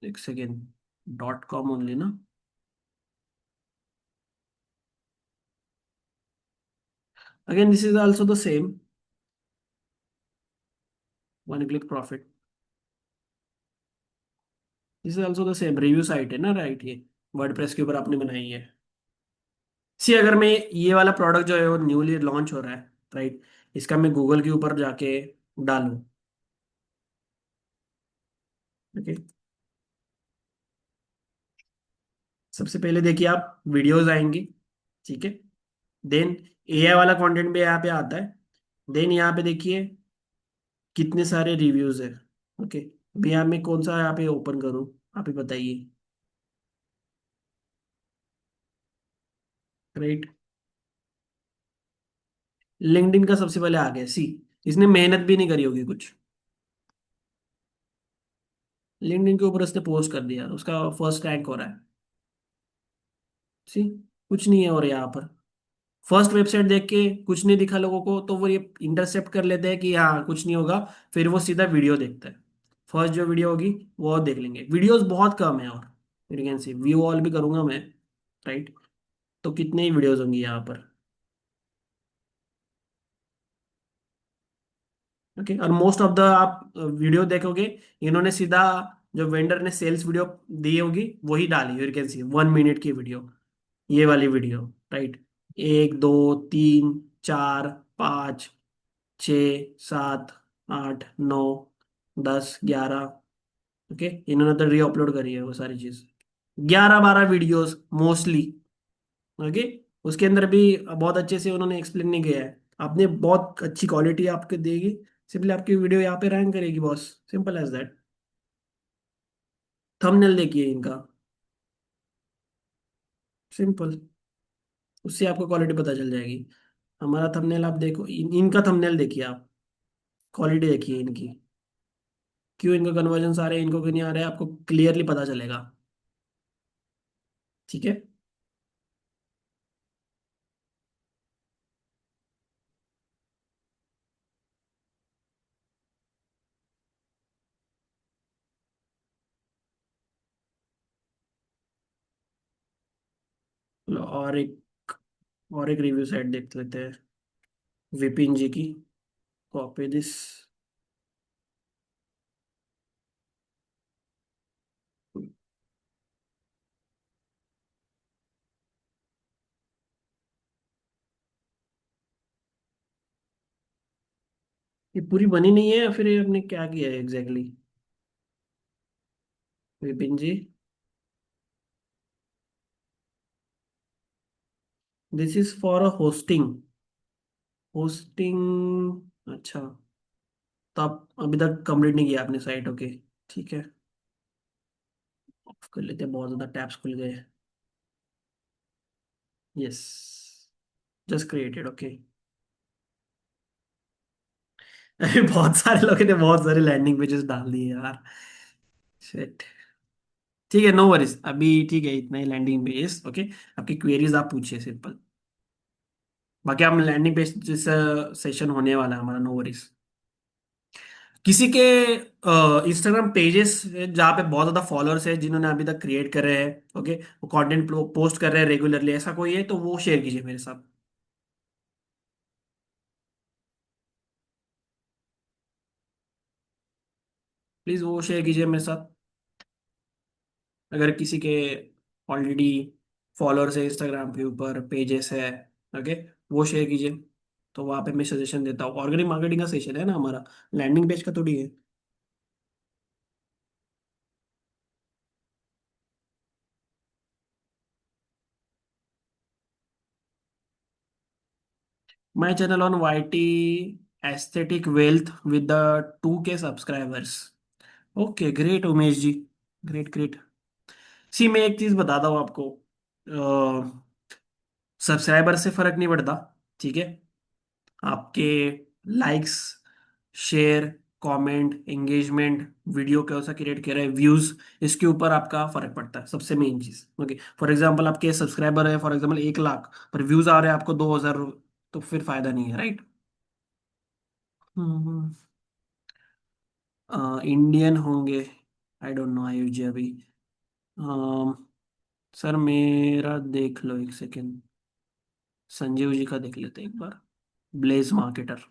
एक सेकेंड, .com ओनली ना। Again this is also the same, one click profit, this is also the same review site है ना, राइट, ये वर्डप्रेस के ऊपर आपने बनाई है। सी, अगर मैं ये वाला प्रोडक्ट जो है वो न्यूली लॉन्च हो रहा है, राइट, इसका मैं गूगल के ऊपर जाके डालूं, ओके, सबसे पहले देखिए आप वीडियोस आएंगी, ठीक है, देन एआई वाला कंटेंट भी यहाँ पे आता है, देन यहाँ पे देखिए कितने सारे रिव्यूज है, ओके। अभी यहाँ मैं कौन सा यहाँ पे ओपन करूँ, आप ही बताइए, राइट। लिंक्डइन का सबसे पहले आ गया, सी, इसने मेहनत भी नहीं करी होगी कुछ, लिंक्डइन के ऊपर उसने पोस्ट कर दिया, उसका फर्स्ट रैंक हो रहा है। सी, कुछ नहीं है और यहाँ पर फर्स्ट वेबसाइट देख के कुछ नहीं दिखा लोगों को तो वो ये इंटरसेप्ट कर लेते हैं कि हाँ कुछ नहीं होगा, फिर वो सीधा वीडियो देखते हैं। फर्स्ट जो वीडियो होगी वो देख लेंगे, वीडियोस बहुत कम है, और you can C view all भी करूंगा मैं, राइट? तो कितने ही वीडियोस होंगी यहाँ पर। ओके, और मोस्ट ऑफ द आप वीडियो देखोगे, इन्होंने सीधा जो वेंडर ने सेल्स वीडियो दी होगी वही डाली, यू कैन सी 1 मिनट की वीडियो, ये वाली वीडियो, राइट? 1 2 3 4 5 छ 7 8 9 10 11, ओके, इन्होंने तो री अपलोड करी है वो सारी चीज, 11 12 वीडियोस मोस्टली। ओके, उसके अंदर भी बहुत अच्छे से उन्होंने एक्सप्लेन नहीं किया है, आपने बहुत अच्छी क्वालिटी आपको देगी, सिंपली आपकी वीडियो यहाँ पे रैंक करेगी boss, simple as that. Thumbnail देखिए इनका, सिंपल, उससे आपको क्वालिटी पता चल जाएगी। हमारा थंबनेल आप देखो, इनका थंबनेल देखिए आप, क्वालिटी देखिए इनकी, क्यों इनको कन्वर्जन आ रहे हैं, इनको क्यों नहीं आ रहे हैं, आपको क्लियरली पता चलेगा। ठीक है। चलो और एक रिव्यू साइट देख लेते हैं, विपिन जी की। Copy this. ये पूरी बनी नहीं है या फिर ये आपने क्या किया है exactly exactly? Vipin ji, this is for a hosting. Hosting, अच्छा, तो आप अभी तक कंप्लीट नहीं किया आपने साइट, ओके, ठीक है। ऑफ कर लेते हैं, बहुत ज्यादा टैब्स खुल गए। Yes, just created, okay. अरे बहुत सारे लोगों ने बहुत सारे लैंडिंग पेजेस डाल दिए यार, शिट। ठीक है, नो वरीज, अभी ठीक है, इतना ही लैंडिंग पेज, ओके। आपकी क्वेरीज आप पूछिए सिंपल, बाकी हम लैंडिंग पेज जैसा सेशन होने वाला है हमारा, नो वरीज। किसी के इंस्टाग्राम पेजेस जहाँ पे बहुत ज्यादा फॉलोअर्स है, जिन्होंने अभी तक क्रिएट कर रहे हैं, ओके, वो कंटेंट पोस्ट कर रहे हैं रेगुलरली, ऐसा कोई है तो वो शेयर कीजिए मेरे साथ। प्लीज वो शेयर कीजिए मेरे साथ, अगर किसी के ऑलरेडी फॉलोअर्स है इंस्टाग्राम के ऊपर, पेजेस है, ओके, वो शेयर कीजिए। तो वहाँ पे मैं सजेशन देता हूँ, ऑर्गेनिक मार्केटिंग का सेशन है ना हमारा, लैंडिंग पेज का थोड़ी है। My channel on Y T, aesthetic wealth with the 2K subscribers. Okay, great Umesh ji, great great. See, मैं एक चीज बताता हूँ आपको, सब्सक्राइबर से फर्क नहीं पड़ता, ठीक है? आपके likes, share, comment, engagement, video कैसा क्रिएट कर रहे हैं, व्यूज, इसके ऊपर आपका फर्क पड़ता है, सबसे मेन चीज, ओके। फॉर एग्जांपल आपके सब्सक्राइबर है फॉर एग्जांपल 1 लाख, पर व्यूज आ रहे हैं आपको 2,000, तो फिर फायदा नहीं है, राइट? हम्म। इंडियन होंगे, आई डोंट नो आयुष जी अभी। सर मेरा देख लो एक सेकेंड, संजीव जी का देख लेते हैं एक बार, ब्लेज मार्केटर।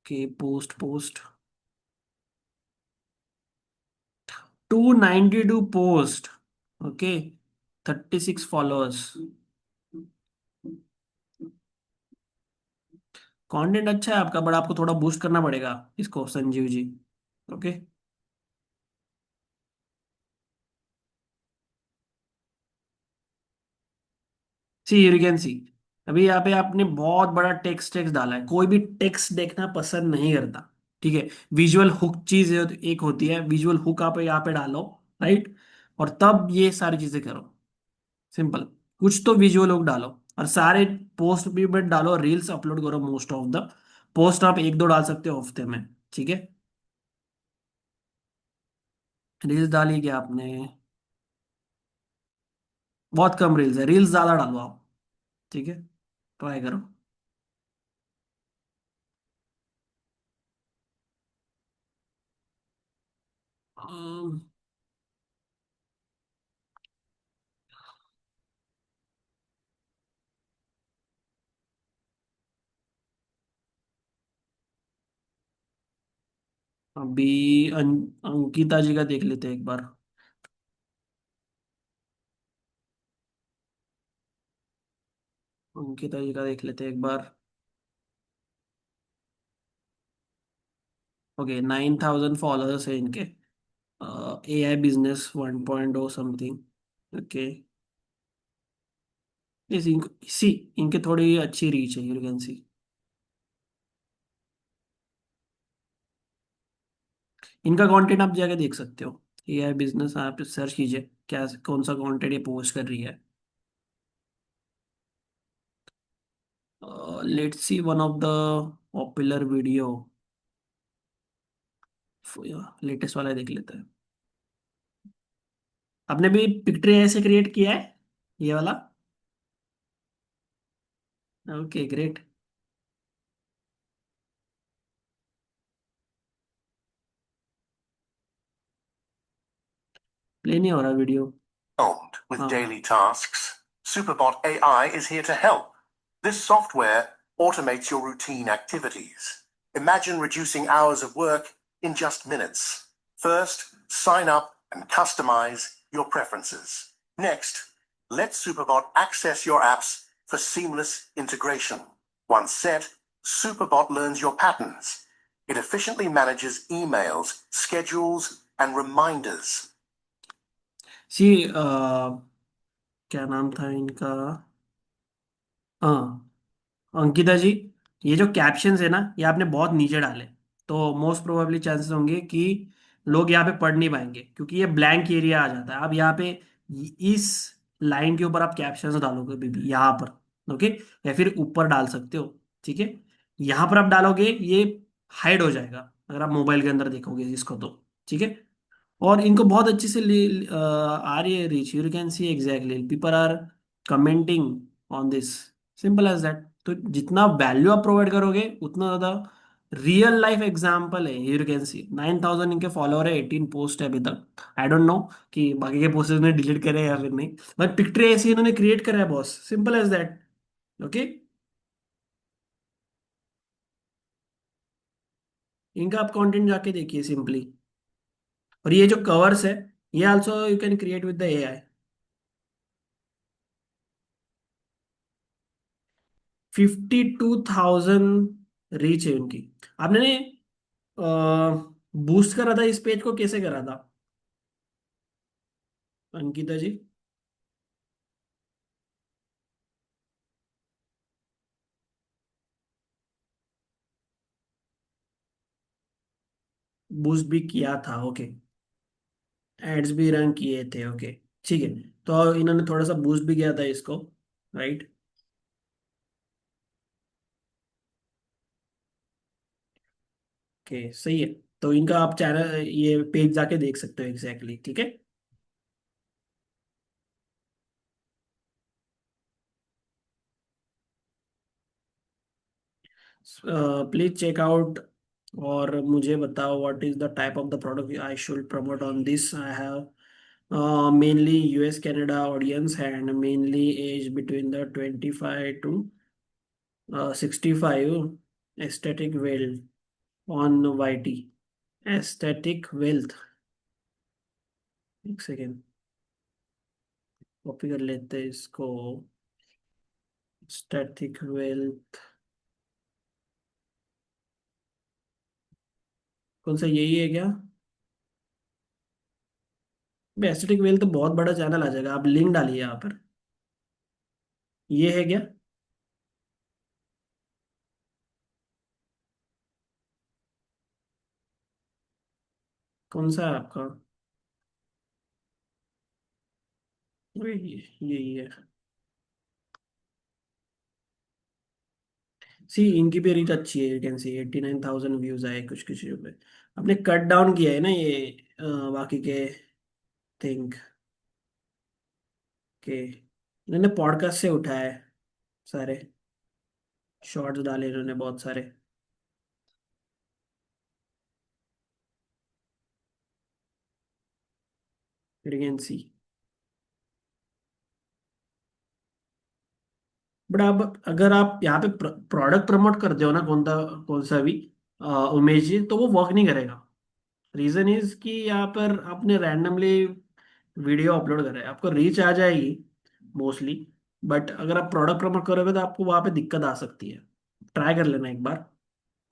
के post post 292 post, okay, 36 followers. Content अच्छा है आपका, बट आपको थोड़ा बूस्ट करना पड़ेगा इसको, Sanjeev ji, okay. See, you can see, अभी यहाँ पे आपने बहुत बड़ा टेक्स्ट टेक्स्ट डाला है, कोई भी टेक्स्ट देखना पसंद नहीं करता, ठीक है। विजुअल हुक चीज एक होती है, विजुअल हुक आप यहाँ पे डालो, राइट, और तब ये सारी चीजें करो। सिंपल। कुछ तो विजुअल हुक डालो, और सारे पोस्ट भी मत डालो, रील्स अपलोड करो। मोस्ट ऑफ द पोस्ट आप एक दो डाल सकते हो हफ्ते में, ठीक है। रील्स डाली क्या आपने? बहुत कम रील्स है, रील्स ज्यादा डालो आप, ठीक है। ट्राई करो। अम, अभी अंकिता जी का देख लेते हैं एक बार। अंकिता जी का देख लेते हैं एक बार। ओके, 9,000 फॉलोअर्स है इनके। AI business 1.0 something. ओके। इस इनको इसी इनके थोड़ी अच्छी रीच है, यू कैन सी। इनका कंटेंट आप जाके देख सकते हो। AI बिजनेस आप सर्च कीजिए, क्या कौन सा कंटेंट ये पोस्ट कर रही है। Let's see one of the popular video. Latest वाला देख लेते हैं। आपने भी पिक्चर ऐसे क्रिएट किया है, ये वाला? Okay, great. प्ले नहीं हो रहा वीडियो। Overwhelmed with हाँ। daily tasks? Superbot AI is here to help. This software automates your routine activities. Imagine reducing hours of work in just minutes. First, sign up and customize your preferences. Next, let Superbot access your apps for seamless integration. Once set, Superbot learns your patterns. It efficiently manages emails, schedules, and reminders. सी क्या नाम था इनका? हाँ, अंकिता जी, ये जो captions है ना, ये आपने बहुत नीचे डाले, तो मोस्ट प्रोबेबली चांसेस होंगे कि लोग यहाँ पे पढ़ नहीं पाएंगे, क्योंकि ये ब्लैंक एरिया आ जाता है। अब यहाँ पे इस लाइन के ऊपर आप कैप्शंस डालोगे भी यहाँ पर, ओके, या फिर ऊपर डाल सकते हो, ठीक है। यहाँ पर आप डालोगे, ये हाइड हो जाएगा अगर आप मोबाइल के अंदर देखोगे इसको तो, ठीक है। और इनको बहुत अच्छे से आ रही है reach, you can see exactly people are commenting on this. Simple as that. तो जितना वैल्यू आप प्रोवाइड करोगे उतना ज्यादा रियल लाइफ एग्जाम्पल है। यू कैन सी 9,000 इनके फॉलोअर है, 18 पोस्ट है अभी तक। आई डोंट नो कि बाकी के पोस्ट उन्होंने डिलीट करे या फिर नहीं, बट पिक्चर ऐसे इन्होंने क्रिएट करा है boss, simple as that. Okay. इनका आप कंटेंट जाके देखिए सिंपली। और ये जो कवर्स है, ये also you can create with the AI। 52,000 reach है उनकी। आपने ने बूस्ट करा था इस पेज को, कैसे करा था अंकिता जी? बूस्ट भी किया था, ओके। एड्स भी रन किए थे, ओके। ठीक है। तो इन्होंने थोड़ा सा बूस्ट भी किया था इसको, राइट। ओके, सही है। तो इनका आप चैनल, ये पेज जाके देख सकते हो एग्जैक्टली, ठीक है। प्लीज चेक आउट, और मुझे बताओ what is the type of the product I should promote on this. I have mainly US Canada audience, and mainly age between the 25 to 65, aesthetic wealth on YT। aesthetic wealth, एक second, copy कर लेते हैं इसको। aesthetic wealth, कौन सा, यही है क्या? एस्थेटिक वेल्थ तो बहुत बड़ा चैनल आ जाएगा, आप लिंक डालिए यहाँ पर। ये है क्या? कौन सा है आपका? यही है। सी इनकी भी रीच अच्छी है, यू कैन सी 89,000 व्यूज आए कुछ कुछ पे। आपने कट डाउन किया है ना ये बाकी के थिंक के, इन्होंने पॉडकास्ट से उठाया है सारे, शॉर्ट्स डाले इन्होंने बहुत सारे। You can C. बट आप अगर आप यहाँ पे प्रोडक्ट प्रमोट करते हो ना, कौन सा भी उमेश जी, तो वो वर्क नहीं करेगा। रीजन इज कि यहाँ पर आपने रैंडमली वीडियो अपलोड करा है, आपको रीच आ जाएगी मोस्टली, बट अगर आप प्रोडक्ट प्रमोट करोगे तो आपको वहाँ पे दिक्कत आ सकती है। ट्राई कर लेना एक बार,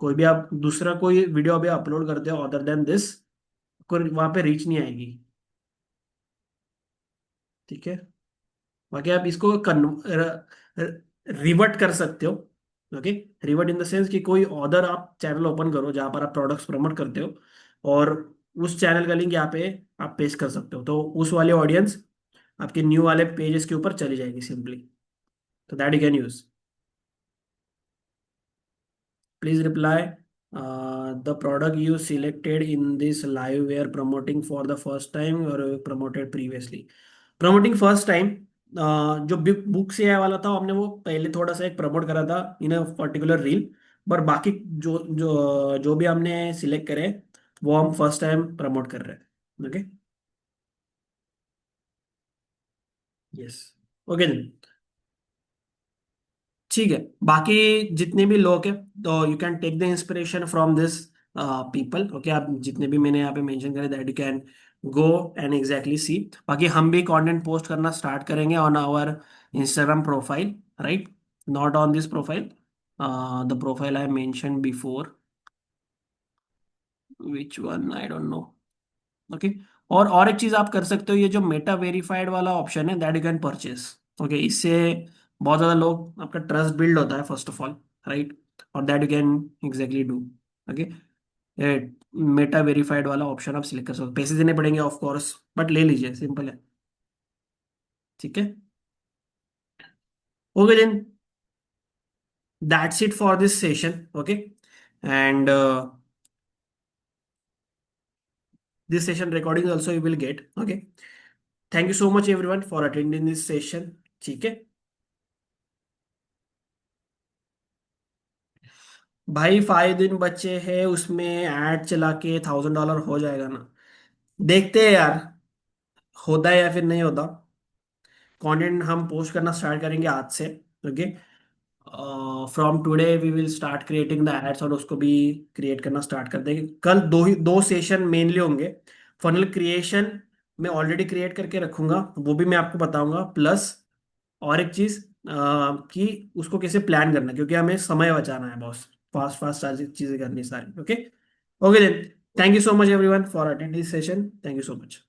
कोई भी आप दूसरा कोई वीडियो अभी अपलोड करते हो अदर देन दिस, को वहाँ पे रीच नहीं आएगी। ठीक है। बाकी आप इसको रिवर्ट कर सकते हो। Okay. Revert in the sense कि कोई अदर आप चैनल ओपन करो जहाँ पर आप प्रोडक्ट्स प्रमोट करते हो, और उस चैनल का लिंक यहाँ पे आप पेस्ट कर सकते हो, तो उस वाले ऑडियंस आपके न्यू वाले पेजेस के ऊपर चली जाएगी सिंपली। तो that you can use. Please reply. The product you selected in this live were promoting for the first time or promoted previously. Promoting first time, जो बुक से आया वाला था हमने वो पहले थोड़ा सा एक प्रमोट करा था इन अ पर्टिकुलर रील, पर बाकी जो जो जो भी हमने सिलेक्ट करे वो हम फर्स्ट टाइम प्रमोट कर रहे हैं। ओके। यस। ओके। ठीक है। बाकी जितने भी लोग हैं, तो you can take the inspiration from this people. Okay, आप जितने भी मैंने यहाँ पे मेंशन करे that you can go and exactly see. बाकी हम भी कंटेंट पोस्ट करना स्टार्ट करेंगे on our Instagram profile, right, not on this profile, the profile I mention before, which one I don't know. Okay. और एक चीज आप कर सकते हो, ये जो मेटा वेरीफाइड वाला ऑप्शन है that you can purchase. Okay, इससे बहुत ज्यादा लोग आपका ट्रस्ट बिल्ड होता है फर्स्ट ऑफ ऑल, राइट, और that you can exactly do. Okay. Meta verified वाला ऑप्शन आप सिलेक्ट कर सकते हो, पैसे देने पड़ेंगे ऑफ कोर्स, बट ले लीजिए, सिंपल है। ठीक है। Okay then, that's it for this session. Okay, and this session recording also you will get. Okay, thank you so much everyone for attending this session. ठीक है भाई, 5 दिन बचे हैं, उसमें ऐड चला के $1,000 हो जाएगा ना? देखते हैं यार, होता है या फिर नहीं होता। कंटेंट हम पोस्ट करना स्टार्ट करेंगे आज से। Okay, from today we will start creating the ads, और उसको भी क्रिएट करना स्टार्ट कर देंगे। कल दो सेशन मेनली होंगे। फनल क्रिएशन मैं ऑलरेडी क्रिएट करके रखूंगा, वो भी मैं आपको बताऊंगा, प्लस और एक चीज कि उसको कैसे प्लान करना है, क्योंकि हमें समय बचाना है बॉस, फास्ट फास्ट चीजें करनी सारी। Okay. Okay then, thank you so much everyone for attending this session, thank you so much.